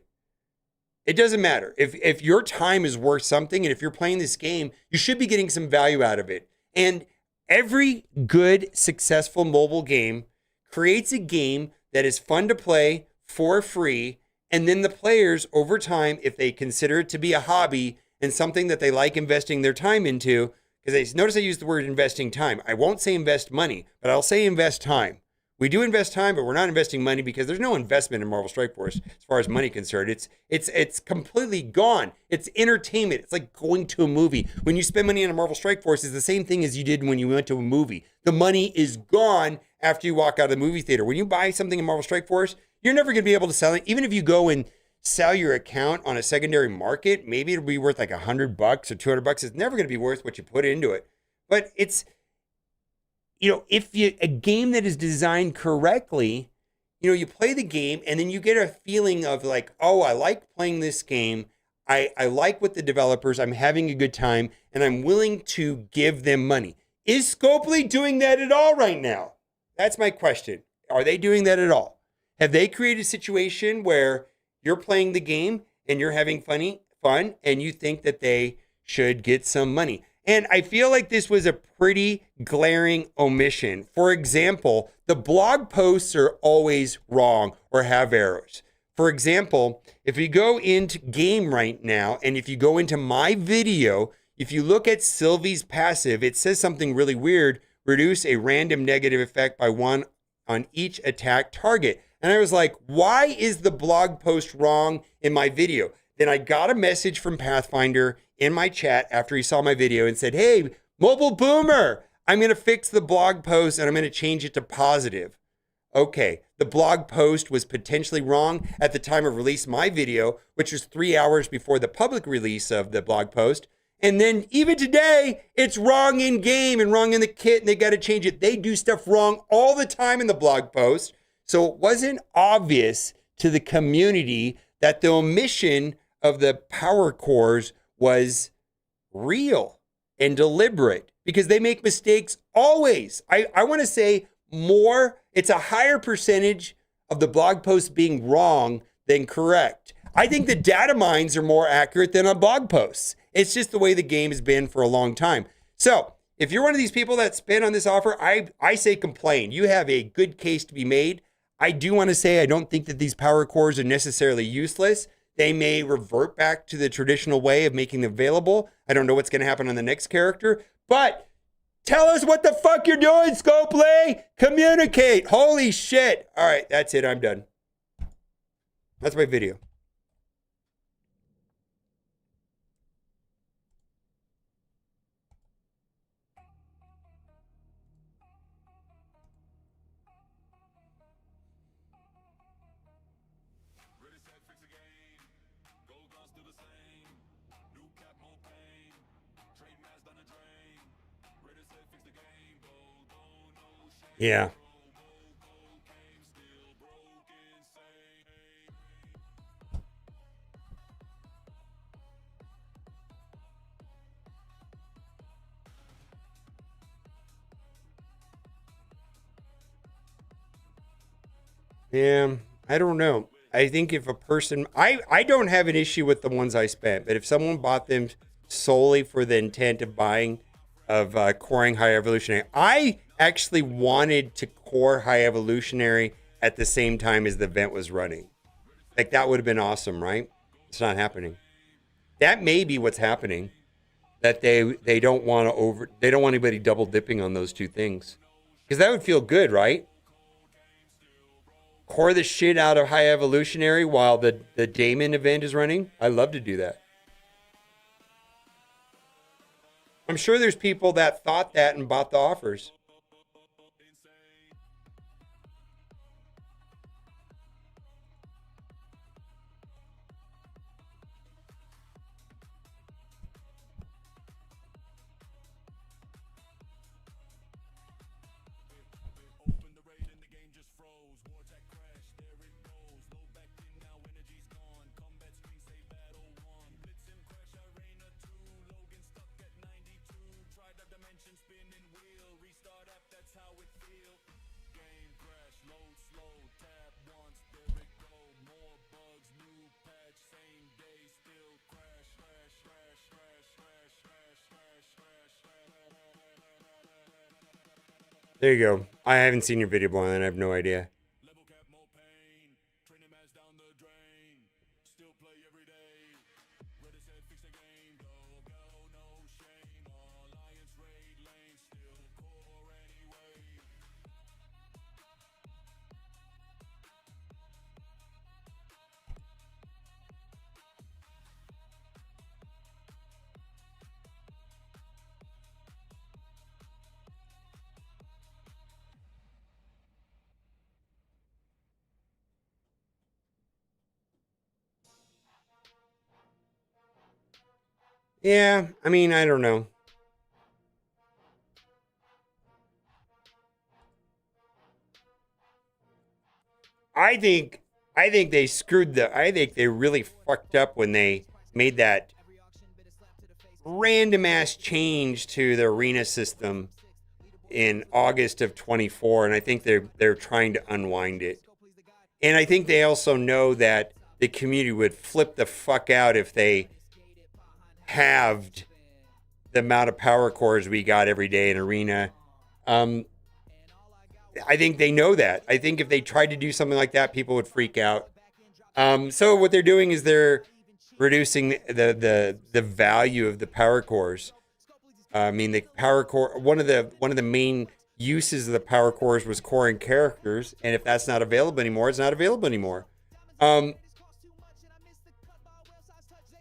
It doesn't matter. If your time is worth something, and if you're playing this game, you should be getting some value out of it. And every good, successful mobile game creates a game that is fun to play for free, and then the players over time, if they consider it to be a hobby and something that they like investing their time into, because notice I use the word investing time. I won't say invest money, but I'll say invest time. We do invest time, but we're not investing money because there's no investment in Marvel Strike Force as far as money concerned. It's completely gone. It's entertainment. It's like going to a movie. When you spend money on a Marvel Strike Force, it's the same thing as you did when you went to a movie. The money is gone after you walk out of the movie theater. When you buy something in Marvel Strike Force, you're never going to be able to sell it. Even if you go and sell your account on a secondary market, maybe it'll be worth like $100 or $200. It's never going to be worth what you put into it. But it's, if a game that is designed correctly, you play the game and then you get a feeling of like, oh, I like playing this game. I like what the developers, I'm having a good time, and I'm willing to give them money. Is Scopely doing that at all right now? That's my question. Are they doing that at all? Have they created a situation where you're playing the game and you're having fun and you think that they should get some money? And I feel like this was a pretty glaring omission. For example, the blog posts are always wrong or have errors. For example, if you go into game right now, and if you go into my video, if you look at Sylvie's passive, it says something really weird. Reduce a random negative effect by 1 on each attack target. And I was like, why is the blog post wrong in my video? Then I got a message from Pathfinder in my chat after he saw my video and said, hey, Mobile Boomer, I'm going to fix the blog post and I'm going to change it to positive. Okay, the blog post was potentially wrong at the time of release of my video, which was 3 hours before the public release of the blog post. And then even today, it's wrong in game and wrong in the kit, and they got to change it. They do stuff wrong all the time in the blog post. So it wasn't obvious to the community that the omission of the power cores was real and deliberate, because they make mistakes always. I want to say more, it's a higher percentage of the blog posts being wrong than correct. I think the data mines are more accurate than on blog posts. It's just the way the game has been for a long time. So if you're one of these people that spin on this offer, I say complain. You have a good case to be made. I do want to say I don't think that these power cores are necessarily useless. They may revert back to the traditional way of making them available. I don't know what's going to happen on the next character, but tell us what the fuck you're doing, Scopely. Communicate. Holy shit. All right, that's it. I'm done. That's my video. Yeah. Yeah, I don't know. I think if a person, I don't have an issue with the ones I spent, but if someone bought them solely for the intent of buying, of coring High Evolutionary, I actually wanted to core High Evolutionary at the same time as the event was running. Like, that would have been awesome, right? It's not happening. That may be what's happening. That they don't want anybody double dipping on those two things. Because that would feel good, right? Core the shit out of High Evolutionary while the Daemon event is running. I love to do that. I'm sure there's people that thought that and bought the offers. There you go. I haven't seen your video, Blind. I have no idea. Yeah, I mean, I don't know. I think they screwed I think they really fucked up when they made that random ass change to the arena system in August of 24, and I think they're trying to unwind it. And I think they also know that the community would flip the fuck out if they halved the amount of power cores we got every day in Arena. I think they know that. I think if they tried to do something like that, people would freak out. So what they're doing is they're reducing the value of the power cores. I mean, the power core, one of the main uses of the power cores was coring characters, and if that's not available anymore, it's not available anymore.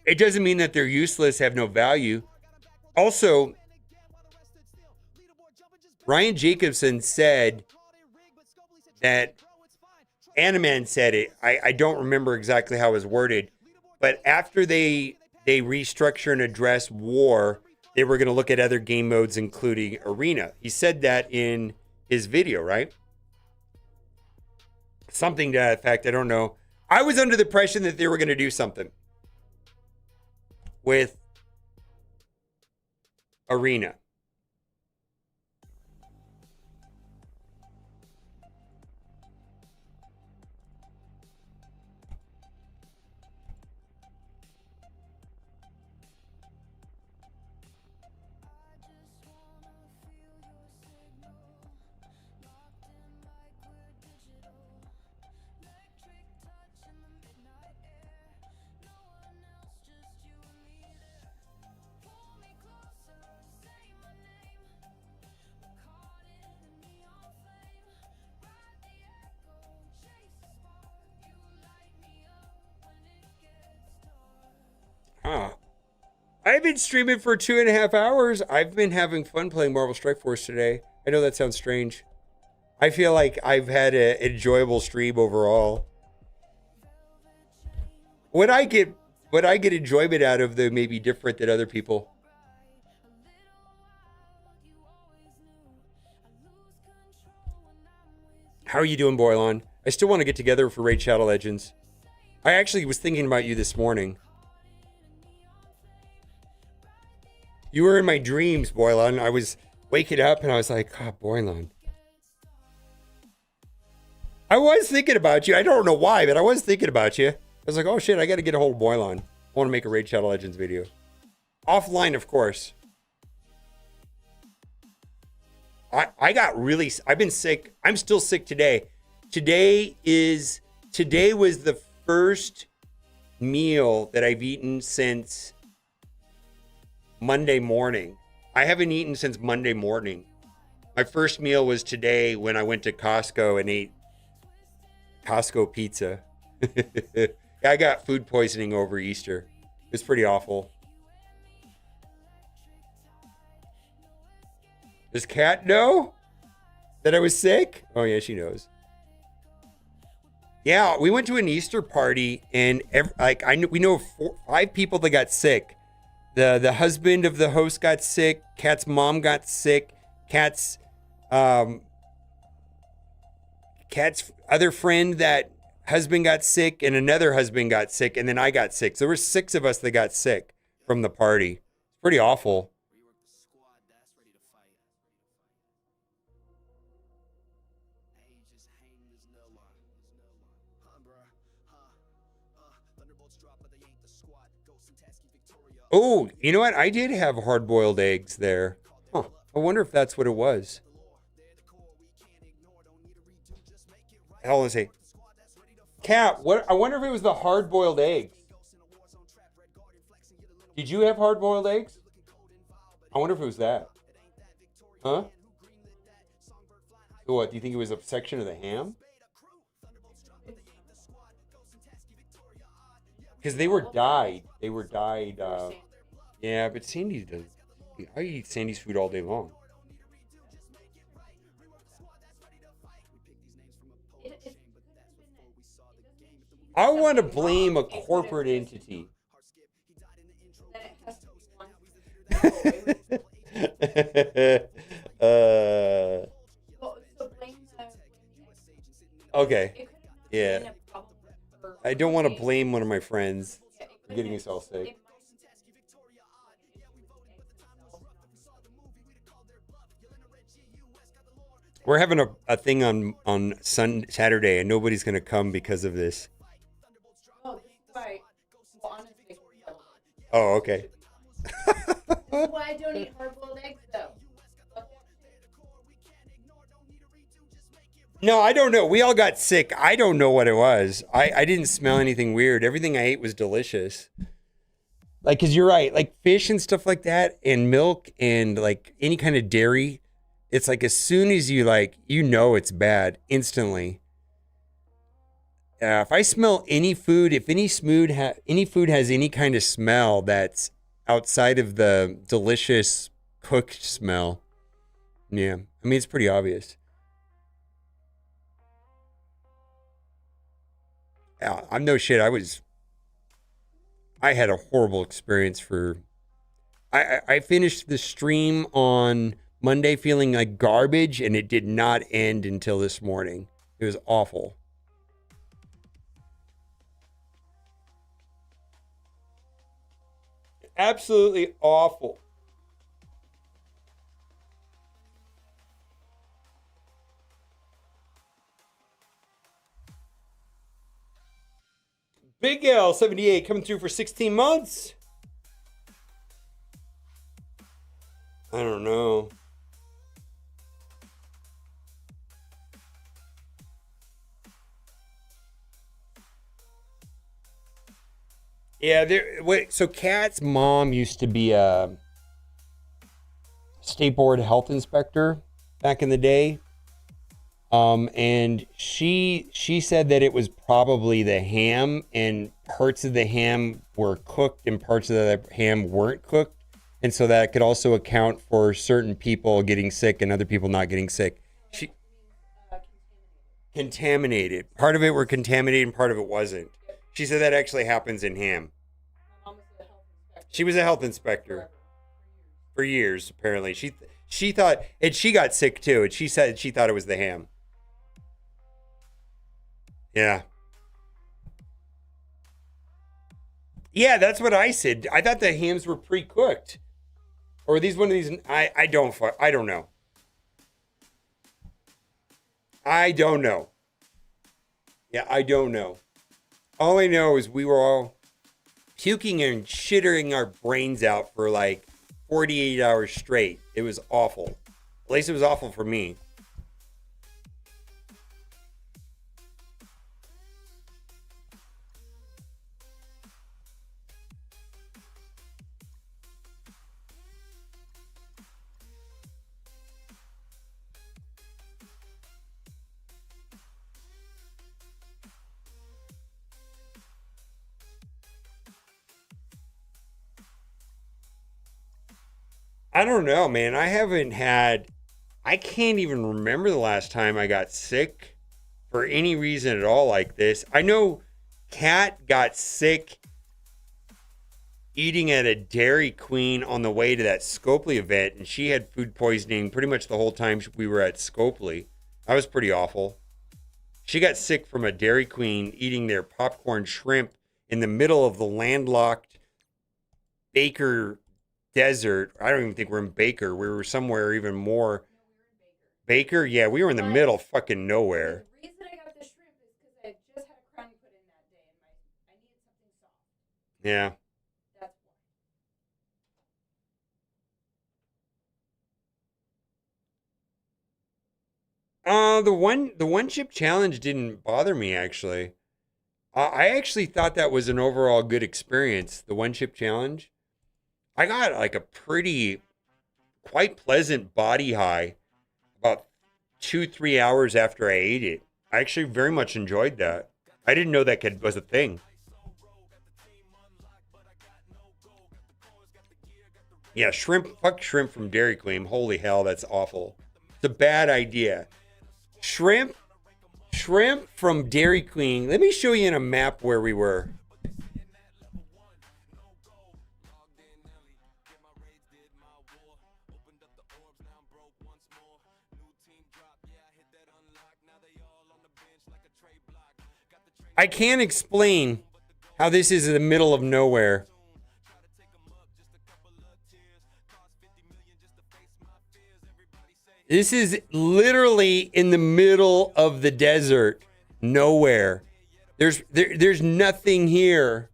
It doesn't mean that they're useless, have no value. Also, Ryan Jacobson said that Animan said it. I don't remember exactly how it was worded, but after they restructure and address war, they were going to look at other game modes, including Arena. He said that in his video, right? Something to that effect. I don't know. I was under the impression that they were going to do something with Arena. I've been streaming for 2.5 hours. I've been having fun playing Marvel Strike Force today. I know that sounds strange. I feel like I've had an enjoyable stream overall. What I get enjoyment out of, though, may be different than other people. How are you doing, Boylon? I still want to get together for Raid Shadow Legends. I actually was thinking about you this morning. You were in my dreams, Boylon. I was waking up and I was like, oh, Boylon. I was thinking about you. I don't know why, but I was thinking about you. I was like, oh shit, I got to get a hold of Boylon. I want to make a Raid Shadow Legends video. Offline, of course. I've been sick. I'm still sick today. Today was the first meal that I've eaten since Monday morning. I haven't eaten since Monday morning. My first meal was today when I went to Costco and ate Costco pizza. I got food poisoning over Easter. It was pretty awful. Does Kat know that I was sick? Oh yeah, she knows. Yeah, we went to an Easter party and we know 5 people that got sick. The husband of the host got sick. Kat's mom got sick. Kat's other friend, that husband got sick, and another husband got sick, and then I got sick. So there were 6 of us that got sick from the party. Pretty awful. Oh, you know what? I did have hard-boiled eggs there. Huh. I wonder if that's what it was. Hold on a second. Kat, I wonder if it was the hard-boiled eggs. Did you have hard-boiled eggs? I wonder if it was that. Huh? What, do you think it was a section of the ham? Because they were dyed. They were dyed. Yeah, but Sandy does. I eat Sandy's food all day long. I want to blame a corporate entity. Okay. Yeah. I don't want to blame one of my friends for getting us all sick. We're having a thing on Saturday, and nobody's gonna come because of this. Oh, this is why. Well, honestly, Oh, okay. this is why I don't eat hard-boiled eggs, though. Fuck that shit. No, I don't know. We all got sick. I don't know what it was. I didn't smell anything weird. Everything I ate was delicious. Like, cause you're right. Like fish and stuff like that, and milk and like any kind of dairy. It's like as soon as you like, it's bad instantly. If I smell any food, if any food has any kind of smell that's outside of the delicious cooked smell, yeah, I mean it's pretty obvious. Yeah, I'm no shit. I had a horrible experience for. I finished the stream on Monday feeling like garbage, and it did not end until this morning. It was awful. Absolutely awful. Big L 78 coming through for 16 months. I don't know. Yeah, so Kat's mom used to be a state board health inspector back in the day. And she said that it was probably the ham, and parts of the ham were cooked and parts of the ham weren't cooked. And so that could also account for certain people getting sick and other people not getting sick. Contaminated. Part of it were contaminated and part of it wasn't. She said that actually happens in ham. She was a health inspector for years, apparently. She thought, and she got sick too, and she said she thought it was the ham. Yeah. Yeah, that's what I said. I thought the hams were pre-cooked. Or are these one of these? I don't know. I don't know. Yeah, I don't know. All I know is we were all puking and shitting our brains out for like 48 hours straight. It was awful. At least it was awful for me. I don't know, man. I can't even remember the last time I got sick for any reason at all like this. I know Kat got sick eating at a Dairy Queen on the way to that Scopely event, and she had food poisoning pretty much the whole time we were at Scopely. That was pretty awful. She got sick from a Dairy Queen eating their popcorn shrimp in the middle of the landlocked Baker desert. I don't even think we're in Baker. We were somewhere even more. Baker? Yeah, we were in the middle, fucking nowhere. The reason I got the shrimp is because I just had a crown put in that day, and I needed something soft. Yeah. That's The one chip challenge didn't bother me actually. I actually thought that was an overall good experience. The one chip challenge. I got like a quite pleasant body high about 2-3 hours after I ate it. I actually very much enjoyed that. I didn't know that was a thing. Yeah, fuck shrimp from Dairy Queen. Holy hell, that's awful. It's a bad idea. Shrimp from Dairy Queen. Let me show you in a map where we were. I can't explain how this is in the middle of nowhere. This is literally in the middle of the desert. Nowhere. There's nothing here.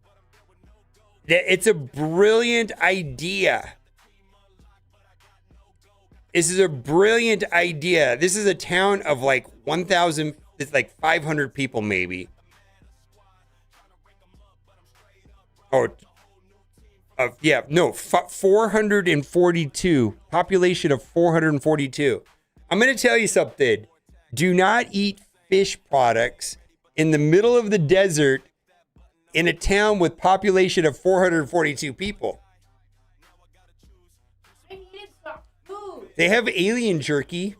It's a brilliant idea. This is a brilliant idea. This is a town of like 1,000, it's like 500 people maybe. Oh, yeah, no, 442. Population of 442. I'm going to tell you something. Do not eat fish products in the middle of the desert in a town with population of 442 people. I needed soft food. They have alien jerky.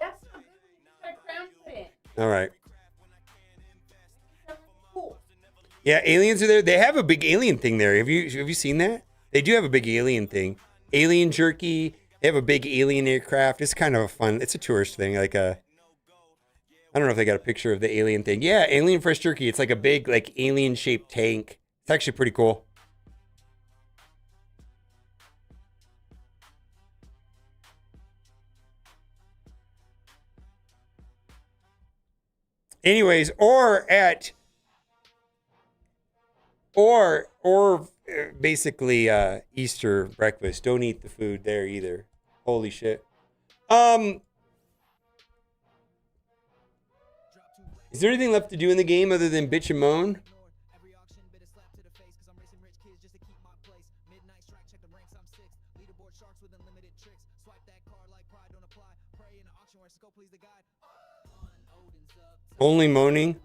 That's not good. Put a crown put in. All right. That's cool. Yeah, aliens are there. They have a big alien thing there. Have you seen that? They do have a big alien thing. Alien jerky. They have a big alien aircraft. It's kind of a fun. It's a tourist thing. Like a. I don't know if they got a picture of the alien thing. Yeah, alien fresh jerky. It's like a big, like alien shaped tank. It's actually pretty cool. Anyways, or basically Easter breakfast. Don't eat the food there either. Holy shit. Is there anything left to do in the game other than bitch and moan? Only moaning?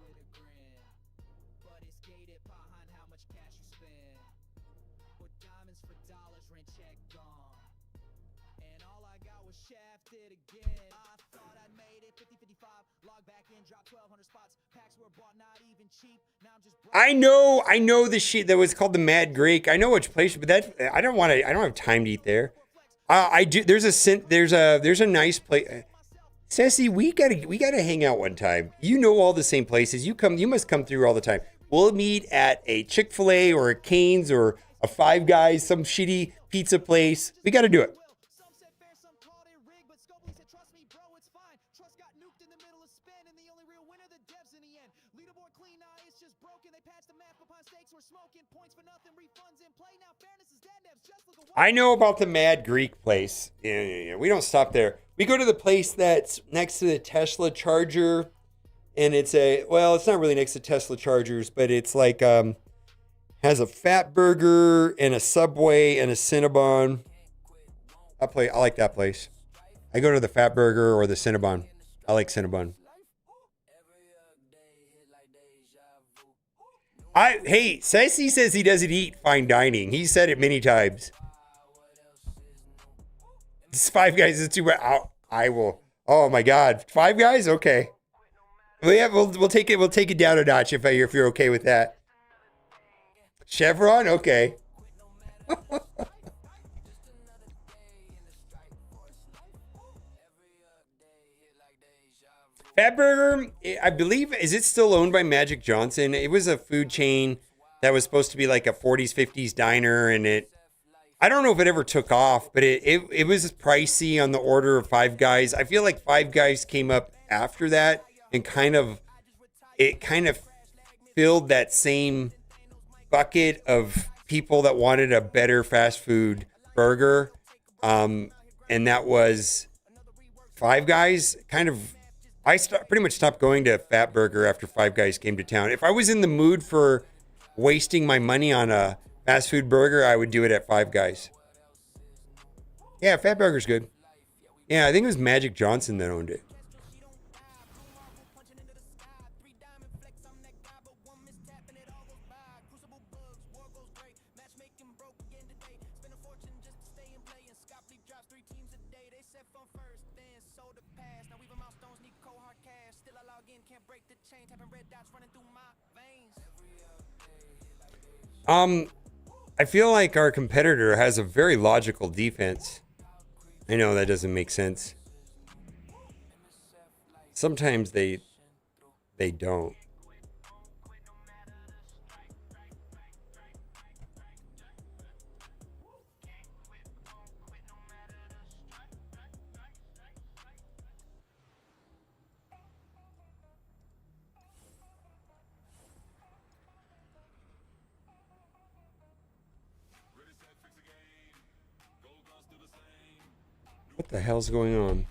I know the shit that was called the Mad Greek. I know which place, but that I don't have time to eat there. I do. There's a nice place. Sassy, we gotta hang out one time. You know all the same places. You must come through all the time. We'll meet at a Chick-fil-A or a Cane's or a Five Guys, some shitty pizza place. We gotta do it. I know about the Mad Greek place. Yeah. We don't stop there. We go to the place that's next to the Tesla charger, and it's not really next to Tesla chargers, but it's like has a Fat Burger and a Subway and a Cinnabon. I like that place. I go to the Fat Burger or the Cinnabon. I like Cinnabon. Hey, Sassy says he doesn't eat fine dining. He said it many times. This Five Guys is too much. I will. Oh my God, Five Guys. Okay. We'll take it. We'll take it down a notch if you're okay with that. Chevron. Okay. Fat Burger, I believe, is it still owned by Magic Johnson? It was a food chain that was supposed to be like a 40s, 50s diner, and I don't know if it ever took off, but it was pricey on the order of Five Guys. I feel like Five Guys came up after that and kind of filled that same bucket of people that wanted a better fast food burger. And that was Five Guys. Pretty much stopped going to Fat Burger after Five Guys came to town. If I was in the mood for wasting my money on a fast food burger, I would do it at Five Guys. Yeah, Fat Burger's good. Yeah, I think it was Magic Johnson that owned it. I feel like our competitor has a very logical defense. I know that doesn't make sense. Sometimes they don't. What the hell's going on?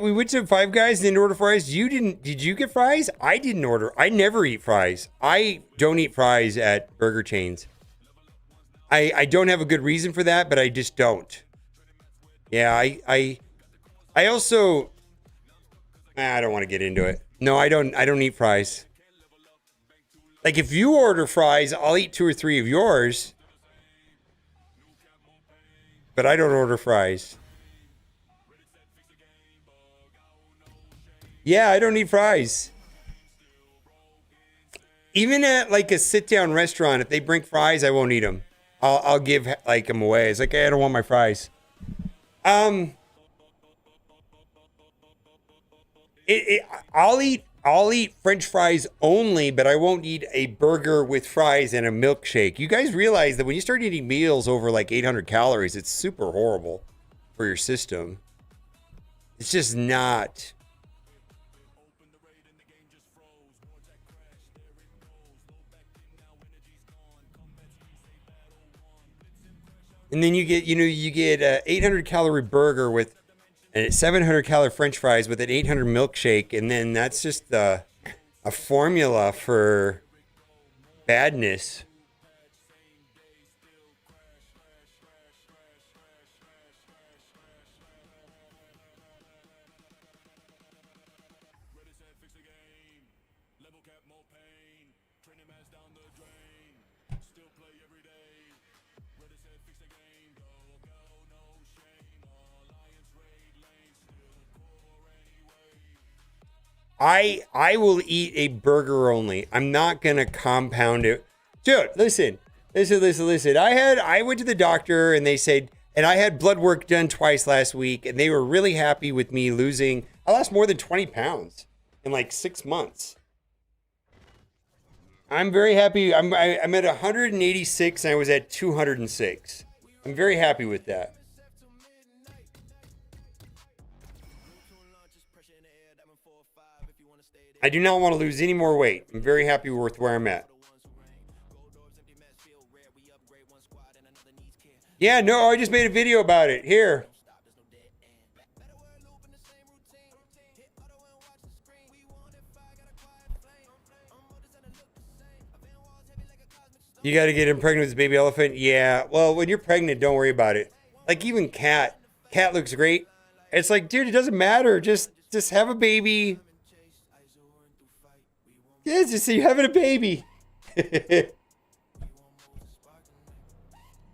We went to Five Guys and didn't order fries. You didn't? Did you get fries? I didn't order. I never eat fries. I don't eat fries at burger chains. I don't have a good reason for that, but I just don't. Yeah, I also I don't want to get into it. No, I don't eat fries. Like if you order fries, I'll eat 2 or 3 of yours. But I don't order fries. Yeah, I don't eat fries. Even at like a sit-down restaurant, if they bring fries, I won't eat them. I'll give like them away. It's like, hey, I don't want my fries. I'll eat French fries only, but I won't eat a burger with fries and a milkshake. You guys realize that when you start eating meals over like 800 calories, it's super horrible for your system. It's just not. And then you get a 800 calorie burger with a 700 calorie French fries with an 800 milkshake, and then that's just a formula for badness. I will eat a burger only. I'm not gonna compound it. Dude, listen. I went to the doctor and they said, and I had blood work done twice last week, and they were really happy with me losing. I lost more than 20 pounds in like 6 months. I'm very happy. I'm at 186 and I was at 206. I'm very happy with that. I do not want to lose any more weight. I'm very happy with where I'm at. Yeah, no, I just made a video about it. Here. You got to get him pregnant with this baby elephant? Yeah. Well, when you're pregnant, don't worry about it. Like even Cat looks great. It's like, dude, it doesn't matter. Just have a baby. Yeah, it's just you having a baby. That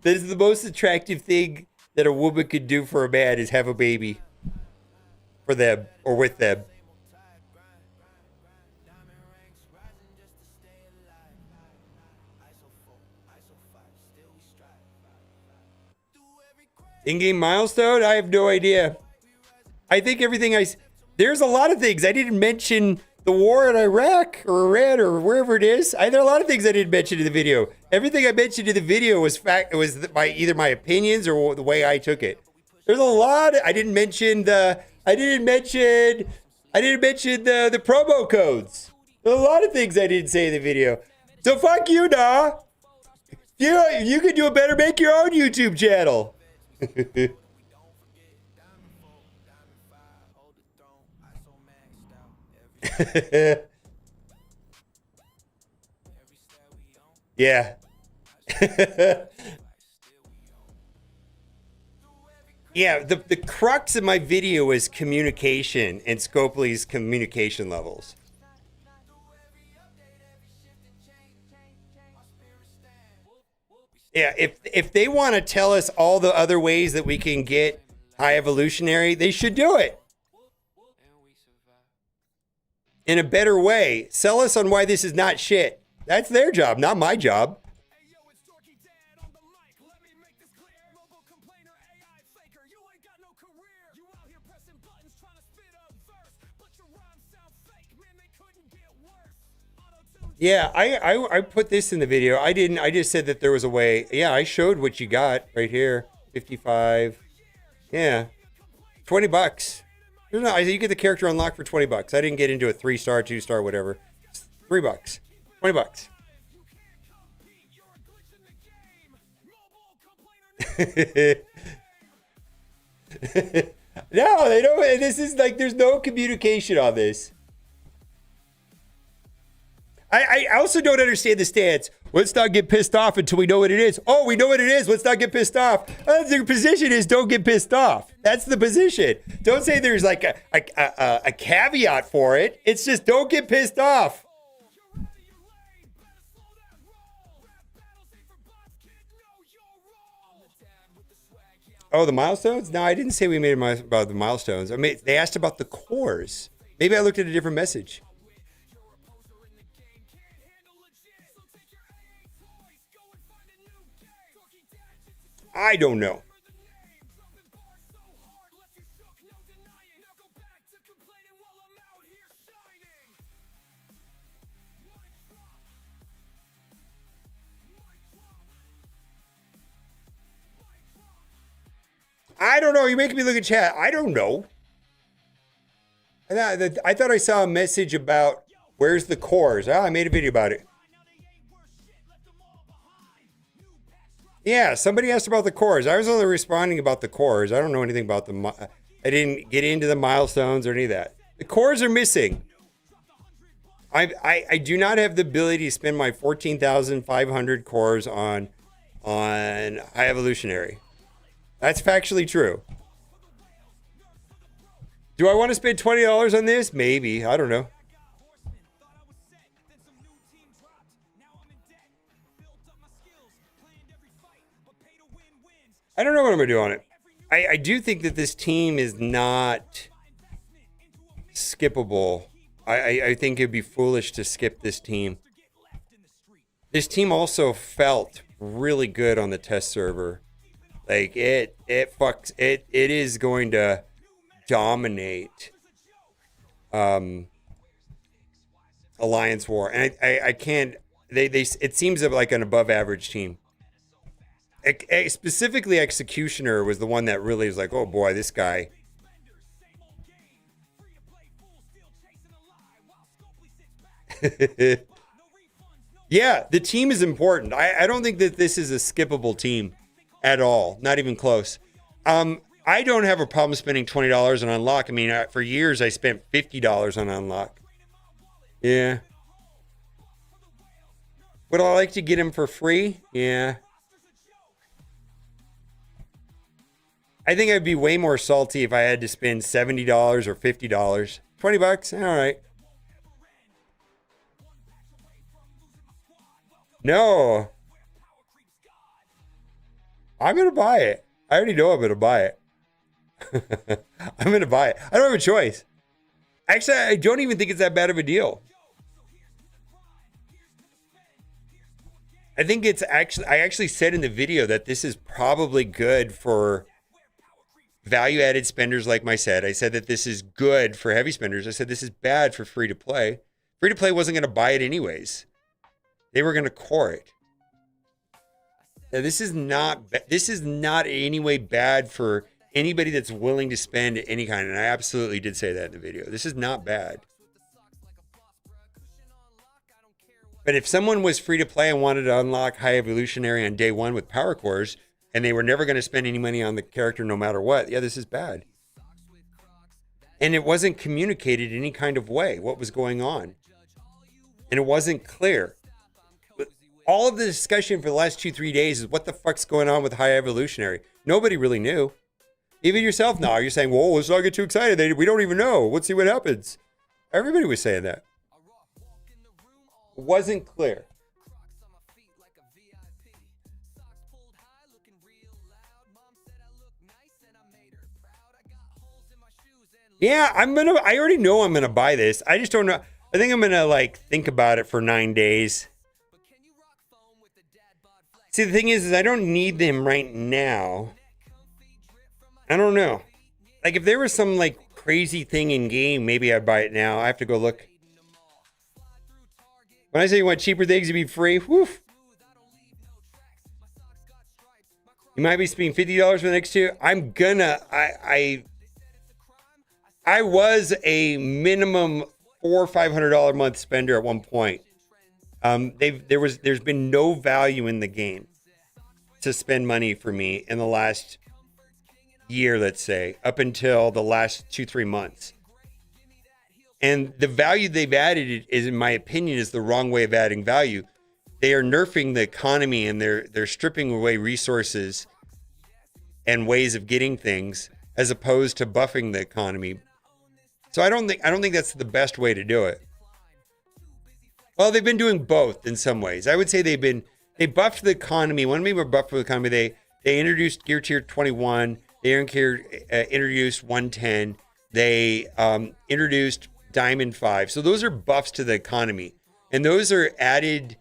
is the most attractive thing that a woman could do for a man is have a baby. For them or with them. In-game milestone? I have no idea. I think everything there's a lot of things. I didn't mention the war in Iraq or Iran or wherever it is. There are a lot of things I didn't mention in the video. Everything I mentioned in the video was either my opinions or the way I took it. There's a lot. I didn't mention the promo codes. There's a lot of things I didn't say in the video. So fuck you, nah. You could do it better. Make your own YouTube channel. Yeah. Yeah, the crux of my video is communication and Scopely's communication levels. Yeah, if they want to tell us all the other ways that we can get high evolutionary, they should do it. In a better way. Sell us on why this is not shit. That's their job, not my job. Yeah, I put this in the video. I didn't. I just said that there was a way. Yeah, I showed what you got right here. 55. Yeah. $20. No, you get the character unlocked for $20. I didn't get into a 3-star, 2-star, whatever. It's $3. $20. No, they don't. This is like, there's no communication on this. I also don't understand the stance. Let's not get pissed off until we know what it is. Oh, we know what it is. Let's not get pissed off. The position is don't get pissed off. That's the position. Don't say there's like a caveat for it. It's just don't get pissed off. Oh, the milestones? No, I didn't say we made about the milestones. I mean, they asked about the cores. Maybe I looked at a different message. I don't know. I don't know. You're making me look at chat. I don't know. I thought I saw a message about where's the cores. Oh, I made a video about it. Yeah, somebody asked about the cores. I was only responding about the cores. I don't know anything about I didn't get into the milestones or any of that. The cores are missing. I do not have the ability to spend my 14,500 cores on High Evolutionary. That's factually true. Do I want to spend $20 on this? Maybe. I don't know. I don't know what I'm going to do on it. I do think that this team is not skippable. I think it'd be foolish to skip this team. This team also felt really good on the test server. Like it is going to dominate Alliance War. And I can't, it seems like an above average team. Specifically, Executioner was the one that really was like, oh boy, this guy. Yeah, the team is important. I don't think that this is a skippable team at all. Not even close. I don't have a problem spending $20 on Unlock. I mean, for years, I spent $50 on Unlock. Yeah. Would I like to get him for free? Yeah. I think I'd be way more salty if I had to spend $70 or $50. $20, all right. No. I'm going to buy it. I already know I'm going to buy it. I'm going to buy it. I don't have a choice. Actually, I don't even think it's that bad of a deal. I think it's actually, I actually said in the video that this is probably good for value-added spenders like myself. I said that this is good for heavy spenders. I said this is bad for free-to-play. Free-to-play wasn't going to buy it anyways. They were going to core it. Now, this is not in any way bad for anybody that's willing to spend any kind. And I absolutely did say that in the video. This is not bad. But if someone was free to play and wanted to unlock High Evolutionary on day one with power cores, and they were never going to spend any money on the character no matter what, yeah, this is bad. And it wasn't communicated in any kind of way what was going on. And it wasn't clear. All of the discussion for the last 2-3 days is what the fuck's going on with High Evolutionary. Nobody really knew. Even yourself now, you're saying, whoa, let's not get too excited. We don't even know. Let's see what happens. Everybody was saying that. It wasn't clear. Yeah, I already know I'm gonna buy this. I just don't know. I think I'm gonna think about it for 9 days. See, the thing is I don't need them right now. I don't know. Like, if there was some crazy thing in game, maybe I'd buy it now. I have to go look. When I say you want cheaper things to be free, woof. You might be spending $50 for the next two. I'm gonna. I was a minimum $400 or $500 a month spender at one point. There's been no value in the game to spend money for me in the last year, let's say, up until the last 2-3 months. And the value they've added is, in my opinion, is the wrong way of adding value. They are nerfing the economy and they're stripping away resources and ways of getting things as opposed to buffing the economy. So I don't think that's the best way to do it. Well, they've been doing both in some ways. I would say they buffed the economy. When we were buffed for the economy, they introduced Gear Tier 21. They introduced 110. They introduced Diamond 5. So those are buffs to the economy. And those are added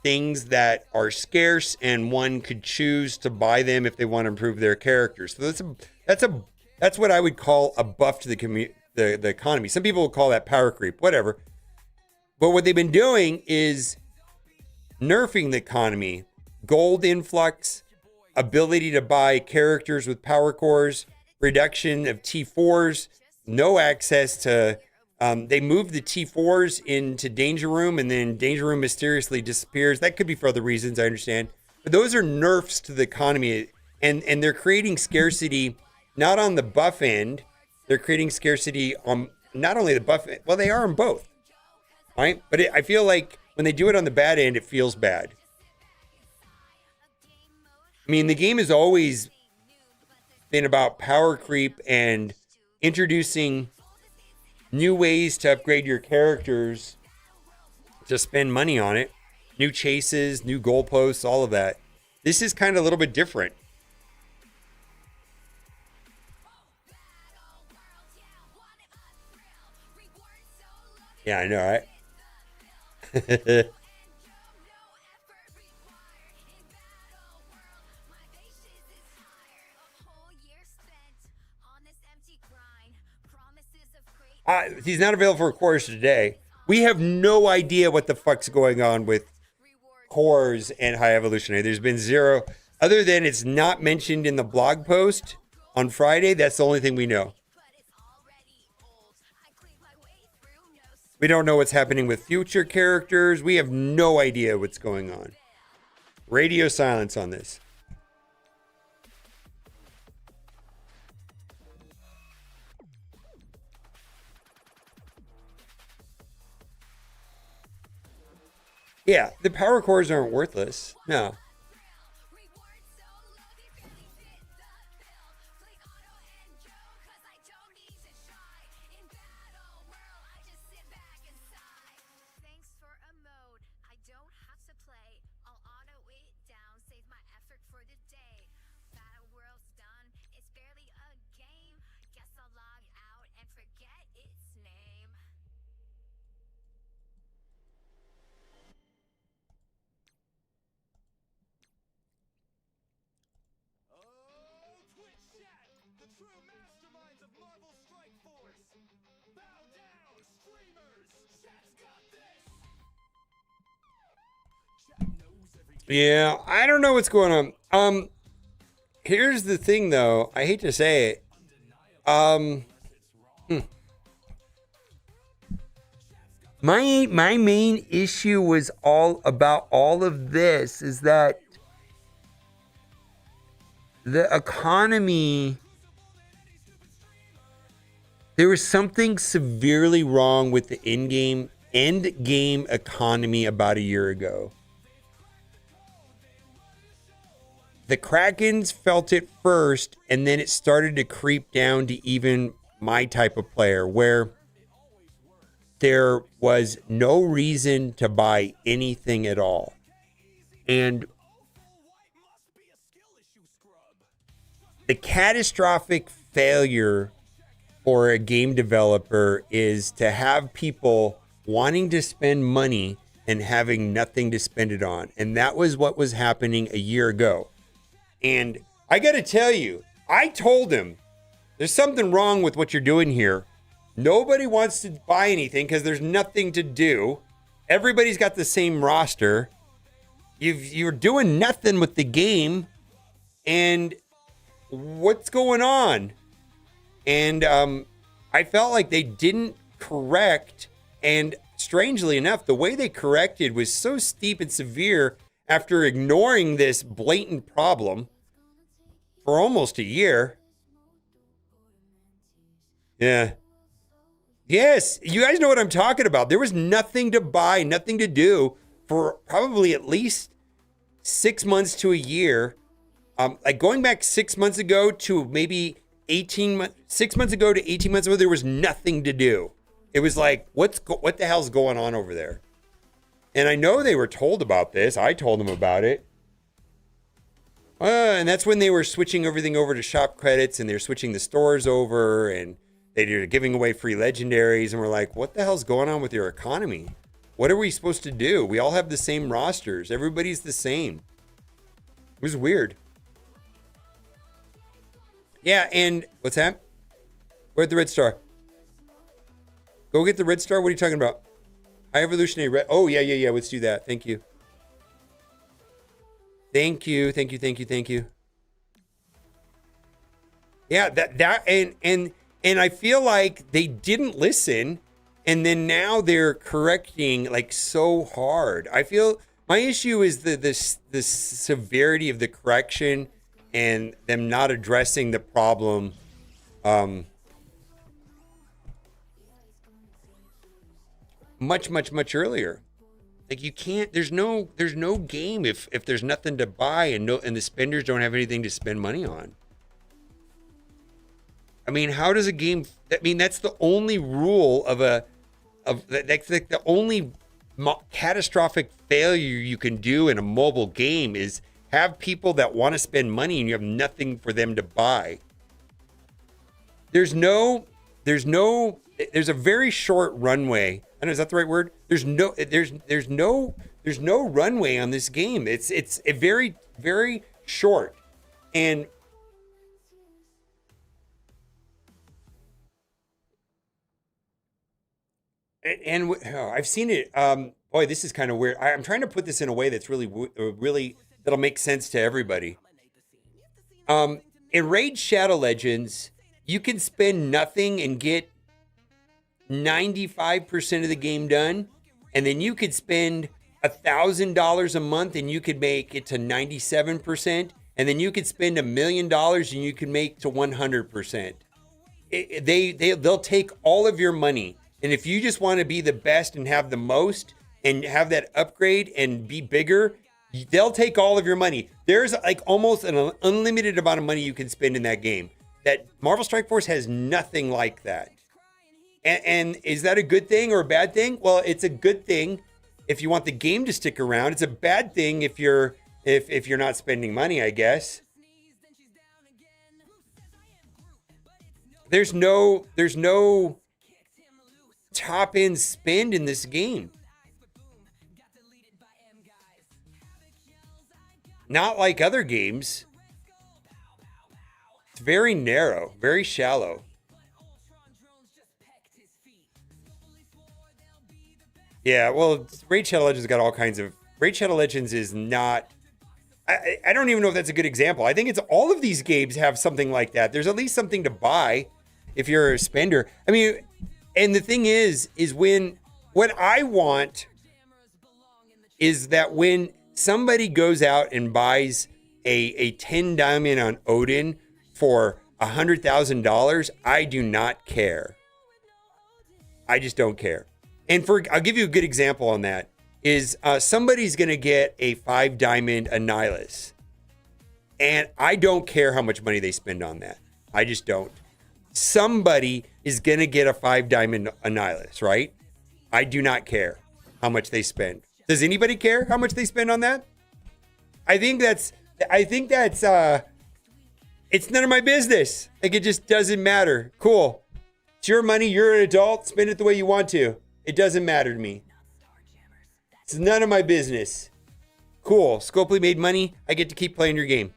things that are scarce and one could choose to buy them if they want to improve their characters. So that's what I would call a buff to the economy. Some people will call that power creep, whatever. But what they've been doing is nerfing the economy. Gold influx, ability to buy characters with power cores, reduction of T4s, no access to... they moved the T4s into Danger Room, and then Danger Room mysteriously disappears. That could be for other reasons, I understand. But those are nerfs to the economy, and they're creating scarcity not on the buff end. They're creating scarcity on not only the buff end, well, they are on both, right? But I feel like when they do it on the bad end, it feels bad. I mean, the game has always been about power creep and introducing new ways to upgrade your characters to spend money on it. New chases, new goalposts, all of that. This is kind of a little bit different. Yeah, I know, right? He's not available for cores today. We have no idea what the fuck's going on with cores and high evolutionary. There's been zero, other than it's not mentioned in the blog post on Friday. That's the only thing we know. We don't know what's happening with future characters. We have no idea what's going on. Radio silence on this. Yeah, the power cores aren't worthless. No. Yeah, I don't know what's going on. Here's the thing, though. I hate to say it. My main issue was all about all of this is that the economy, there was something severely wrong with the end game economy about a year ago. The Krakens felt it first, and then it started to creep down to even my type of player, where there was no reason to buy anything at all. And the catastrophic failure for a game developer is to have people wanting to spend money and having nothing to spend it on. And that was what was happening a year ago. And I got to tell you, I told him, there's something wrong with what you're doing here. Nobody wants to buy anything because there's nothing to do. Everybody's got the same roster. You're doing nothing with the game, and what's going on? And I felt like they didn't correct, and strangely enough, the way they corrected was so steep and severe after ignoring this blatant problem for almost a year. Yeah. Yes, you guys know what I'm talking about. There was nothing to buy, nothing to do for probably at least 6 months to a year. Like going back 6 months ago to maybe 18 months, 6 months ago to 18 months ago, there was nothing to do. It was like, what the hell's going on over there? And I know they were told about this. I told them about it. And that's when they were switching everything over to shop credits, and they're switching the stores over, and they're giving away free legendaries. And we're like, what the hell's going on with your economy? What are we supposed to do? We all have the same rosters. Everybody's the same. It was weird. Yeah, and what's that? We're at the Red Star. Go get the Red Star. What are you talking about? High Evolutionary Red. Oh, yeah. Let's do that. Thank you. Thank you. Yeah, and I feel like they didn't listen, and then now they're correcting like so hard. I feel my issue is the severity of the correction and them not addressing the problem. Much earlier. Like you can't. There's no game if there's nothing to buy and the spenders don't have anything to spend money on. I mean, how does a game? I mean, that's the only rule that's like the only catastrophic failure you can do in a mobile game is have people that want to spend money and you have nothing for them to buy. There's a very short runway. I don't know, is that the right word? There's no runway on this game. It's a very, very short. And I've seen it. Boy, this is kind of weird. I'm trying to put this in a way that's really that'll make sense to everybody. In Raid Shadow Legends, you can spend nothing and get 95% of the game done, and then you could spend $1,000 a month and you could make it to 97%, and then you could spend $1 million and you can make to 100%. They'll take all of your money, and if you just want to be the best and have the most and have that upgrade and be bigger, they'll take all of your money. There's like almost an unlimited amount of money you can spend in that game. That Marvel Strike Force has nothing like that. And is that a good thing or a bad thing? Well, it's a good thing if you want the game to stick around. It's a bad thing if you're not spending money, I guess. There's no top end spend in this game. Not like other games. It's very narrow, very shallow. Yeah, well, Raid Shadow Legends got all kinds of... Raid Shadow Legends is not... I don't even know if that's a good example. I think it's all of these games have something like that. There's at least something to buy if you're a spender. I mean, and the thing is when... What I want is that when somebody goes out and buys a 10 diamond on Odin for $100,000, I do not care. I just don't care. And I'll give you a good example on that is somebody's going to get a 5 diamond Annihilus. And I don't care how much money they spend on that. I just don't. Somebody is going to get a 5 diamond Annihilus, right? I do not care how much they spend. Does anybody care how much they spend on that? I think that's it's none of my business. Like, it just doesn't matter. Cool. It's your money. You're an adult. Spend it the way you want to. It doesn't matter to me. It's none of my business. Cool. Scopely made money. I get to keep playing your game.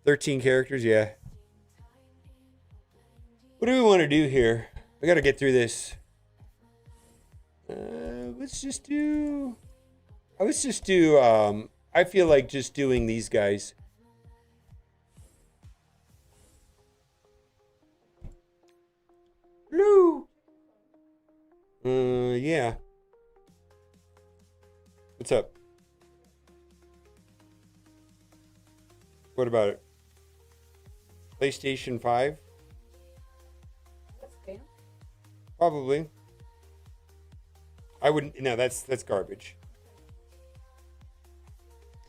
13 characters, yeah. What do we want to do here? We got to get through this. Let's just do... I feel like just doing these guys. Blue. Yeah. What's up? What about it? PlayStation 5? Probably. I wouldn't. No, that's garbage.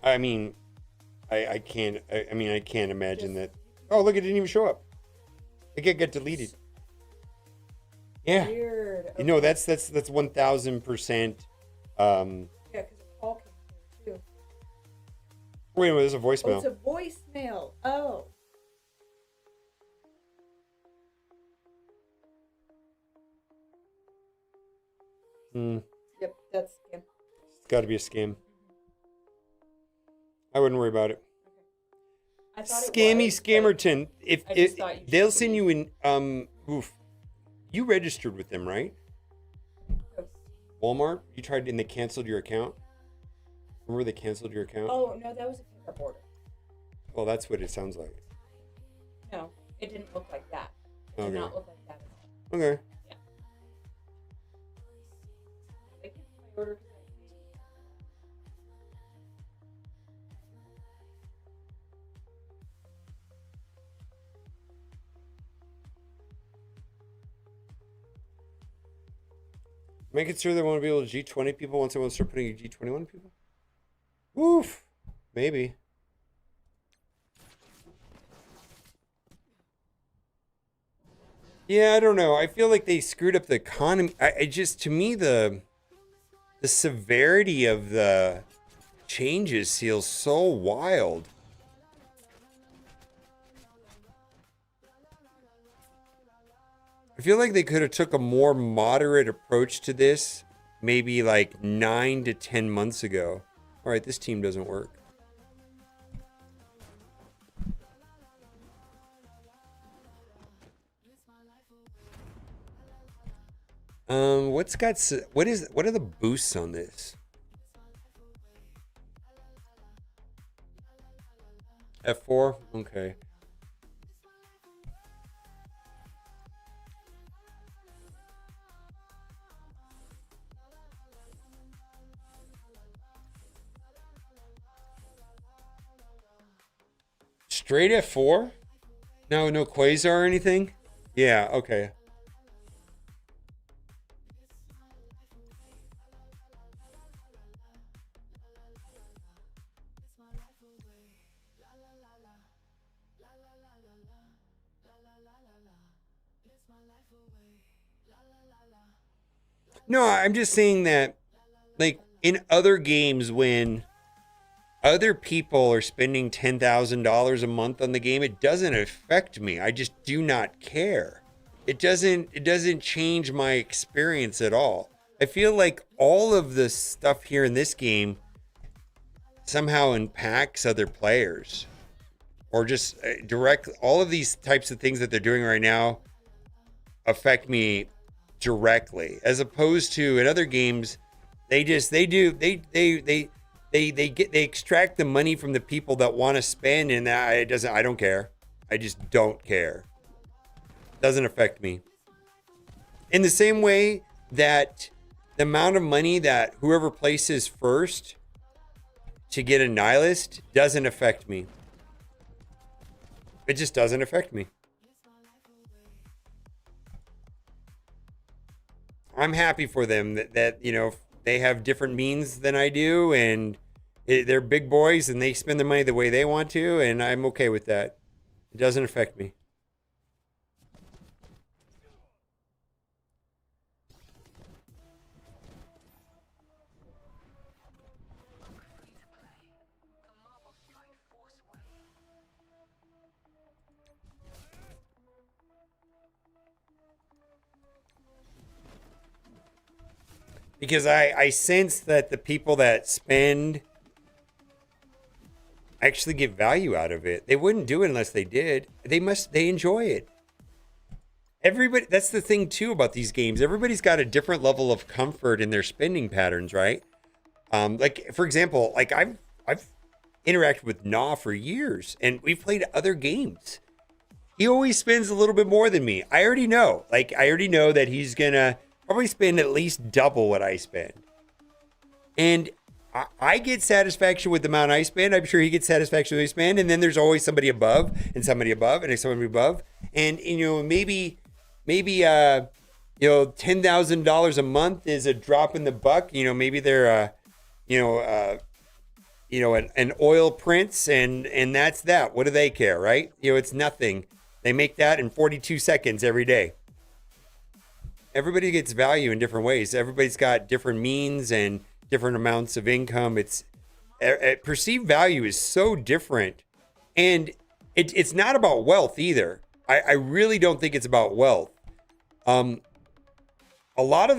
I mean, I can't. I mean, I can't imagine that. Oh, look! It didn't even show up. It got deleted. Yeah. Weird. Okay. You know, that's 1000%. Yeah, because a call came through too. Wait a minute, there's a Oh, voicemail. it's a voicemail. Oh. Yep, that's scam. It's got to be a scam. I wouldn't worry about it. I thought Scammy it was, Scammerton. If I just thought you they'll should send you in oof. You registered with them, right? Walmart? You tried and they canceled your account? Remember they canceled your account? Oh, no, that was a pickup order. Well, that's what it sounds like. No, it didn't look like that. It Okay. did not look like that at all. Okay. Yeah. They canceled my order because Make it sure they want to be able to G20 people once they want to start putting G21 people? Woof. Maybe. Yeah, I don't know. I feel like they screwed up the economy. I just, to me, the severity of the changes feels so wild. I feel like they could have took a more moderate approach to this maybe like 9 to 10 months ago. All right, this team doesn't work. What are the boosts on this? F4? Okay. Straight F4? No Quasar or anything? Yeah, okay. No, I'm just saying that, like, in other games when other people are spending $10,000 a month on the game, it doesn't affect me. I just do not care. It doesn't change my experience at all. I feel like all of the stuff here in this game somehow impacts other players, or just direct. All of these types of things that they're doing right now affect me directly, as opposed to in other games, they extract the money from the people that want to spend, and I don't care. I just don't care. Doesn't affect me. In the same way that the amount of money that whoever places first to get a nihilist doesn't affect me. It just doesn't affect me. I'm happy for them that you know, they have different means than I do, and they're big boys and they spend their money the way they want to, and I'm okay with that. It doesn't affect me. Because I sense that the people that spend actually get value out of it. They wouldn't do it unless they did. They enjoy it. Everybody, that's the thing too about these games. Everybody's got a different level of comfort in their spending patterns, right? Like for example, like I've interacted with Nah for years, and we've played other games. He always spends a little bit more than me. I already know. Like I already know that he's gonna probably spend at least double what I spend, and I get satisfaction with the amount I spend. I'm sure he gets satisfaction with what he spend, and then there's always somebody above, and somebody above, and somebody above, and maybe $10,000 a month is a drop in the buck. Maybe they're an oil prince, and that's that. What do they care, right? It's nothing. They make that in 42 seconds every day. Everybody gets value in different ways. Everybody's got different means and different amounts of income. It's perceived value is so different, and it's not about wealth either. I really don't think it's about wealth. A lot of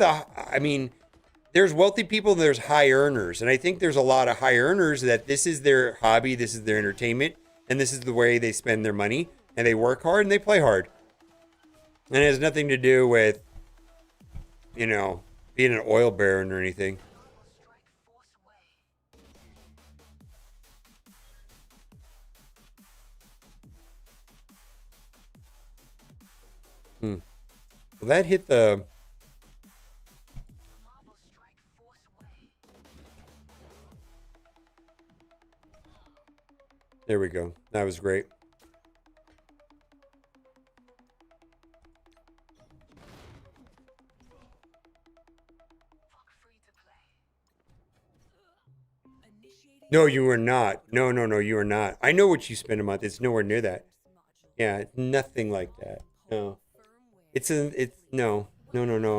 there's wealthy people and there's high earners, and I think there's a lot of high earners that this is their hobby, this is their entertainment, and this is the way they spend their money, and they work hard and they play hard, and it has nothing to do with being an oil baron or anything. Well, that hit the... There we go. That was great. No, you are not. No, you are not. I know what you spend a month. It's nowhere near that. Yeah, it's nothing like that. No. No.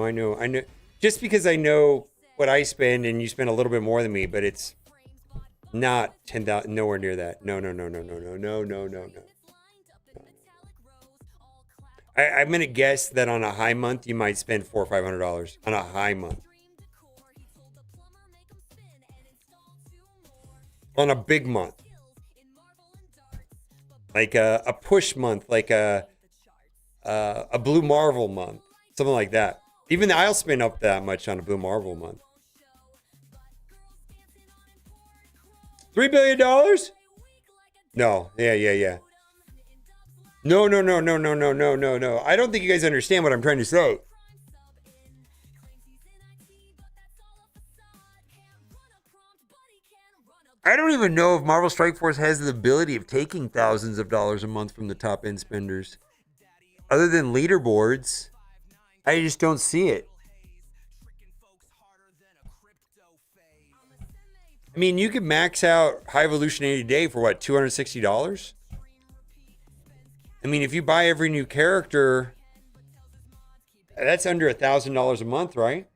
I know. Just because I know what I spend and you spend a little bit more than me, but it's not 10,000, nowhere near that. No. I'm going to guess that on a high month, you might spend $400 or $500 on a high month. On a big month. Like a push month, like a Blue Marvel month, something like that. Even I'll spend up that much on a Blue Marvel month. $3 billion? No. Yeah. No. I don't think you guys understand what I'm trying to say. I don't even know if Marvel Strike Force has the ability of taking thousands of dollars a month from the top end spenders. Other than leaderboards, I just don't see it. I mean, you could max out High Evolution 80 Day for what, $260? I mean, if you buy every new character, that's under $1,000 a month, right?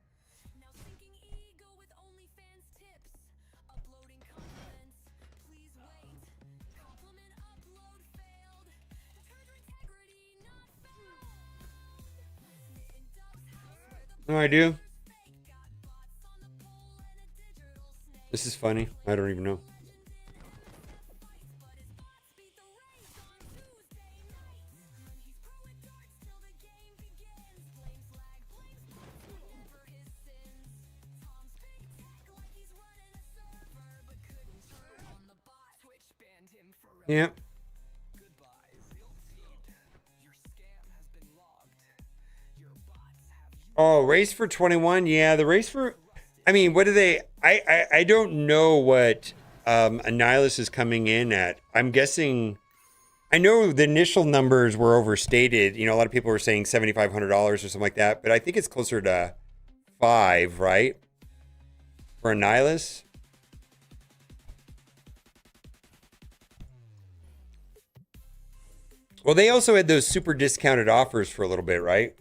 No, I do. This is funny. I don't even know. Yeah. Oh, race for 21. Yeah, the race for... I mean, what do they... I don't know what Annihilus is coming in at. I'm guessing... I know the initial numbers were overstated. A lot of people were saying $7,500 or something like that. But I think it's closer to 5, right? For Annihilus. Well, they also had those super discounted offers for a little bit, right?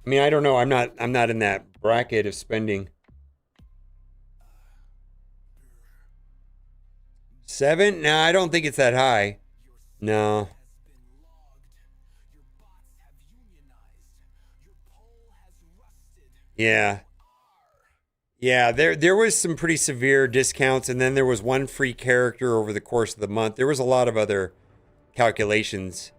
I mean, I don't know. I'm not in that bracket of spending. 7? No, I don't think it's that high. No. Yeah. Yeah, there was some pretty severe discounts, and then there was one free character over the course of the month. There was a lot of other calculations.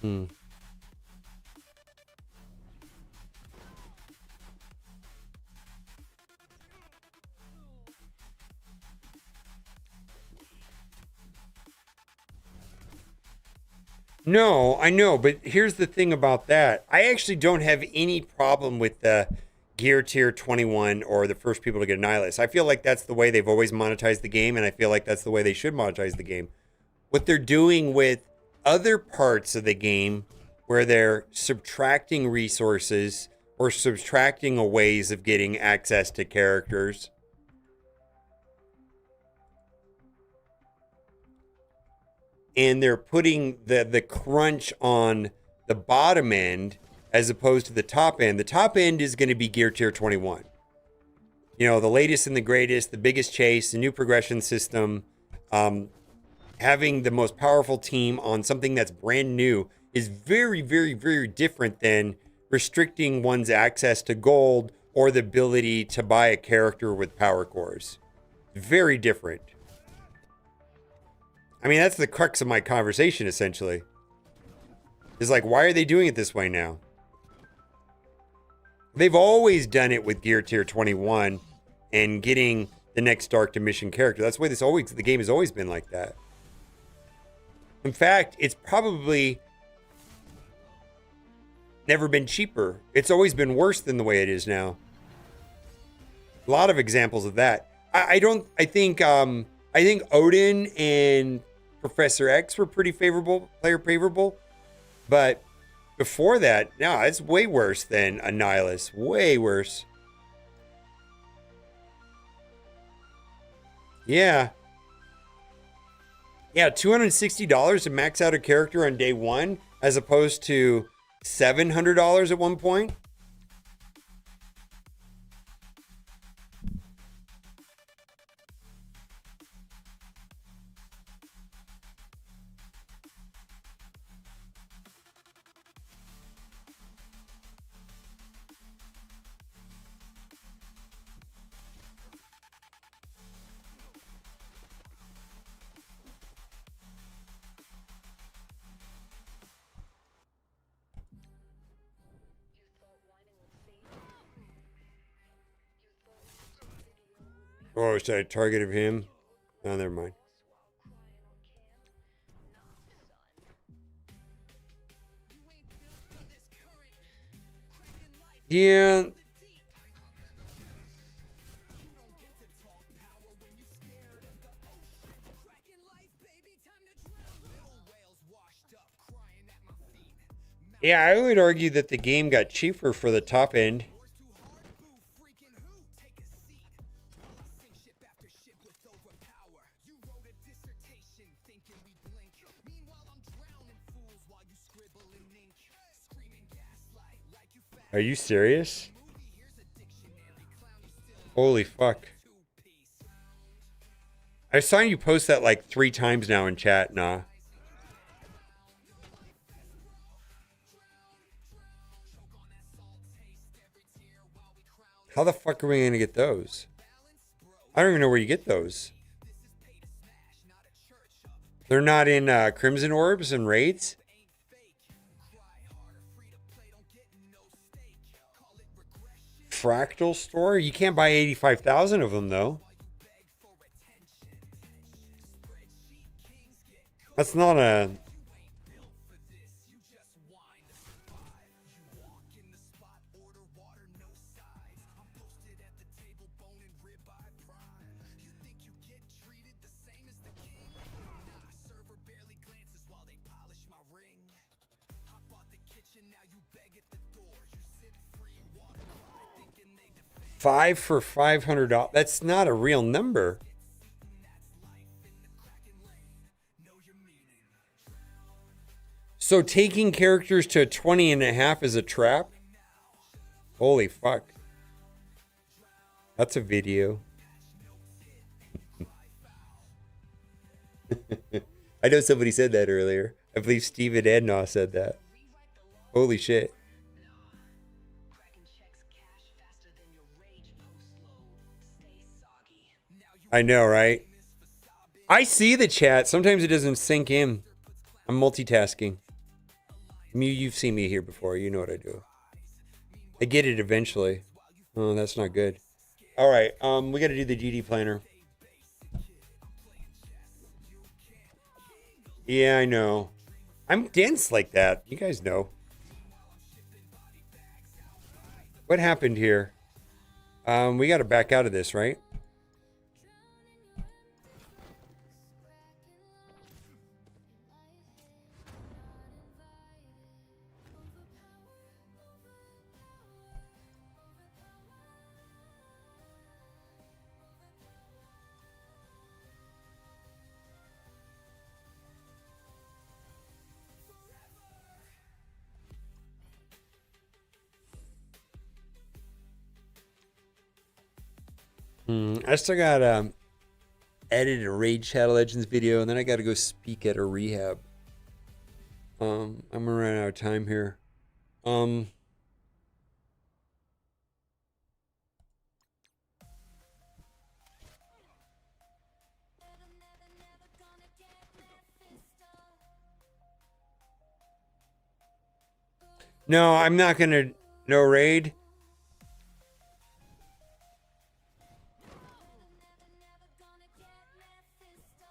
Hmm. No, I know, but here's the thing about that. I actually don't have any problem with the Gear Tier 21 or the first people to get a Nihilus. I feel like that's the way they've always monetized the game, and I feel like that's the way they should monetize the game. What they're doing with other parts of the game where they're subtracting resources or subtracting ways of getting access to characters. And they're putting the crunch on the bottom end as opposed to the top end. The top end is going to be Gear Tier 21. You know, the latest and the greatest, the biggest chase, the new progression system, having the most powerful team on something that's brand new is very, very, very different than restricting one's access to gold or the ability to buy a character with power cores. Very different. I mean, that's the crux of my conversation, essentially. Is like, why are they doing it this way now? They've always done it with Gear Tier 21 and getting the next Dark to Mission character. That's the way the game has always been like that. In fact, it's probably never been cheaper. It's always been worse than the way it is now. A lot of examples of that. I think Odin and Professor X were pretty favorable, player favorable. But before that, no, it's way worse than a Nihilus. Way worse. Yeah. Yeah, $260 to max out a character on day one, as opposed to $700 at one point. Oh, should I target him? Oh, never mind. Yeah. Yeah, I would argue that the game got cheaper for the top end. Are you serious? Holy fuck. I saw you post that like 3 times now in chat, nah. How the fuck are we gonna get those? I don't even know where you get those. They're not in Crimson Orbs and Raids? Fractal store? You can't buy 85,000 of them, though. That's not a... $5 for $500. That's not a real number. So taking characters to 20 and a half is a trap? Holy fuck. That's a video. I know somebody said that earlier. I believe Steven Ednaw said that. Holy shit. I know, right? I see the chat. Sometimes it doesn't sink in. I'm multitasking. You've seen me here before. You know what I do. I get it eventually. Oh, that's not good. All right. We got to do the GD planner. Yeah, I know. I'm dense like that. You guys know. What happened here? We got to back out of this, right? I still got edit a Raid Shadow Legends video, and then I got to go speak at a rehab. I'm gonna run out of time here. No, I'm not gonna. No raid.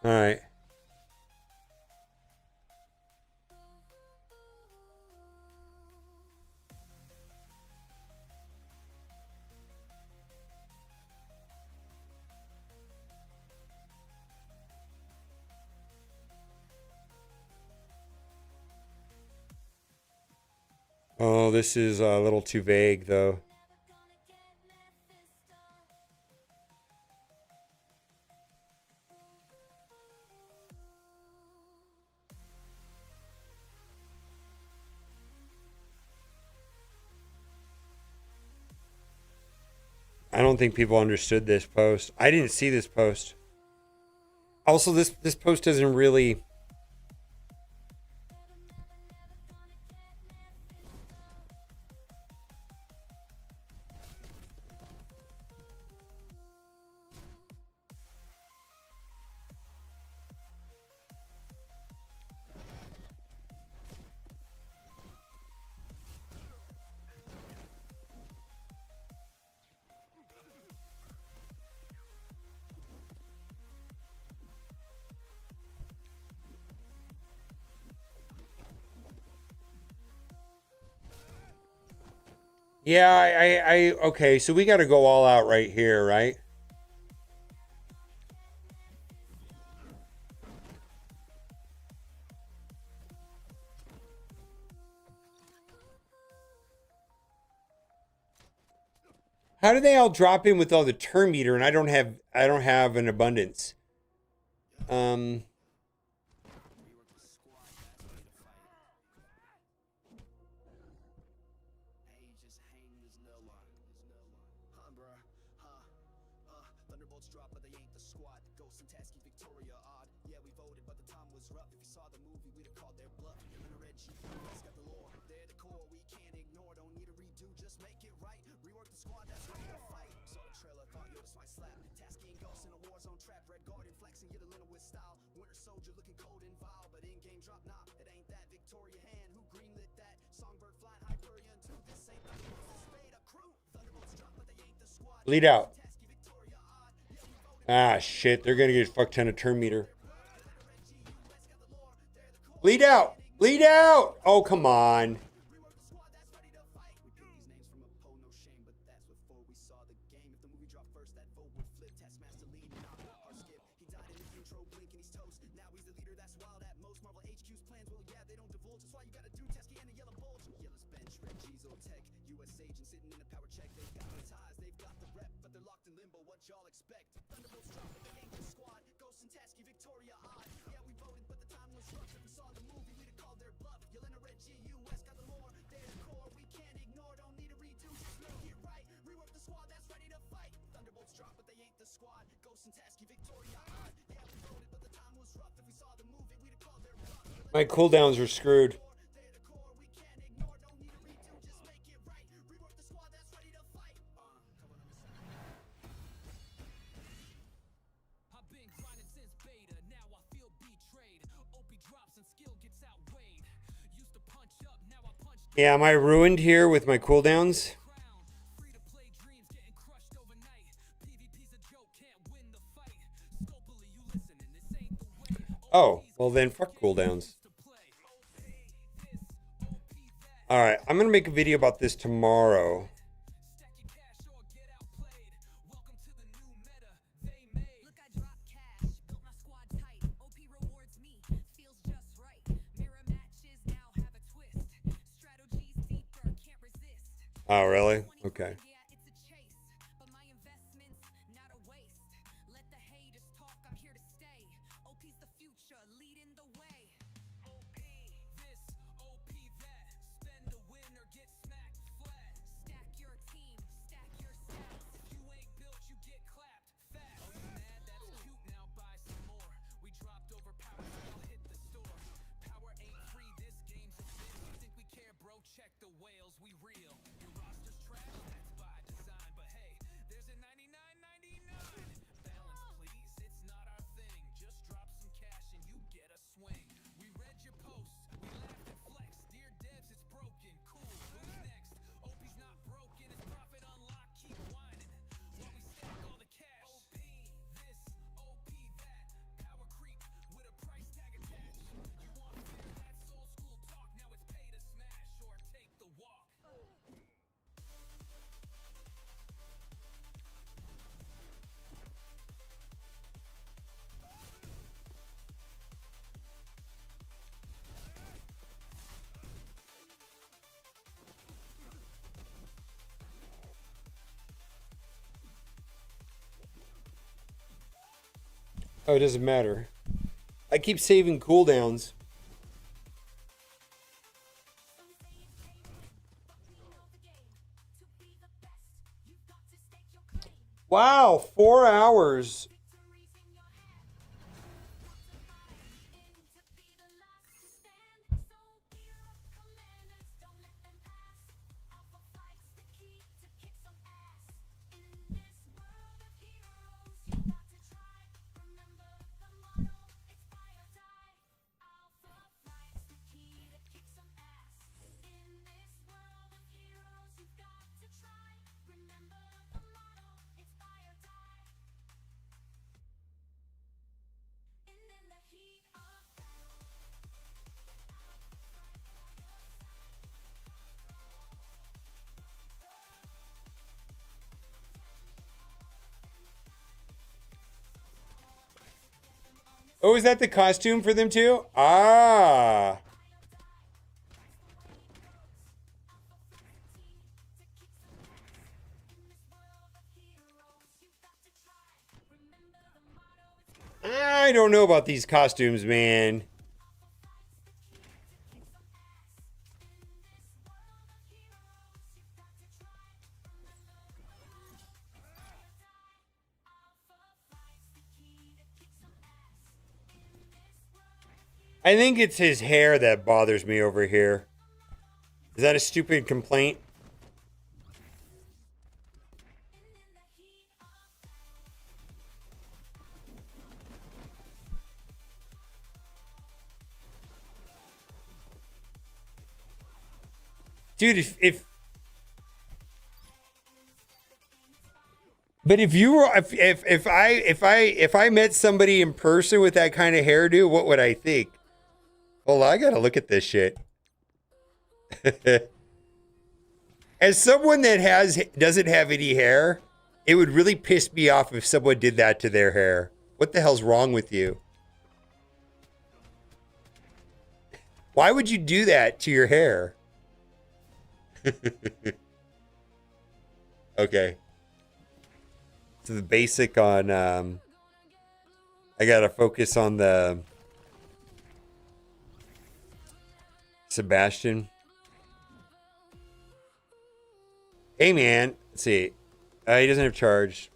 All right. Oh, this is a little too vague, though. I don't think people understood this post. I didn't see this post. Also, this post doesn't really... Yeah, okay, so we got to go all out right here, right? How do they all drop in with all the turn meter and I don't have an abundance? Lead out. Ah, shit. They're going to get a fuck ton of turn meter. Lead out. Lead out. Oh, come on. My cooldowns are screwed. Yeah, am I ruined here with my cooldowns? Oh, well then fuck cooldowns. Alright, I'm gonna make a video about this tomorrow. Oh, really? Okay. Oh, it doesn't matter. I keep saving cooldowns. Wow, 4 hours. Oh, is that the costume for them too? Ah. I don't know about these costumes, man. I think it's his hair that bothers me over here. Is that a stupid complaint? Dude, but if you were if I met somebody in person with that kind of hairdo, what would I think? Well, I gotta look at this shit. As someone that doesn't have any hair, it would really piss me off if someone did that to their hair. What the hell's wrong with you? Why would you do that to your hair? Okay. So the basic on I gotta focus on the Sebastian. Hey man, let's see. He doesn't have charge.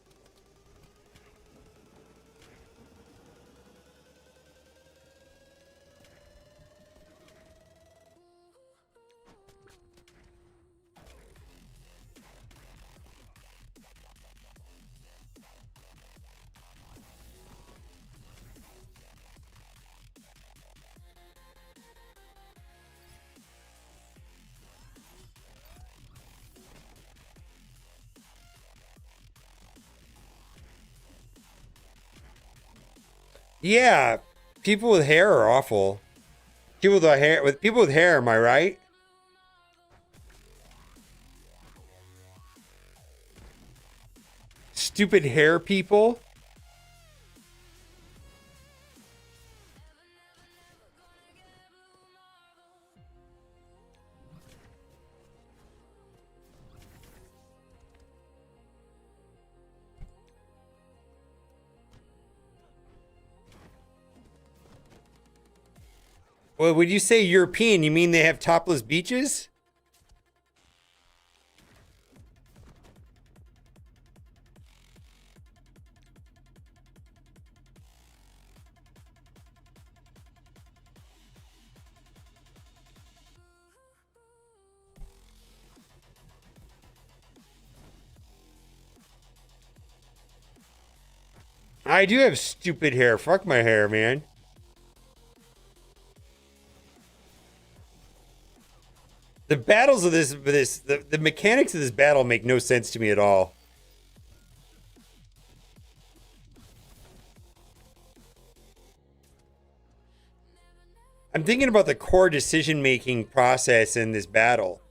Yeah, people with hair are awful. People with hair, am I right? Stupid hair people. Well, would you say European? You mean they have topless beaches? I do have stupid hair. Fuck my hair, man. The battles of the mechanics of this battle make no sense to me at all. I'm thinking about the core decision-making process in this battle.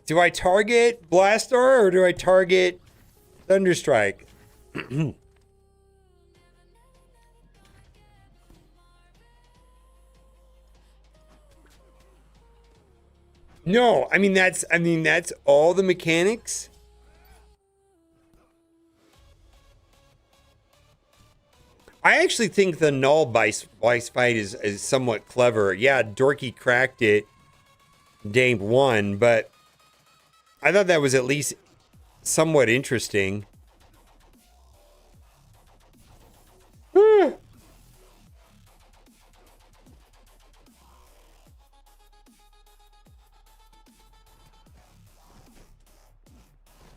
Do I target Blastar or do I target Thunderstrike? No, I mean that's all the mechanics. I actually think the null vice fight is somewhat clever. Yeah, Dorky cracked it day one, but I thought that was at least somewhat interesting.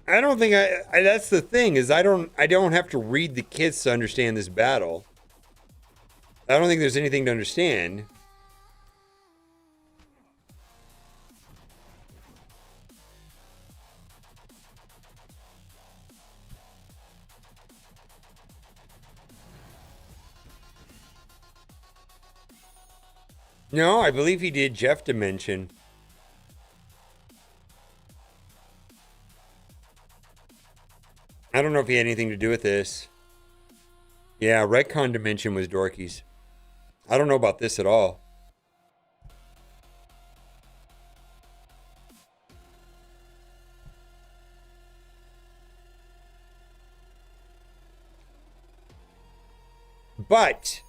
I don't think I that's the thing is I don't have to read the kits to understand this battle. I don't think there's anything to understand. No, I believe he did Jeff Dimension. I don't know if he had anything to do with this. Yeah, Retcon Dimension was Dorky's. I don't know about this at all. But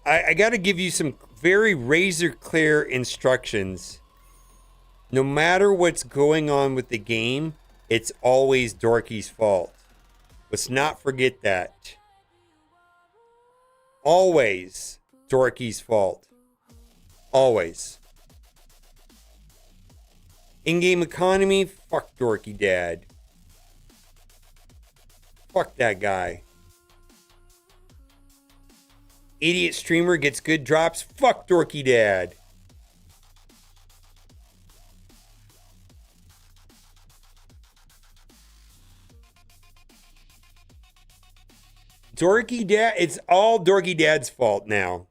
I got to give you some very razor clear instructions. No matter what's going on with the game, it's always Dorky's fault. Let's not forget that. Always Dorky's fault. Always. In-game economy, fuck Dorky Dad. Fuck that guy. Idiot streamer gets good drops, fuck Dorky Dad. Dorky Dad, it's all Dorky Dad's fault now.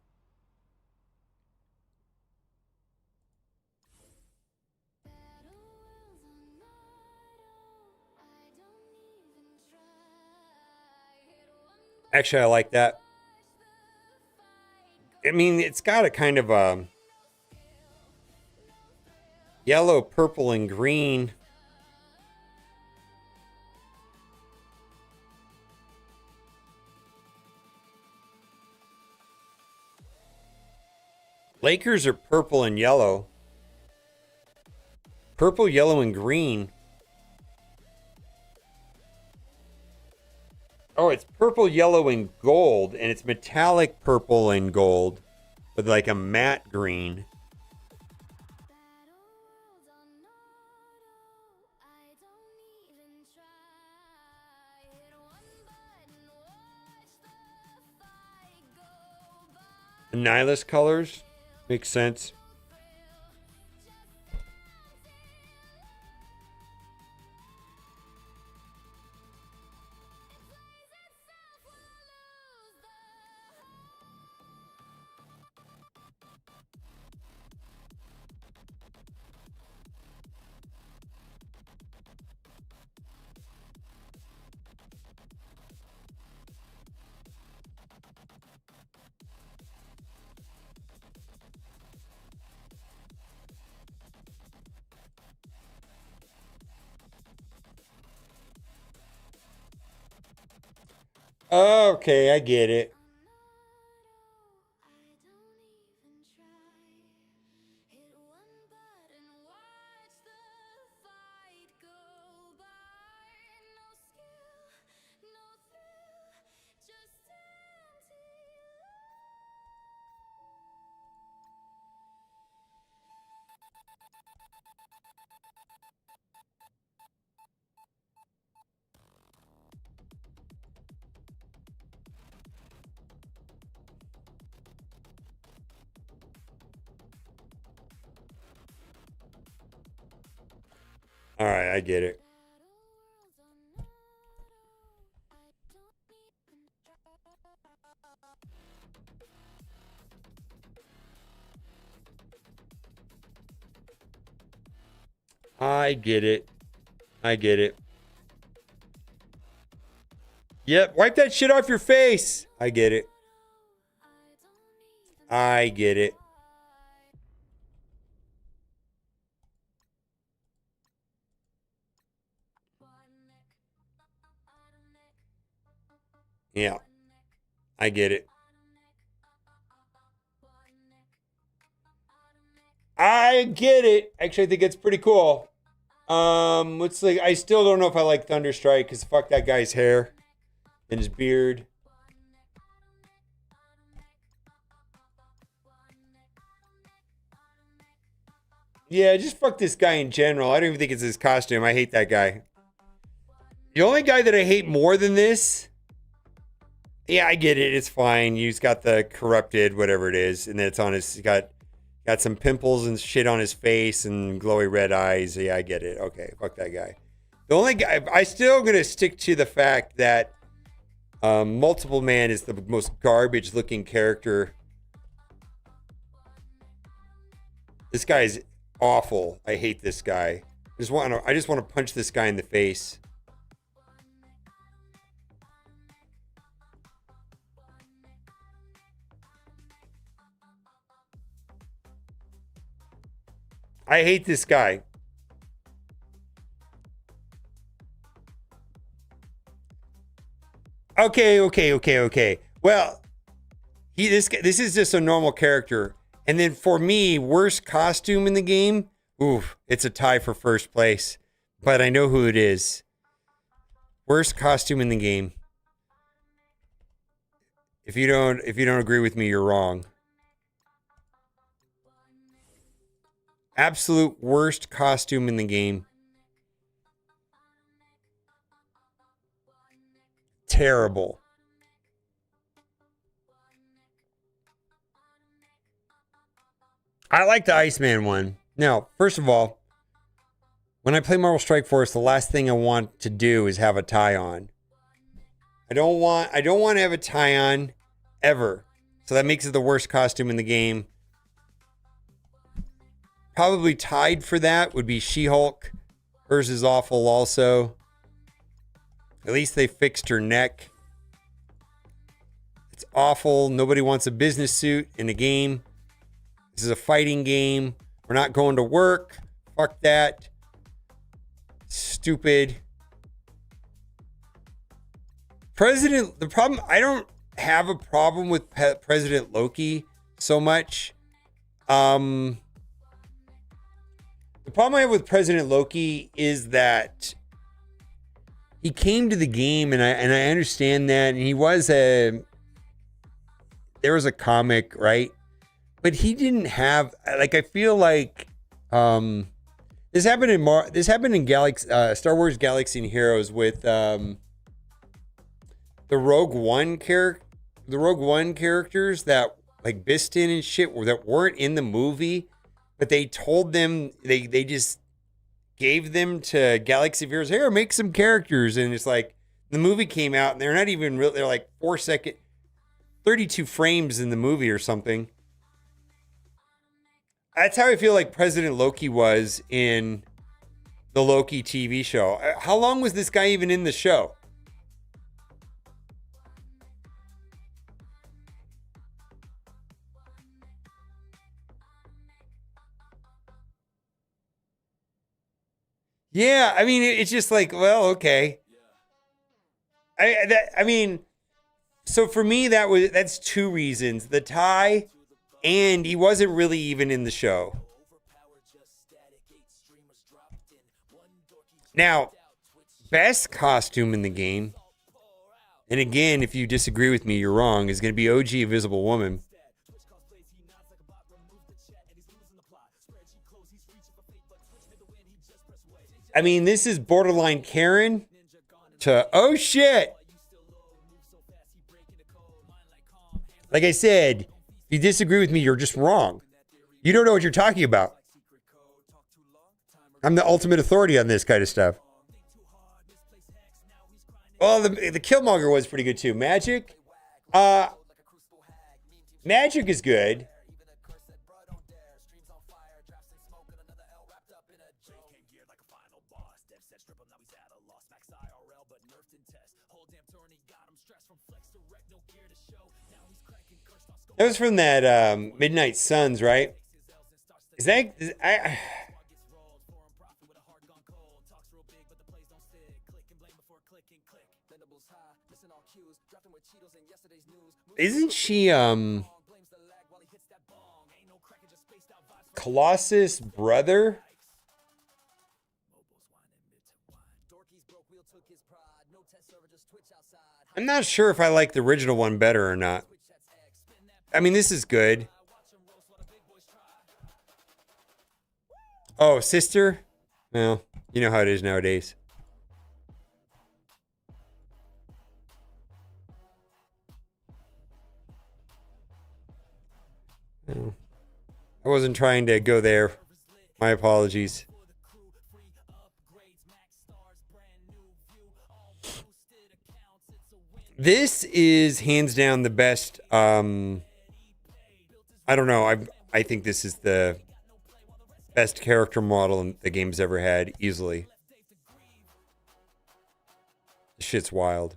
Actually, I like that. I mean, it's got a kind of a yellow, purple, and green. Lakers are purple and yellow. Purple, yellow, and green. Oh, it's purple, yellow, and gold, and it's metallic purple and gold with like a matte green. Nihilist colors. Makes sense. Okay, I get it. All right, I get it. I get it. I get it. Yep, wipe that shit off your face. I get it. I get it. Yeah, I get it. I get it. Actually, I think it's pretty cool. Let's like. I still don't know if I like Thunderstrike because fuck that guy's hair and his beard. Yeah, just fuck this guy in general. I don't even think it's his costume. I hate that guy. The only guy that I hate more than this. Yeah, I get it. It's fine. He's got the corrupted, whatever it is, and then it's on his. He's got some pimples and shit on his face and glowy red eyes. Yeah, I get it. Okay, fuck that guy. The only guy I still gonna stick to the fact that Multiple Man is the most garbage looking character. This guy's awful. I hate this guy. I just want to punch this guy in the face. I hate this guy. Okay. Well, this is just a normal character. And then for me, worst costume in the game, oof, it's a tie for first place. But I know who it is. Worst costume in the game. If you don't agree with me, you're wrong. Absolute worst costume in the game. Terrible. I like the Iceman one. Now, first of all, when I play Marvel Strike Force, the last thing I want to do is have a tie on. I don't want to have a tie on ever. So that makes it the worst costume in the game. Probably tied for that would be She-Hulk. Hers is awful also. At least they fixed her neck. It's awful. Nobody wants a business suit in a game. This is a fighting game. We're not going to work. Fuck that. Stupid. I don't have a problem with President Loki so much. The problem I have with President Loki is that he came to the game, and I understand that, and there was a comic, right? But he didn't have, like, I feel like this happened in Star Wars Galaxy and Heroes with the Rogue One characters that like Biston and shit that weren't in the movie. But they told them, they just gave them to Galaxy of Heroes. Here, make some characters. And it's like, the movie came out and they're not even real. They're like 32 frames in the movie or something. That's how I feel like President Loki was in the Loki TV show. How long was this guy even in the show? Yeah, I mean, it's just like, well, okay. I mean, So for me, that's two reasons: the tie, and he wasn't really even in the show. Now, best costume in the game, and again, if you disagree with me, you're wrong, is going to be OG Invisible Woman. I mean, this is borderline Karen to, oh shit. Like I said, if you disagree with me, you're just wrong. You don't know what you're talking about. I'm the ultimate authority on this kind of stuff. Well, the Killmonger was pretty good too. Magic? Magic is good. That was from that Midnight Suns, right? Isn't she Colossus' brother? I'm not sure if I like the original one better or not. I mean, this is good. Oh, sister? Well, you know how it is nowadays. Oh. I wasn't trying to go there. My apologies. This is hands down the best. I don't know. I think this is the best character model the game's ever had, easily. This shit's wild.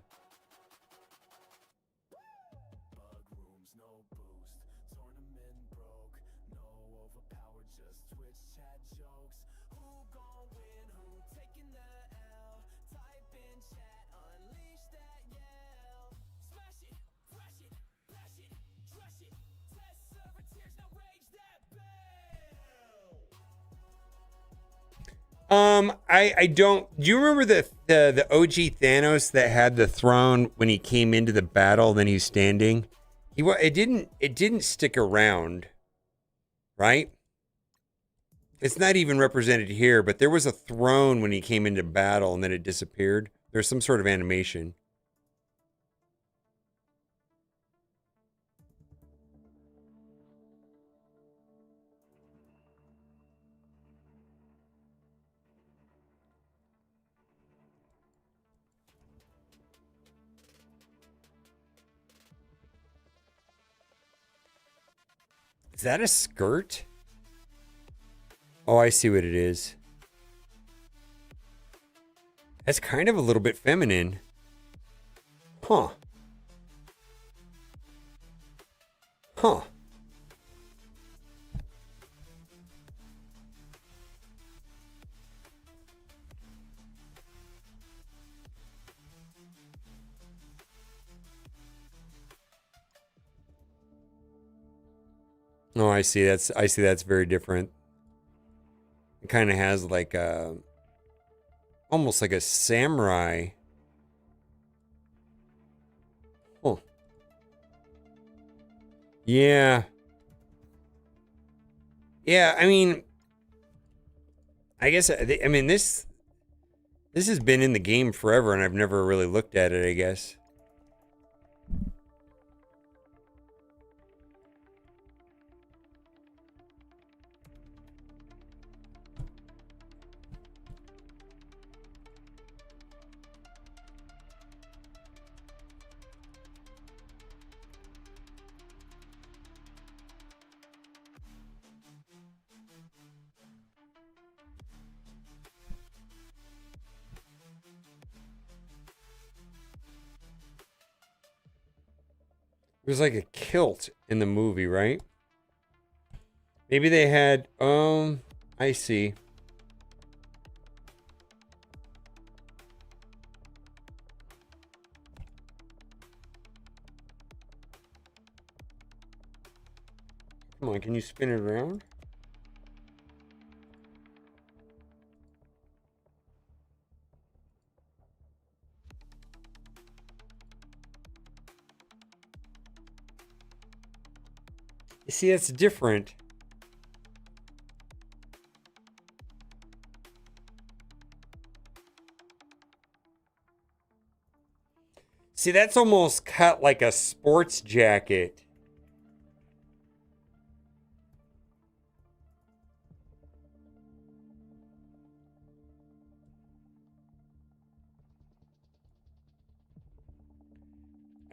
I don't. Do you remember the OG Thanos that had the throne when he came into the battle? Then he's standing. It didn't stick around, right? It's not even represented here, but there was a throne when he came into battle, and then it disappeared. There's some sort of animation. Is that a skirt? Oh, I see what it is. That's kind of a little bit feminine. Huh. Huh. Oh, I see. That's very different. It kind of has like a almost like a samurai. Oh. Yeah. Yeah, I mean, I guess I mean this has been in the game forever and I've never really looked at it, I guess. It was like a kilt in the movie, right? Maybe they had, I see. Come on, can you spin it around? You see, that's different. See, that's almost cut like a sports jacket.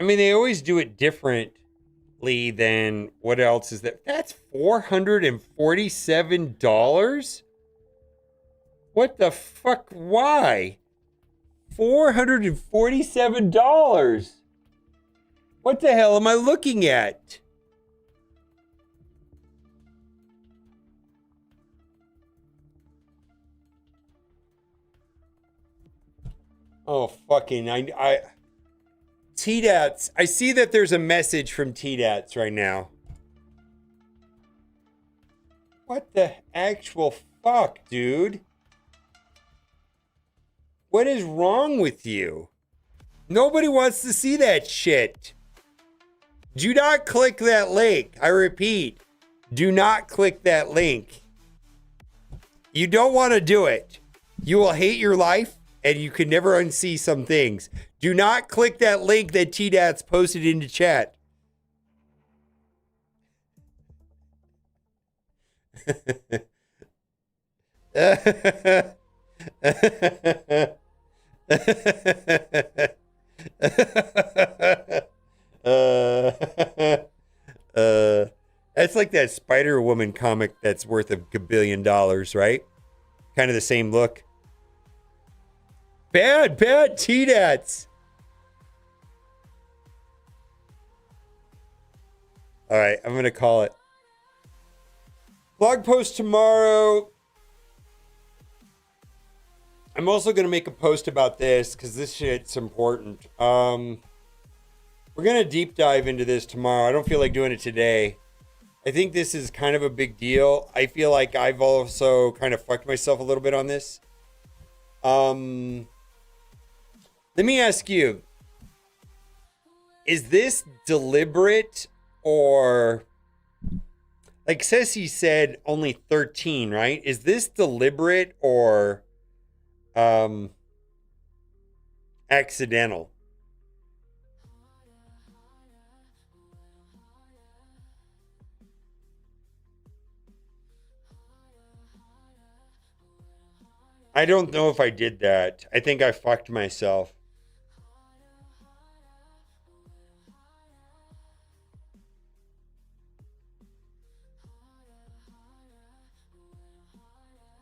I mean, they always do it differently than what else is that? That's $447? What the fuck? Why? $447. What the hell am I looking at? Oh, fucking, T-Dats, I see that there's a message from T-Dats right now. What the actual fuck, dude? What is wrong with you? Nobody wants to see that shit. Do not click that link. I repeat, do not click that link. You don't want to do it. You will hate your life and you can never unsee some things. Do not click that link that T-Dats posted into chat. That's like that Spider-Woman comic that's worth $1 billion, right? Kind of the same look. Bad T-Dats. All right, I'm going to call it. Blog post tomorrow. I'm also going to make a post about this because this shit's important. We're going to deep dive into this tomorrow. I don't feel like doing it today. I think this is kind of a big deal. I feel like I've also kind of fucked myself a little bit on this. Let me ask you, is this deliberate or, like Ceci said, only 13, right? Is this deliberate or accidental? I don't know if I did that. I think I fucked myself.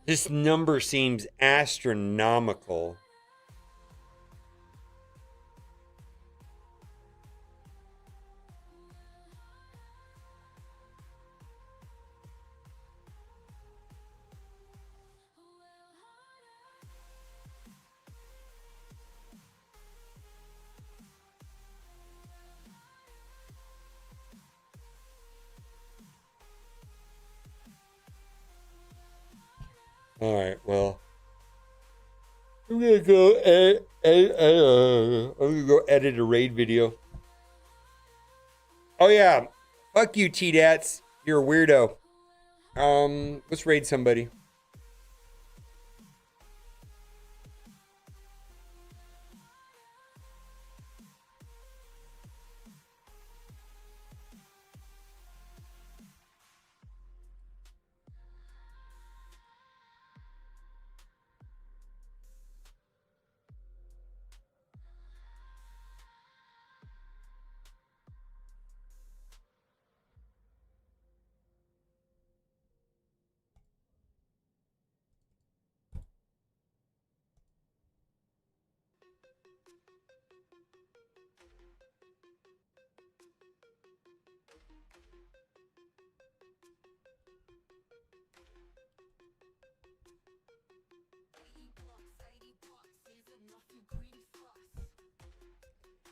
This number seems astronomical. All right, well, I'm gonna go edit a raid video. Oh yeah, fuck you, T-Dats. You're a weirdo. Let's raid somebody.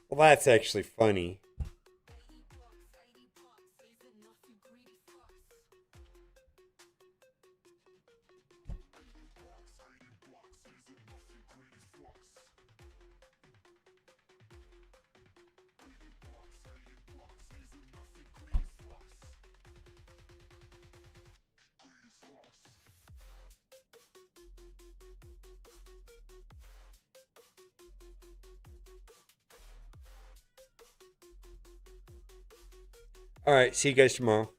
Well, that's actually funny. All right, see you guys tomorrow.